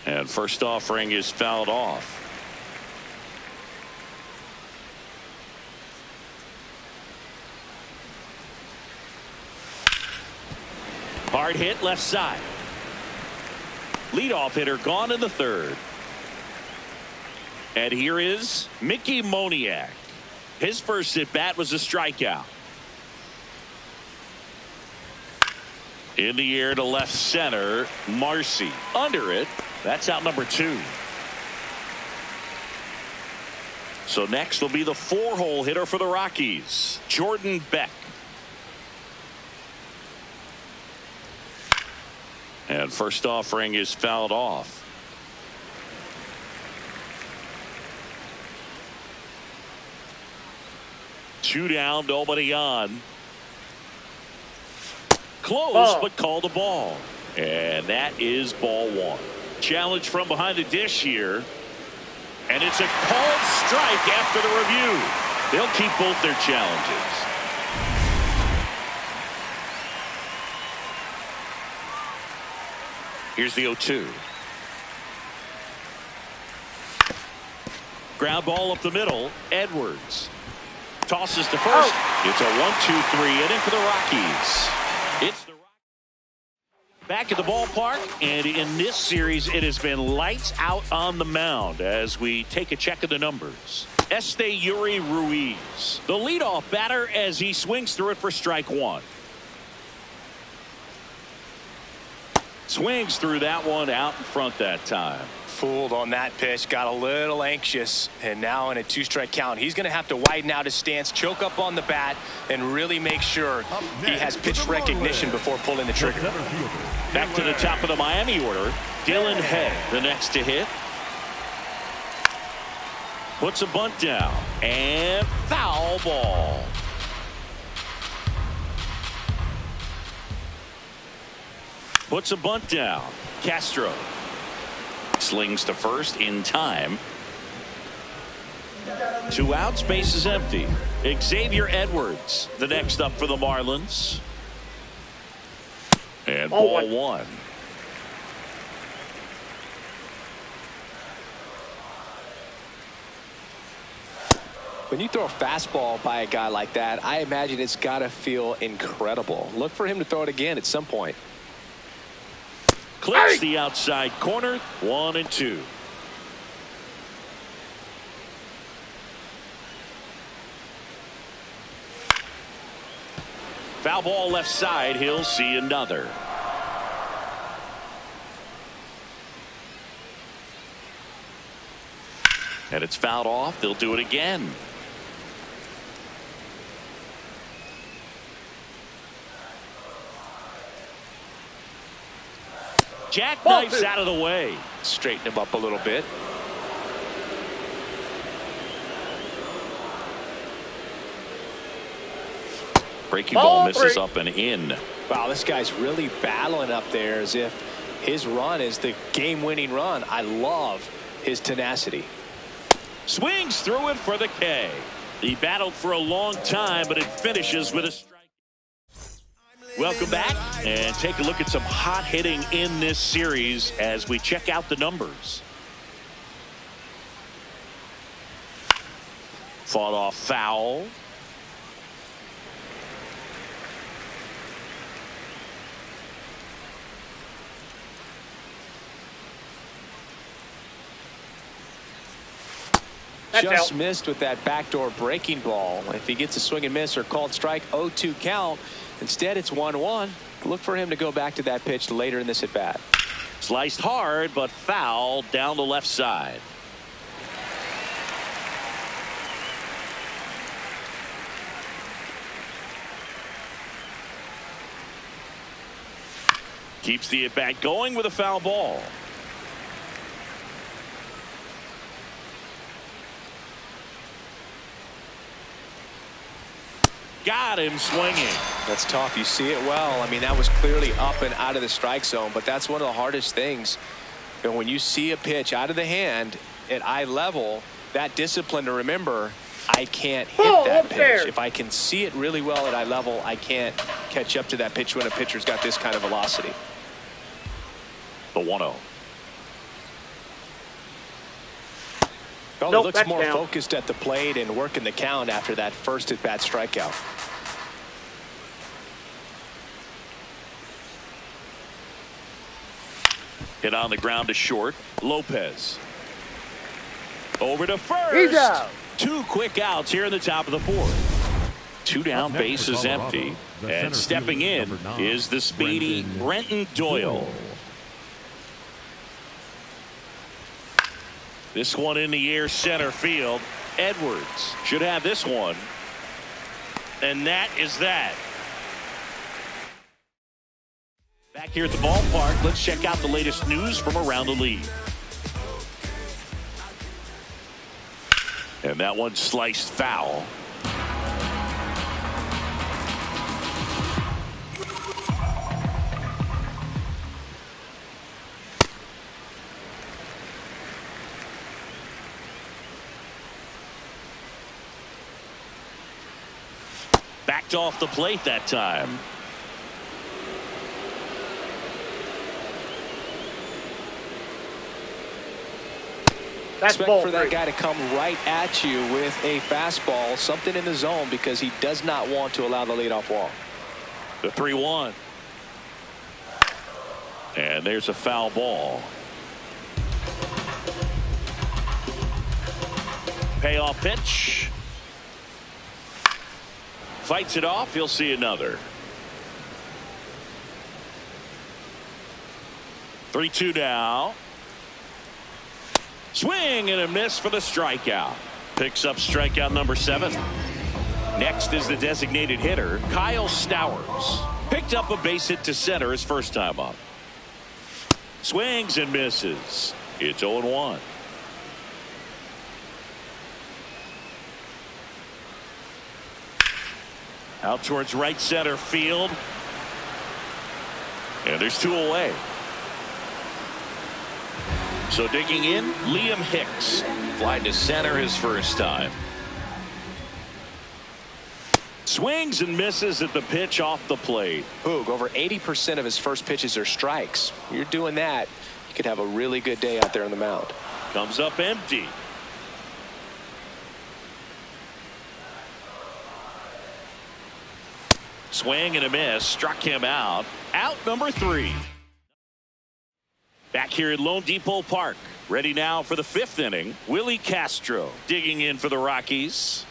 And first offering is fouled off. Hard hit left side. Leadoff hitter gone in the third. And here is Mickey Moniak. His first at bat was a strikeout. In the air to left center, Marcy. Under it. That's out number 2. So next will be the 4-hole hitter for the Rockies, Jordan Beck. And first offering is fouled off. Two down, nobody on. Close, but called a ball. And that is ball 1. Challenge from behind the dish here. And it's a called strike after the review. They'll keep both their challenges. Here's the 0-2. Ground ball up the middle. Edwards tosses to first. It's a 1-2-3 inning for the Rockies. It's the back at the ballpark, and in this series it has been lights out on the mound as we take a check of the numbers. Esteury Ruiz, the leadoff batter, as he swings through it for strike 1. Swings through that one out in front that time. fooled on that pitch, got a little anxious, and now in a 2-strike count, he's going to have to widen out his stance, choke up on the bat, and really make sure he has pitch recognition before pulling the trigger. Back to the top of the Miami order. Dylan Head, the next to hit. Puts a bunt down, and foul ball. Puts a bunt down. Castro slings to first in time. 2 outs, base is empty. Xavier Edwards, the next up for the Marlins. And ball 1. When you throw a fastball by a guy like that, I imagine it's got to feel incredible. Look for him to throw it again at some point. Clips the outside corner. 1-2. Foul ball left side. He'll see another. And it's fouled off. They'll do it again. Jackknifes out of the way. Straighten him up a little bit. Breaking ball misses up and in. Wow, this guy's really battling up there as if his run is the game-winning run. I love his tenacity. Swings through it for the K. He battled for a long time, but it finishes with a strike. Welcome back, and take a look at some hot hitting in this series as we check out the numbers. Fought off foul. Just missed with that backdoor breaking ball. If he gets a swing and miss or called strike, 0-2 count. Instead, it's 1-1. Look for him to go back to that pitch later in this at bat. Sliced hard, but foul down the left side. Keeps the at bat going with a foul ball. Got him swinging. That's tough. You see it well. I mean, that was clearly up and out of the strike zone, but that's one of the hardest things. And when you see a pitch out of the hand at eye level, that discipline to remember, I can't hit that pitch. If I can see it really well at eye level, I can't catch up to that pitch when a pitcher's got this kind of velocity. The 1-0. Well, he looks more focused at the plate and working the count after that first at bat strikeout. Hit on the ground to short. Lopez. Over to first. He's out. 2 quick outs here in the top of the 4th. 2 down, base is empty. And stepping in is the speedy Brenton Doyle. This one in the air center field. Edwards should have this one. And that is that. Back here at the ballpark, let's check out the latest news from around the league. And that one sliced foul. Backed off the plate that time. Expect for that guy to come right at you with a fastball, something in the zone, because he does not want to allow the leadoff walk. The 3-1. And there's a foul ball. Payoff pitch. Fights it off. He'll see another. 3-2 now. Swing and a miss for the strikeout. Picks up strikeout number 7. Next is the designated hitter, Kyle Stowers. Picked up a base hit to center his first time up. Swings and misses. It's 0-1. Out towards right center field. And there's 2 away. So digging in, Liam Hicks. Flied to center his first time. Swings and misses at the pitch off the plate. Boog, over 80% of his first pitches are strikes. You're doing that, you could have a really good day out there on the mound. Comes up empty. Swing and a miss. Struck him out. Out number 3. Back here at Lone Depot Park. Ready now for the 5th inning. Willie Castro digging in for the Rockies.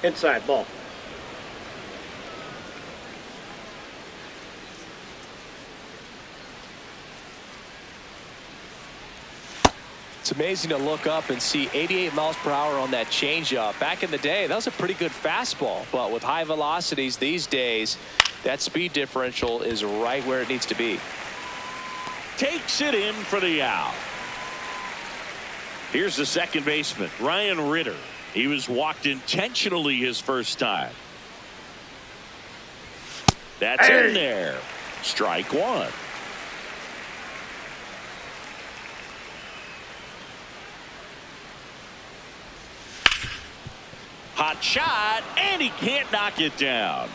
Inside ball. It's amazing to look up and see 88 miles per hour on that changeup. Back in the day, that was a pretty good fastball. But with high velocities these days, that speed differential is right where it needs to be. Takes it in for the out. Here's the second baseman, Ryan Ritter. He was walked intentionally his first time. That's in there. Strike 1. Hot shot, and he can't knock it down.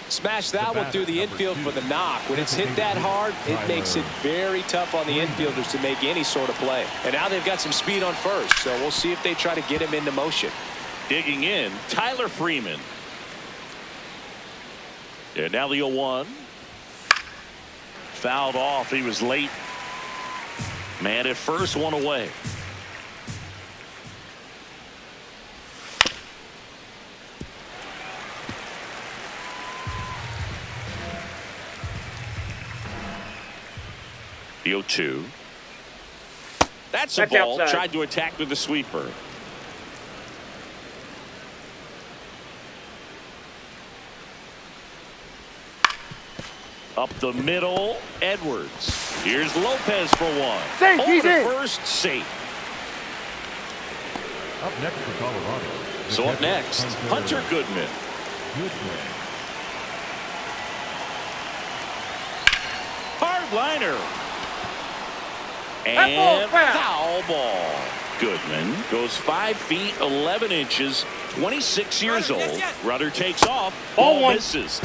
Smash that one through the infield for the knock. When it's hit that hard, it makes it very tough on the infielders to make any sort of play. And now they've got some speed on first, so we'll see if they try to get him into motion. Digging in, Tyler Freeman. And now the 0-1. Fouled off. He was late. Man at first, 1 away. The 0-2. That's a ball. Outside. Tried to attack with the sweeper. Up the middle, Edwards. Here's Lopez for 1. Safe, Over he's to in. first, safe. Up next for Colorado. So up next, Hunter Goodman. Hard liner. And foul ball. Goodman goes 5 feet 11 inches, 26 years old. Rudder takes off. Ball misses.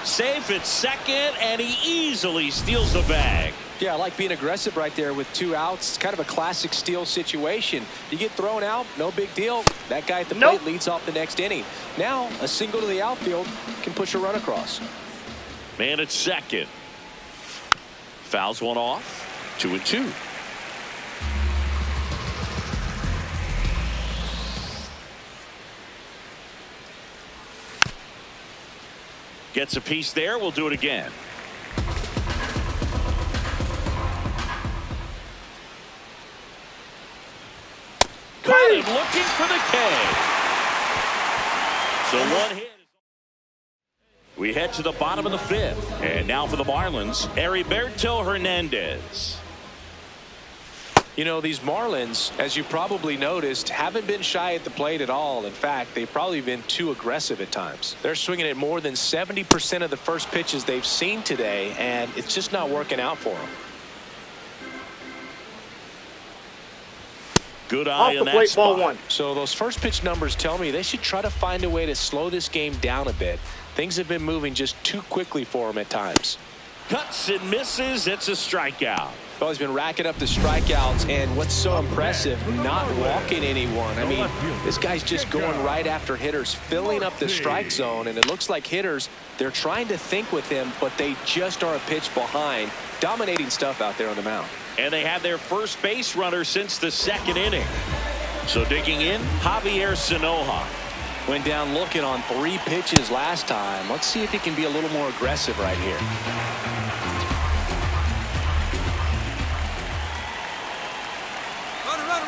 Safe at second, and he easily steals the bag. Yeah, I like being aggressive right there with 2 outs. It's kind of a classic steal situation. You get thrown out, no big deal. That guy at the plate leads off the next inning. Now, a single to the outfield can push a run across. Man at second. Fouls one off. 2-2. Gets a piece there. We'll do it again. Caught him looking for the K. So 1 hit. We head to the bottom of the 5th. And now for the Marlins, Heriberto Hernandez. You know, these Marlins, as you probably noticed, haven't been shy at the plate at all. In fact, they've probably been too aggressive at times. They're swinging at more than 70% of the first pitches they've seen today, and it's just not working out for them. Good eye on that plate, spot. ball 1. So those first pitch numbers tell me they should try to find a way to slow this game down a bit. Things have been moving just too quickly for them at times. Cuts and misses. It's a strikeout. Well, he's been racking up the strikeouts, and what's so impressive, not walking anyone. I mean, this guy's just going right after hitters, filling up the strike zone, and it looks like hitters, they're trying to think with him, but they just are a pitch behind. Dominating stuff out there on the mound. And they have their first base runner since the 2nd inning. So digging in, Javier Sanoja. Went down looking on 3 pitches last time. Let's see if he can be a little more aggressive right here.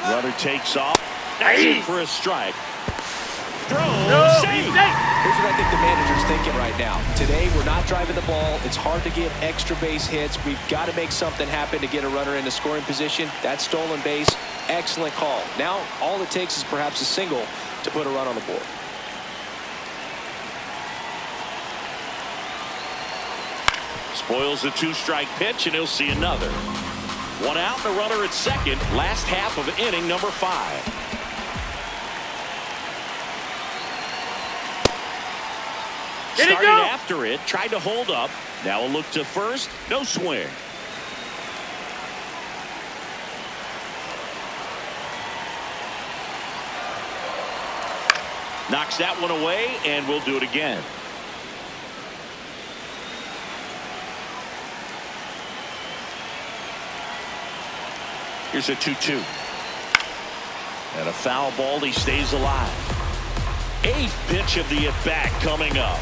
Runner takes off. That's in for a strike. Throw. Save. Here's what I think the manager's thinking right now. Today, we're not driving the ball. It's hard to get extra base hits. We've got to make something happen to get a runner into scoring position. That stolen base, excellent call. Now, all it takes is perhaps a single to put a run on the board. Spoils the 2-strike pitch, and he'll see another. 1 out, and a runner at second. Last half of inning number 5. Started after it, tried to hold up. Now a look to first, no swing. Knocks that one away, and we'll do it again. Here's a 2-2. And a foul ball, he stays alive. 8th pitch of the at-bat coming up.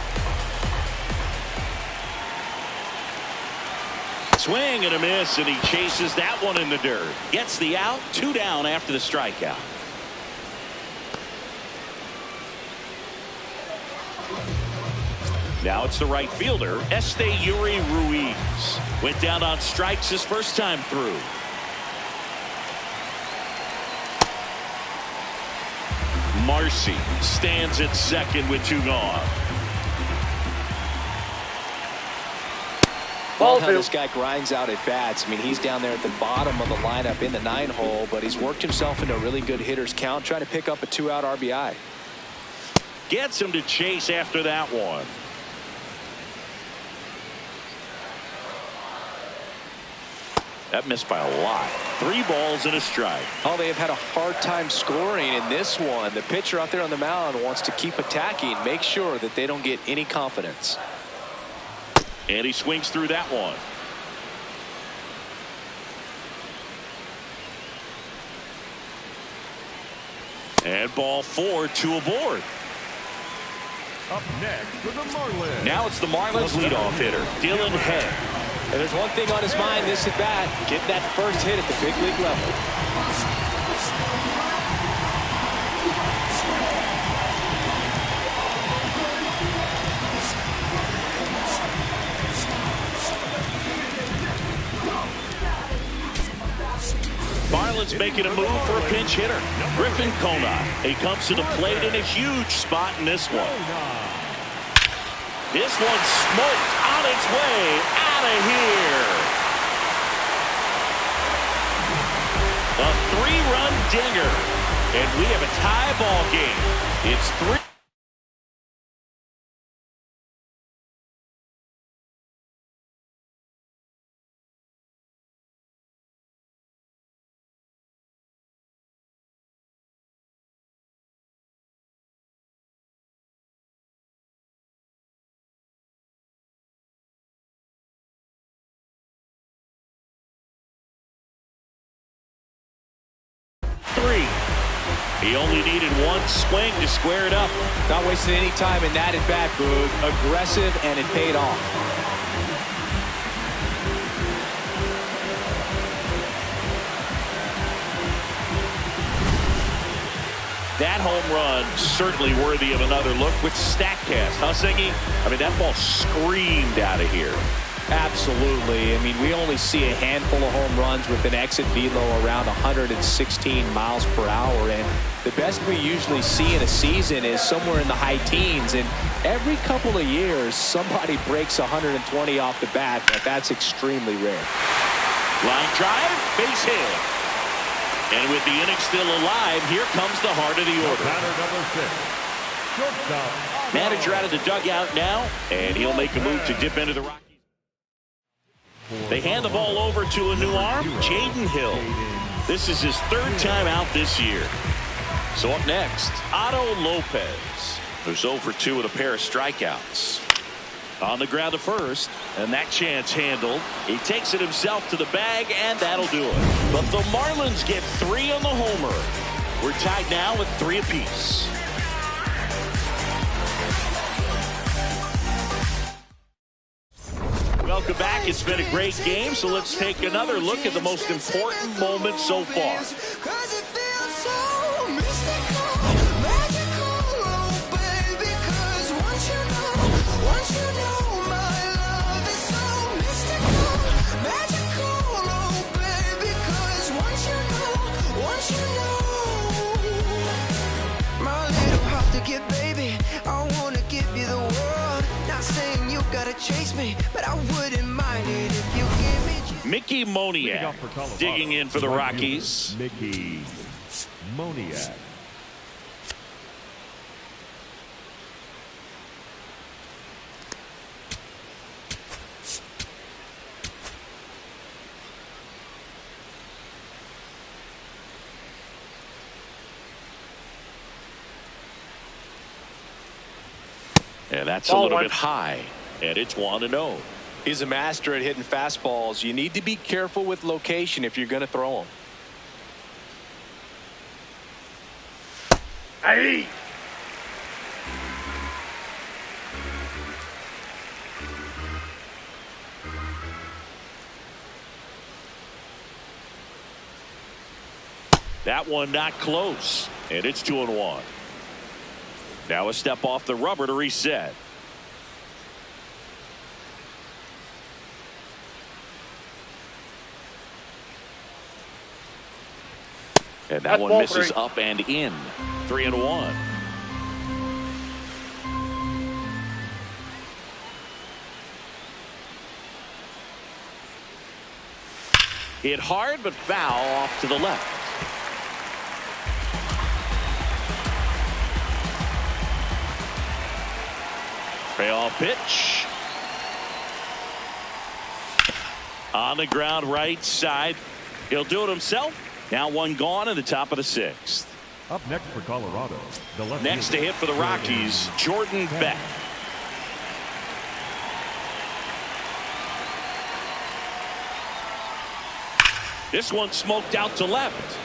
Swing and a miss, and he chases that one in the dirt. Gets the out, 2 down after the strikeout. Now it's the right fielder, Yuri Ruiz. Went down on strikes his first time through. Marcy stands at second with 2 gone. Well, how this guy grinds out at bats. I mean, he's down there at the bottom of the lineup in the 9-hole, but he's worked himself into a really good hitter's count, trying to pick up a 2-out RBI. Gets him to chase after that one. That missed by a lot. 3 balls and a strike. Oh, they have had a hard time scoring in this one. The pitcher out there on the mound wants to keep attacking, make sure that they don't get any confidence. And he swings through that one. And ball 4, 2 aboard. Up next for the Marlins. Now it's the Marlins leadoff hitter, Dylan Head. And there's one thing on his mind this at bat, getting that first hit at the big league level. Marlins making a move for a pinch hitter. Griffin Kona. He comes to the plate in a huge spot in this one. This one's smoked on its way out of here. A 3-run dinger. And we have a tie ball game. It's 3. He only needed 1 swing to square it up. Not wasting any time in that at bat, Boog. Aggressive, and it paid off. That home run certainly worthy of another look with StatCast, huh, Singy? I mean, that ball screamed out of here. Absolutely. I mean, we only see a handful of home runs with an exit velo around 116 miles per hour. And the best we usually see in a season is somewhere in the high teens. And every couple of years, somebody breaks 120 off the bat. That's extremely rare. Line drive, base hit. And with the inning still alive, here comes the heart of the order. Batter number 6. Shortstop. Manager out of the dugout now, and he'll make a move to dip into the Rockies. They hand the ball over to a new arm, Jaden Hill. This is his 3rd time out this year. So up next, Otto Lopez, who's 0 for 2 with a pair of strikeouts. On the ground to first, and that chance handled. He takes it himself to the bag, and that'll do it. But the Marlins get 3 on the homer. We're tied now with 3 apiece. it's been a great game, so let's take another look at the most important moments so far. Chase me, but I wouldn't mind it if you give me. Mickey Moniak digging in for the Rockies. Mickey Moniak. Yeah, that's a little bit high. And it's 1-0. He's a master at hitting fastballs. You need to be careful with location if you're going to throw them. Hey! That one not close. And it's 2-1. Now a step off the rubber to reset. And that one misses up and in. 3-1. Hit hard but foul off to the left. Payoff pitch. On the ground right side. He'll do it himself. Now one gone in the top of the 6th. Up next for Colorado, the left next to hit for the Rockies, Jordan Beck. This one smoked out to left.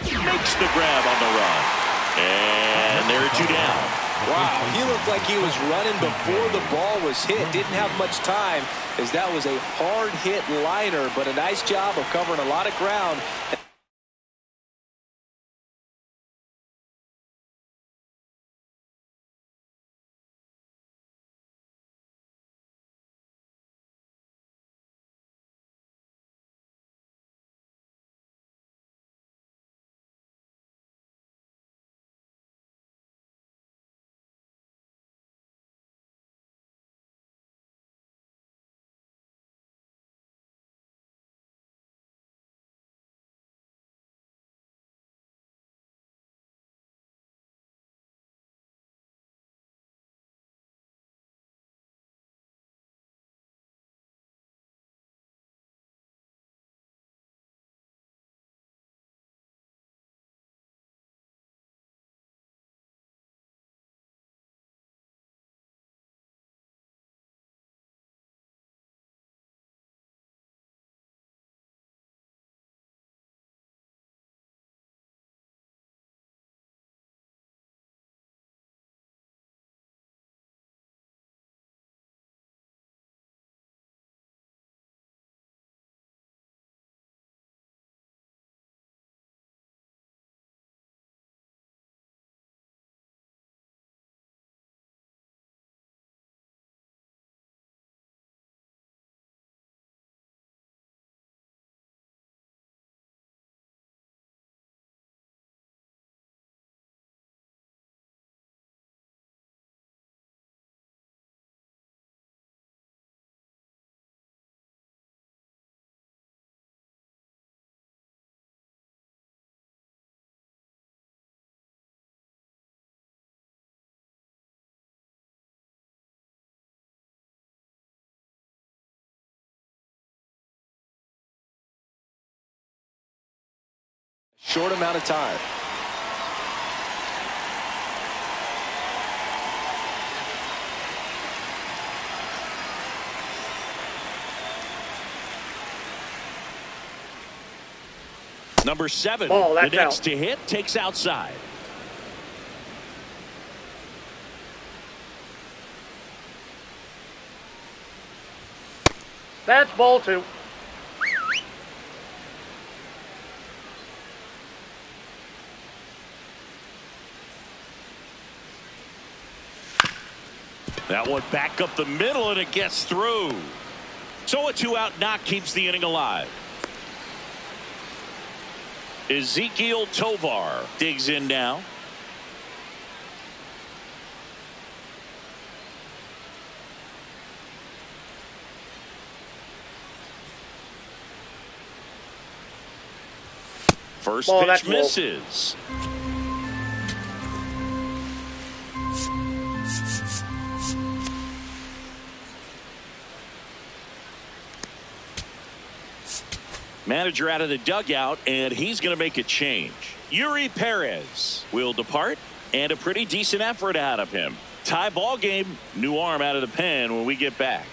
Makes the grab on the run. And there are 2 down. Wow, he looked like he was running before the ball was hit. Didn't have much time, as that was a hard hit liner, but a nice job of covering a lot of ground. Short amount of time. Number 7, Ball, the that's next out. to hit, takes outside. That's ball 2. That one back up the middle, and it gets through. So a 2-out knock keeps the inning alive. Ezekiel Tovar digs in now. First pitch misses. Manager out of the dugout, and he's going to make a change. Yuri Perez will depart, and a pretty decent effort out of him. Tie ball game, new arm out of the pen when we get back.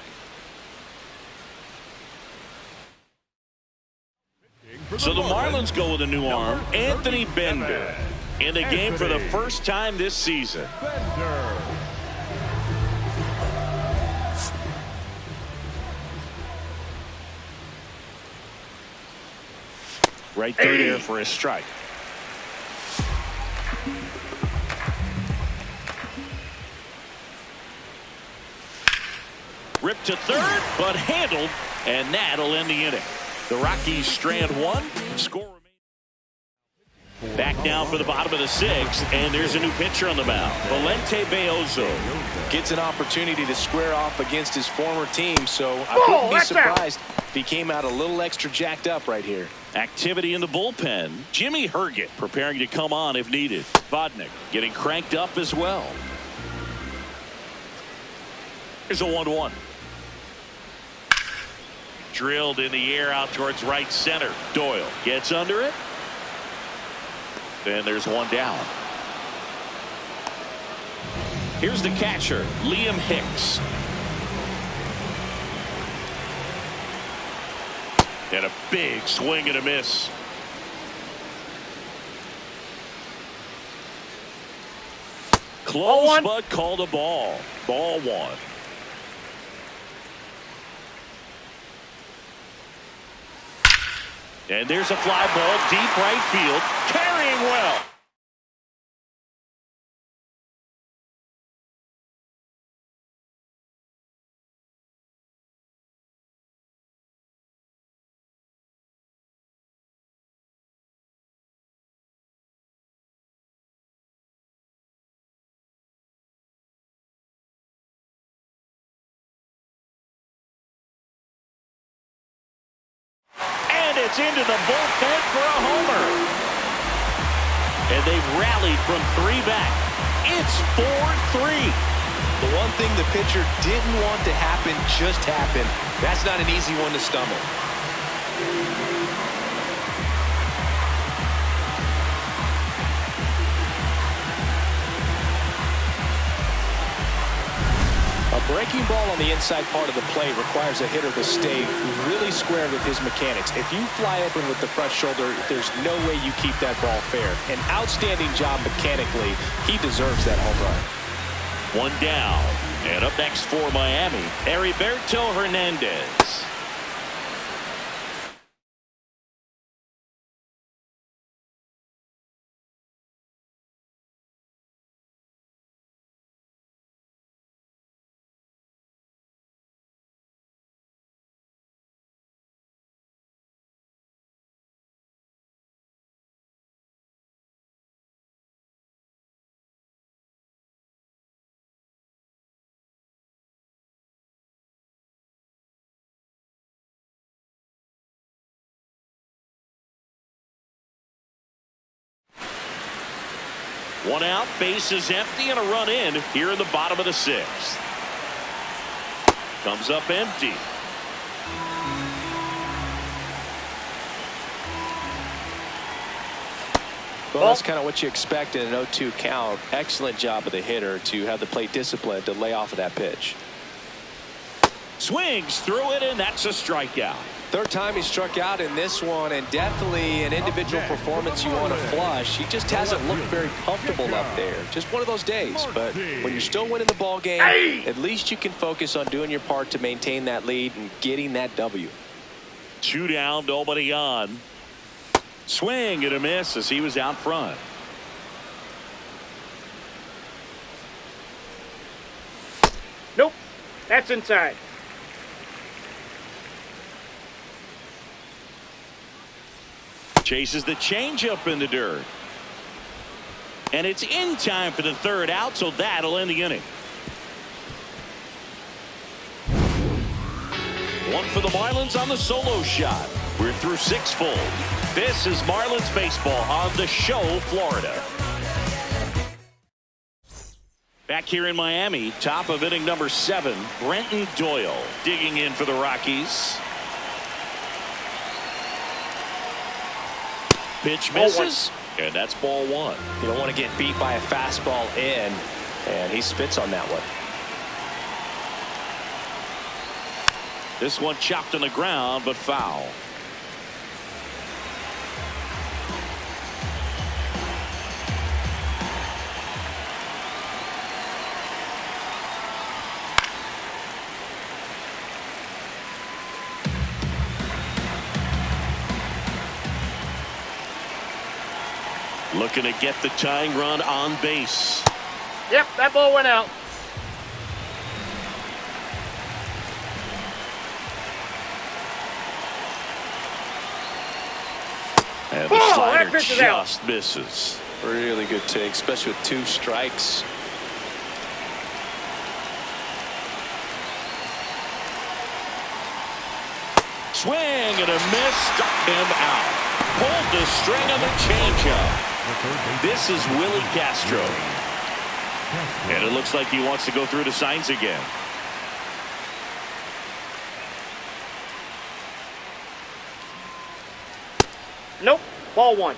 So the Marlins go with a new arm, Anthony Bender, in the game for the first time this season. Right through there for a strike. Ripped to third, but handled, and that'll end the inning. The Rockies strand one. Score remains. Back now for the bottom of the 6th, and there's a new pitcher on the mound. Valente Beozo gets an opportunity to square off against his former team, so I wouldn't be surprised if he came out a little extra jacked up right here. Activity in the bullpen. Jimmy Herget preparing to come on if needed. Vodnik getting cranked up as well. Here's a 1-1. Drilled in the air out towards right center. Doyle gets under it. And there's one down. Here's the catcher, Liam Hicks. And a big swing and a miss. Close, but called a ball. Ball 1. And there's a fly ball deep right field, carrying well. It's into the bullpen for a homer. And they've rallied from 3 back. It's 4-3. The one thing the pitcher didn't want to happen just happened. That's not an easy one to stomach. A breaking ball on the inside part of the plate requires a hitter to stay really square with his mechanics. If you fly open with the front shoulder, there's no way you keep that ball fair. An outstanding job mechanically. He deserves that home run. 1 down. And up next for Miami, Heriberto Hernandez. One out, bases empty, and a run in here in the bottom of the 6th. Comes up empty. Well, that's kind of what you expect in an 0-2 count. Excellent job of the hitter to have the plate discipline to lay off of that pitch. Swings through it, and that's a strikeout. Third time he struck out in this one, and definitely an individual performance you want to flush. He just hasn't looked very comfortable up there. Just one of those days. But when you're still winning the ball game, at least you can focus on doing your part to maintain that lead and getting that W. 2 down, nobody on. Swing and a miss as he was out front. Nope. That's inside. Chases the changeup in the dirt. And it's in time for the third out, so that'll end the inning. One for the Marlins on the solo shot. We're through 6 full. This is Marlins baseball on the Show, Florida. Back here in Miami, top of inning number 7, Brenton Doyle digging in for the Rockies. Pitch misses, and that's ball 1. You don't want to get beat by a fastball in, and he spits on that one. This one chopped on the ground, but foul. Looking to get the tying run on base. Yep, that ball went out. And the slider that pitch is just out. misses. Really good take, especially with 2 strikes. Swing and a miss, struck him out. Pulled the string on the changeup. This is Willie Castro. And it looks like he wants to go through the signs again. Nope. Ball 1.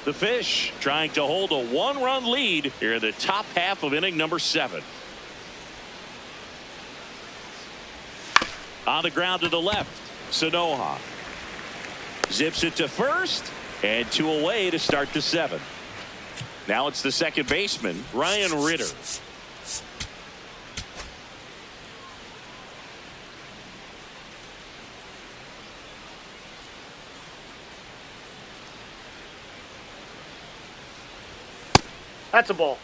The Fish trying to hold a 1-run lead here in the top half of inning number 7. On the ground to the left, Sanoha zips it to first, and 2 away to start the 7th. Now it's the second baseman, Ryan Ritter. That's a ball.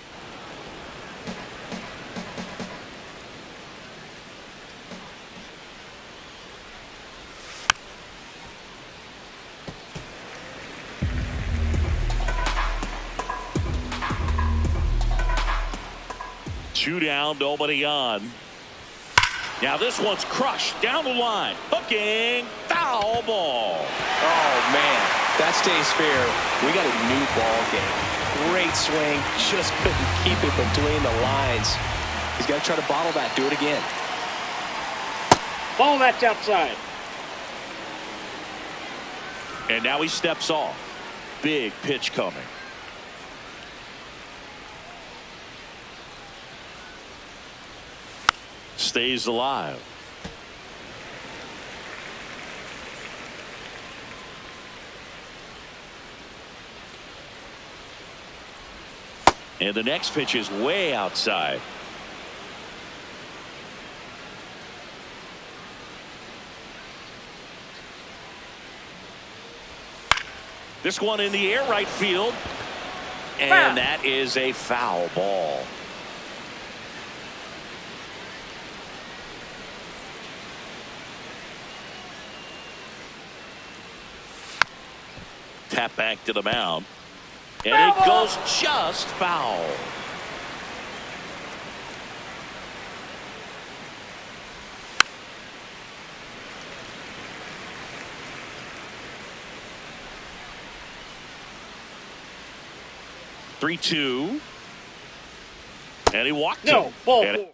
Two down, nobody on. Now this one's crushed down the line. Hooking, foul ball. Oh, man, that stays fair. We got a new ball game. Great swing, just couldn't keep it between the lines. He's got to try to bottle that, do it again. Ball, that's outside. And now he steps off. Big pitch coming. Stays alive. And the next pitch is way outside. This one in the air right field. And that is a foul ball. Tap back to the mound. And it goes just foul. Three-two. And he walked him. No, ball 4.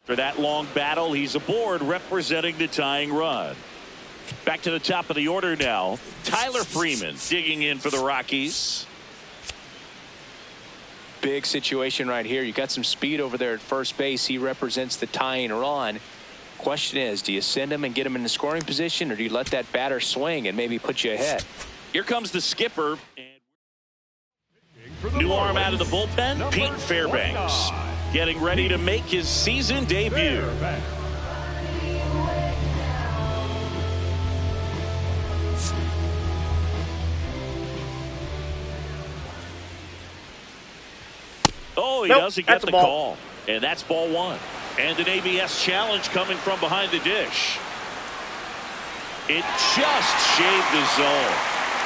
For that long battle, he's aboard representing the tying run. Back to the top of the order now. Tyler Freeman digging in for the Rockies. Big situation right here. You got some speed over there at first base. He represents the tying run. Question is, do you send him and get him in the scoring position, or do you let that batter swing and maybe put you ahead? Here comes the skipper. New arm out of the bullpen, Pete Fairbanks, getting ready to make his season debut. Oh, he doesn't get the call. And that's ball one. And an ABS challenge coming from behind the dish. It just shaved the zone.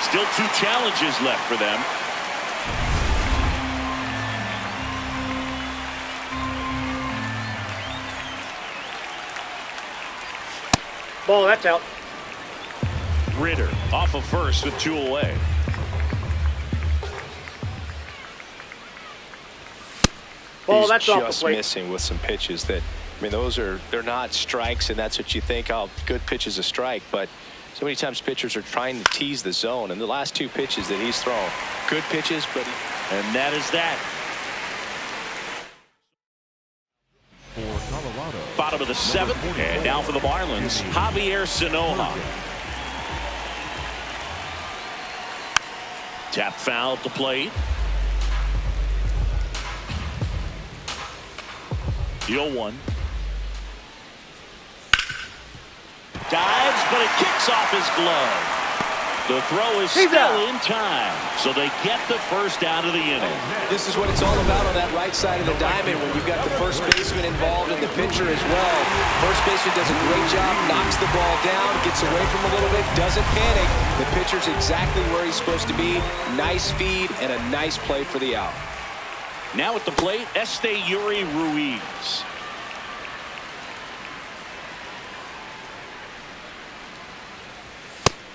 Still 2 challenges left for them. Ball, that's out. Ritter off of first with 2 away. Ball, that's off the Just plate. missing with some pitches that, I mean, they're not strikes, and that's what you think, oh, good pitch is a strike, but so many times pitchers are trying to tease the zone, and the last 2 pitches that he's thrown, good pitches, but and that is that. For Colorado. Bottom of the 7th, and now for the Marlins, Javier Sanoja. Tap foul at the plate. The 0-1. Dives, but it kicks off his glove. The throw is still in time, so they get the first out of the inning. this is what it's all about on that right side of the diamond when you've got the first baseman involved and the pitcher as well. First baseman does a great job, knocks the ball down, gets away from a little bit, doesn't panic. The pitcher's exactly where he's supposed to be. Nice feed and a nice play for the out. Now at the plate, Yuri Ruiz.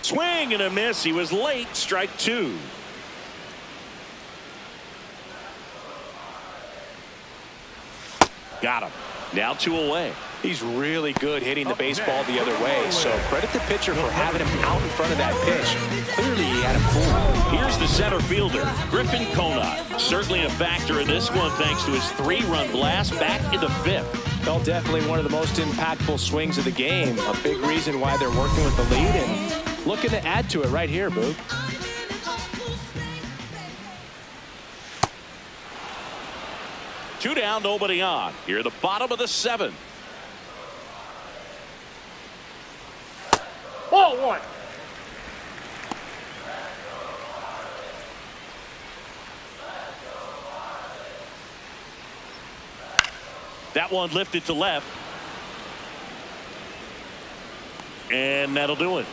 Swing and a miss. He was late. Strike 2. Got him. Now 2 away. He's really good hitting the baseball the other way, so credit the pitcher for having him out in front of that pitch. Clearly he had him fooled. Here's the center fielder, Griffin Conant. Certainly a factor in this one thanks to his 3-run blast back in the 5th. Well, definitely one of the most impactful swings of the game. A big reason why they're working with the lead and looking to add to it right here, Boog. Two down, nobody on. Here at the bottom of the 7th. Ball 1. That one lifted to left. And that'll do it.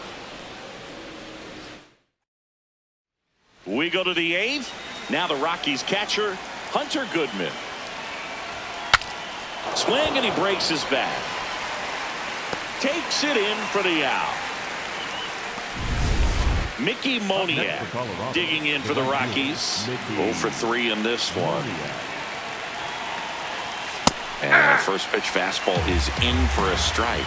We go to the 8th. Now the Rockies catcher, Hunter Goodman. Swing and he breaks his bat. Takes it in for the out. Mickey Moniak digging in for the Rockies. 0 for 3 in this one. And the first pitch fastball is in for a strike.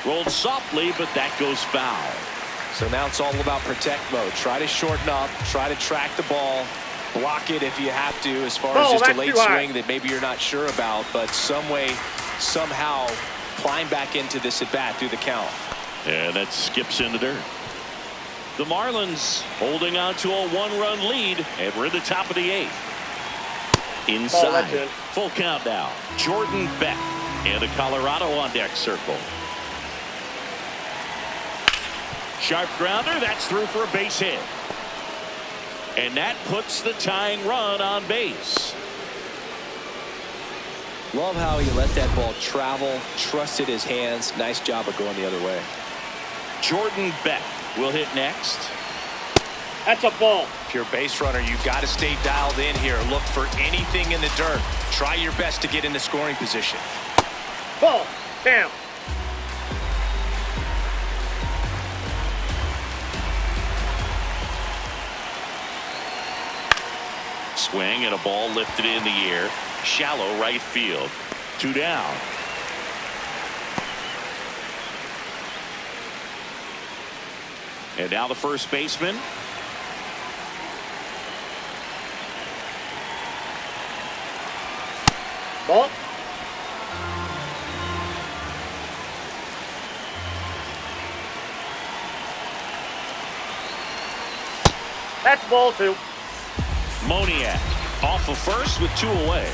Rolled softly, but that goes foul. So now it's all about protect mode. Try to shorten up, try to track the ball, block it if you have to, as far as just a late swing that maybe you're not sure about, but some way, somehow climb back into this at bat through the count. And that skips in the dirt. The Marlins holding on to a 1-run lead, and we're at the top of the 8th. Inside, full count now. Jordan Beck and the Colorado on deck circle. Sharp grounder, that's through for a base hit. And that puts the tying run on base. Love how he let that ball travel, trusted his hands. Nice job of going the other way. Jordan Beck will hit next. That's a ball. If you're a base runner, you've got to stay dialed in here. Look for anything in the dirt. Try your best to get in the scoring position. Ball. Down. swing and a ball lifted in the air. Shallow right field. 2 down. And now the first baseman. Ball. That's ball 2. Moniak off of first with 2 away.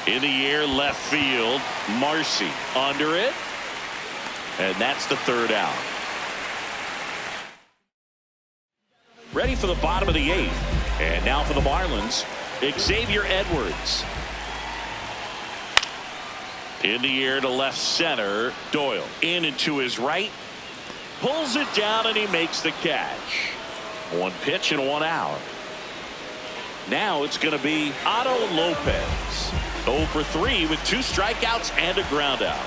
In the air, left field. Marcy under it. And that's the 3rd out. Ready for the bottom of the 8th. And now for the Marlins, Xavier Edwards. In the air to left center. Doyle in and to his right. Pulls it down and he makes the catch. 1 pitch and 1 out. Now it's going to be Otto Lopez. 0 for 3 with 2 strikeouts and a ground out.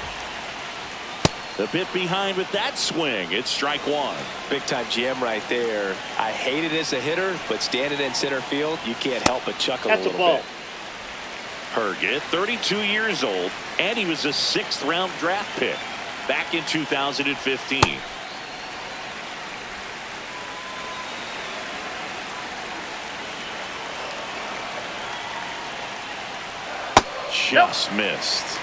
The bit behind with that swing. It's strike 1. Big time GM right there. I hate it as a hitter, but standing in center field, you can't help but chuckle That's a little ball. bit. Herget, 32 years old, and he was a 6th round draft pick back in 2015. Just missed.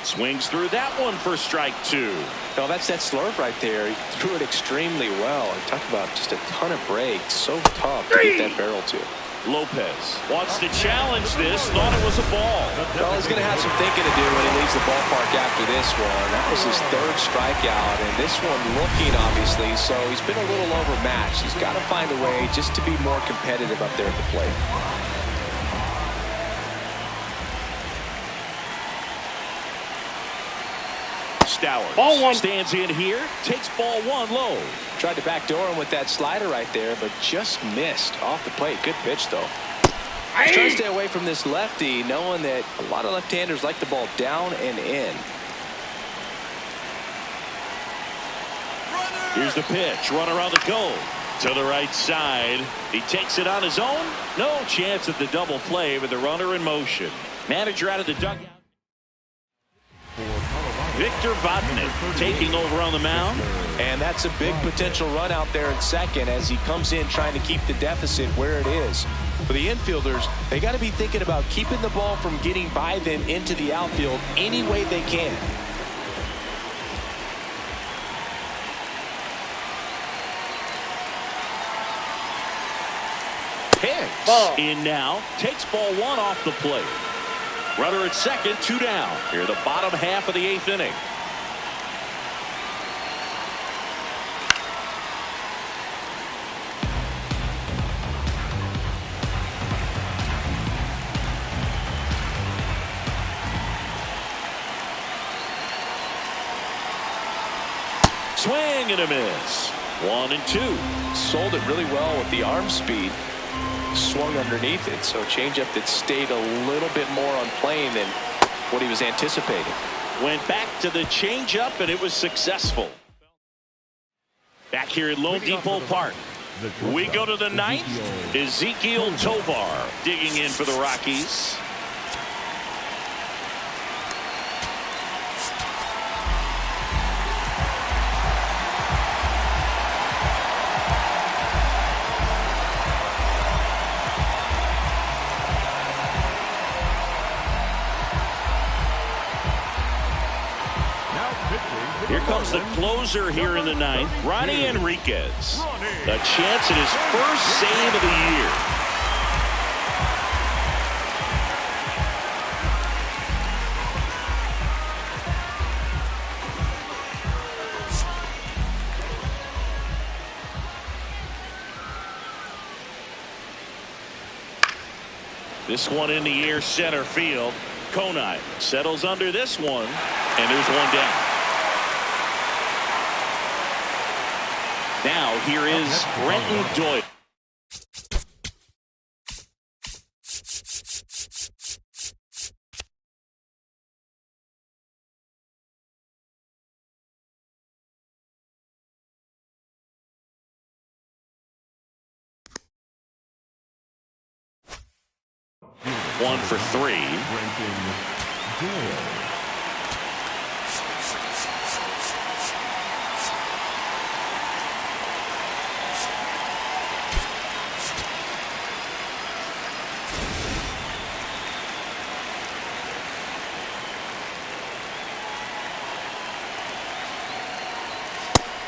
Swings through that one for strike 2. No, that's that slurve right there. He threw it extremely well. And talk about just a ton of breaks. So tough to get that barrel to. Lopez wants to challenge this. Thought it was a ball. Well, he's going to have some thinking to do when he leaves the ballpark after this one. That was his 3rd strikeout, and this one looking, obviously, so he's been a little overmatched. He's got to find a way just to be more competitive up there at the plate. Stowers Ball 1. stands in here, takes ball 1 low. Tried to backdoor him with that slider right there, but just missed off the plate. Good pitch, though. He's trying to stay away from this lefty, knowing that a lot of left-handers like the ball down and in. Here's the pitch. Runner on the go. To the right side. He takes it on his own. No chance at the double play with the runner in motion. Manager out of the dugout. Victor Vodnik taking over on the mound. And that's a big potential run out there in second as he comes in trying to keep the deficit where it is. For the infielders, they got to be thinking about keeping the ball from getting by them into the outfield any way they can. Hicks Ball. in now. Takes ball 1 off the plate. Runner at second, 2 down. Here the bottom half of the 8th inning. Swing and a miss. 1 and 2. Sold it really well with the arm speed. Swung underneath it, so changeup that stayed a little bit more on plane than what he was anticipating. Went back to the changeup and it was successful. Back here at Lone Depot Park. We go to the 9th. Ezekiel Tovar digging in for the Rockies. Here comes the closer here in the 9th, Ronnie Enriquez. A chance at his first save of the year. This one in the air, center field. Conine settles under this one, and there's 1 down. Now here is Brenton Doyle. 1 for 3.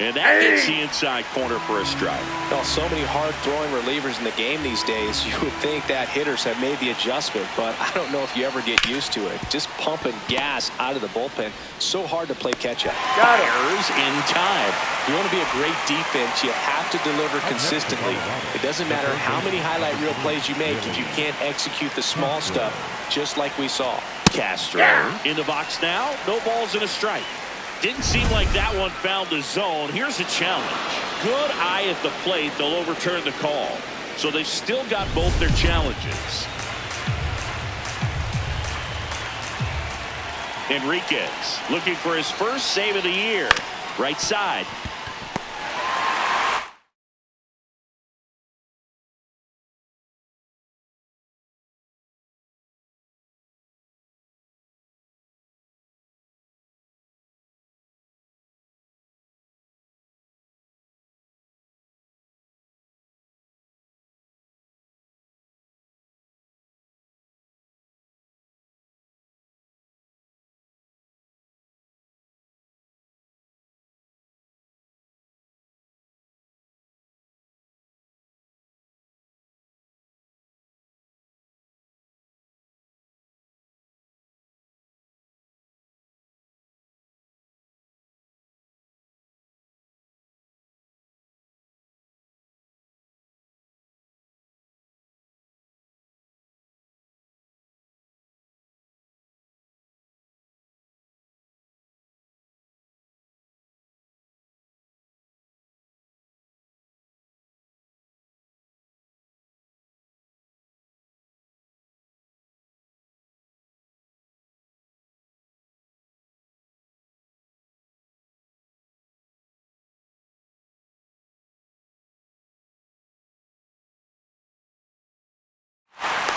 And that gets the inside corner for a strike. Well, so many hard-throwing relievers in the game these days, you would think that hitters have made the adjustment, but I don't know if you ever get used to it. Just pumping gas out of the bullpen, so hard to play catch-up. Fires in time. You want to be a great defense, you have to deliver consistently. It doesn't matter how many highlight reel plays you make if you can't execute the small stuff, just like we saw. Castro in the box now. No balls and a strike. Didn't seem like that one found the zone. Here's a challenge. Good eye at the plate. They'll overturn the call. So they've still got both their challenges. Enriquez looking for his first save of the year. Right side.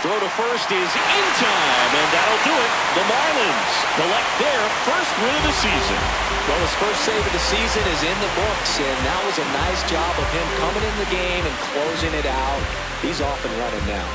Throw to first is in time, and that'll do it. The Marlins collect their first win of the season. Well, his first save of the season is in the books, and that was a nice job of him coming in the game and closing it out. He's off and running now.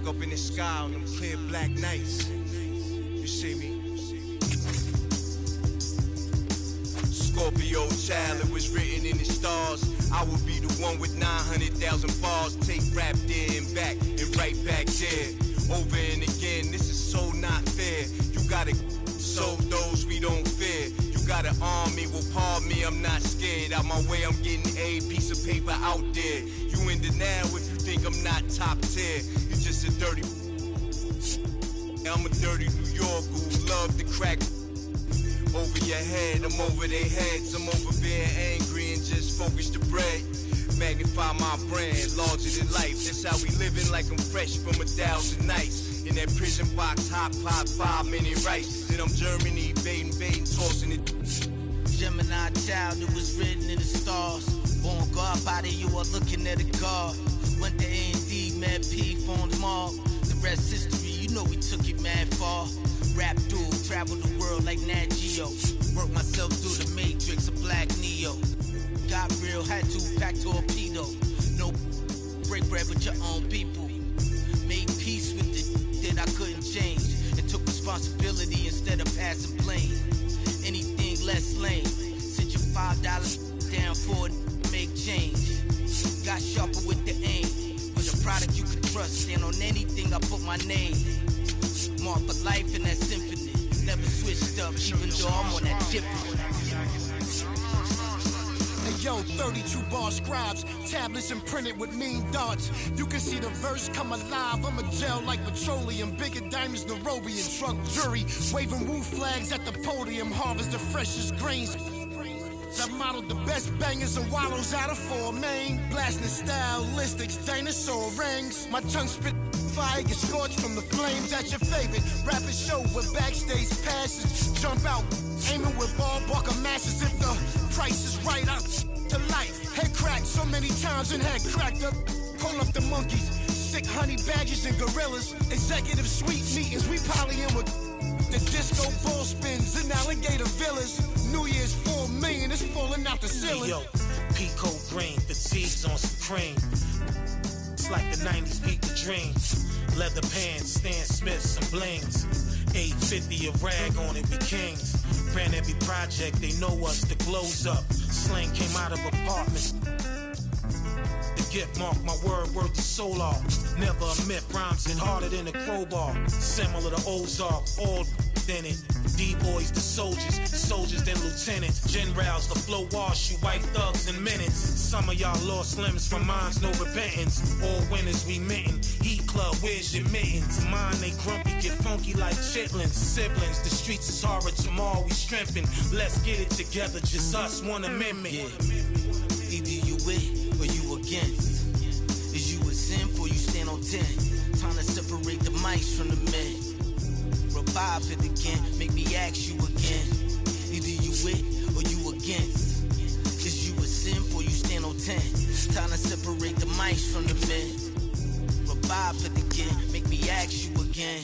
up in the sky on them clear black nights. You see me? Scorpio child, it was written in the stars. I would be the one with 900,000 bars. Take rap there and back and right back there. Over and again, this is so not fair. You gotta so those we don't fear. You gotta arm me, well pardon me, I'm not scared. Out my way, I'm getting a piece of paper out there. You in denial if you think I'm not top tier. You just a dirty. I'm a dirty New Yorker who love to crack over your head. I'm over their heads. I'm over being angry and just focus the bread. Magnify my brand, larger than life. That's how we living, like I'm fresh from 1,000 nights. In that prison box, hot pot, 5-minute rice. Then I'm Germany, baiting, tossing it. Gemini child, it was written in the stars. Born God body, you are looking at a God. Went to A&D, Mad P, formed Mob. The rest history, you know we took it mad far. Rap dude, traveled the world like Nat Geo. Worked myself through the matrix of Black Neo. Got real, had to pack torpedo. No break bread with your own people. Made peace with it that I couldn't change. And took responsibility instead of passing blame. Anything less lame. Sit your $5 down for it, make change. Got sharper with the aim. With a product you could trust. Stand on anything, I put my name. Mark for life in that symphony. Never switched up, even though I'm on that different. Hey yo, 32 bar scribes, tablets imprinted with mean darts. You can see the verse come alive. I'm a gel like petroleum, bigger diamonds, Nairobi and truck jury. Waving woo flags at the podium, harvest the freshest grains. I modeled the best bangers and wallows out of 4 main. Blasting stylistics, dinosaur rings. My tongue spit fire, get scorched from the flames at your favorite rapid show with backstage passes. Jump out, aiming with ballparker masses. If the price is right, I'm to life. Head cracked so many times and head cracked up. Pull up the monkeys, sick honey badgers and gorillas. Executive suite meetings, we polying with the disco ball spins and alligator villas. New Year's 4 million is falling out the ceiling. Yo, Pico green, fatigues on some cream. It's like the 90s beat the dream. Leather pants, Stan Smiths and blings. 850 a rag on it, we kings. Ran every project, they know us, the glow's up. Slang came out of apartments. The gift mark, my word worth the solar. Never a myth, rhymes hit harder than a crowbar. Similar to Ozark, all in it. D-boys, the soldiers then lieutenants. Generals, the flow wash you white thugs in minutes. Some of y'all lost limbs from mines, no repentance. All winners we mitten. Heat club, where's your mittens? Mine, they grumpy, get funky like chitlins. Siblings, the streets is horror, tomorrow we strengthen. Let's get it together, just us, one amendment. Yeah. Either you with or you against. Is you a simp or you stand on 10? Time to separate the mice from the men. Revive it again, make me ask you again. Either you with or you against. Is you a simp or you stand on 10? Time to separate the mice from the men. Revive it again, make me ask you again.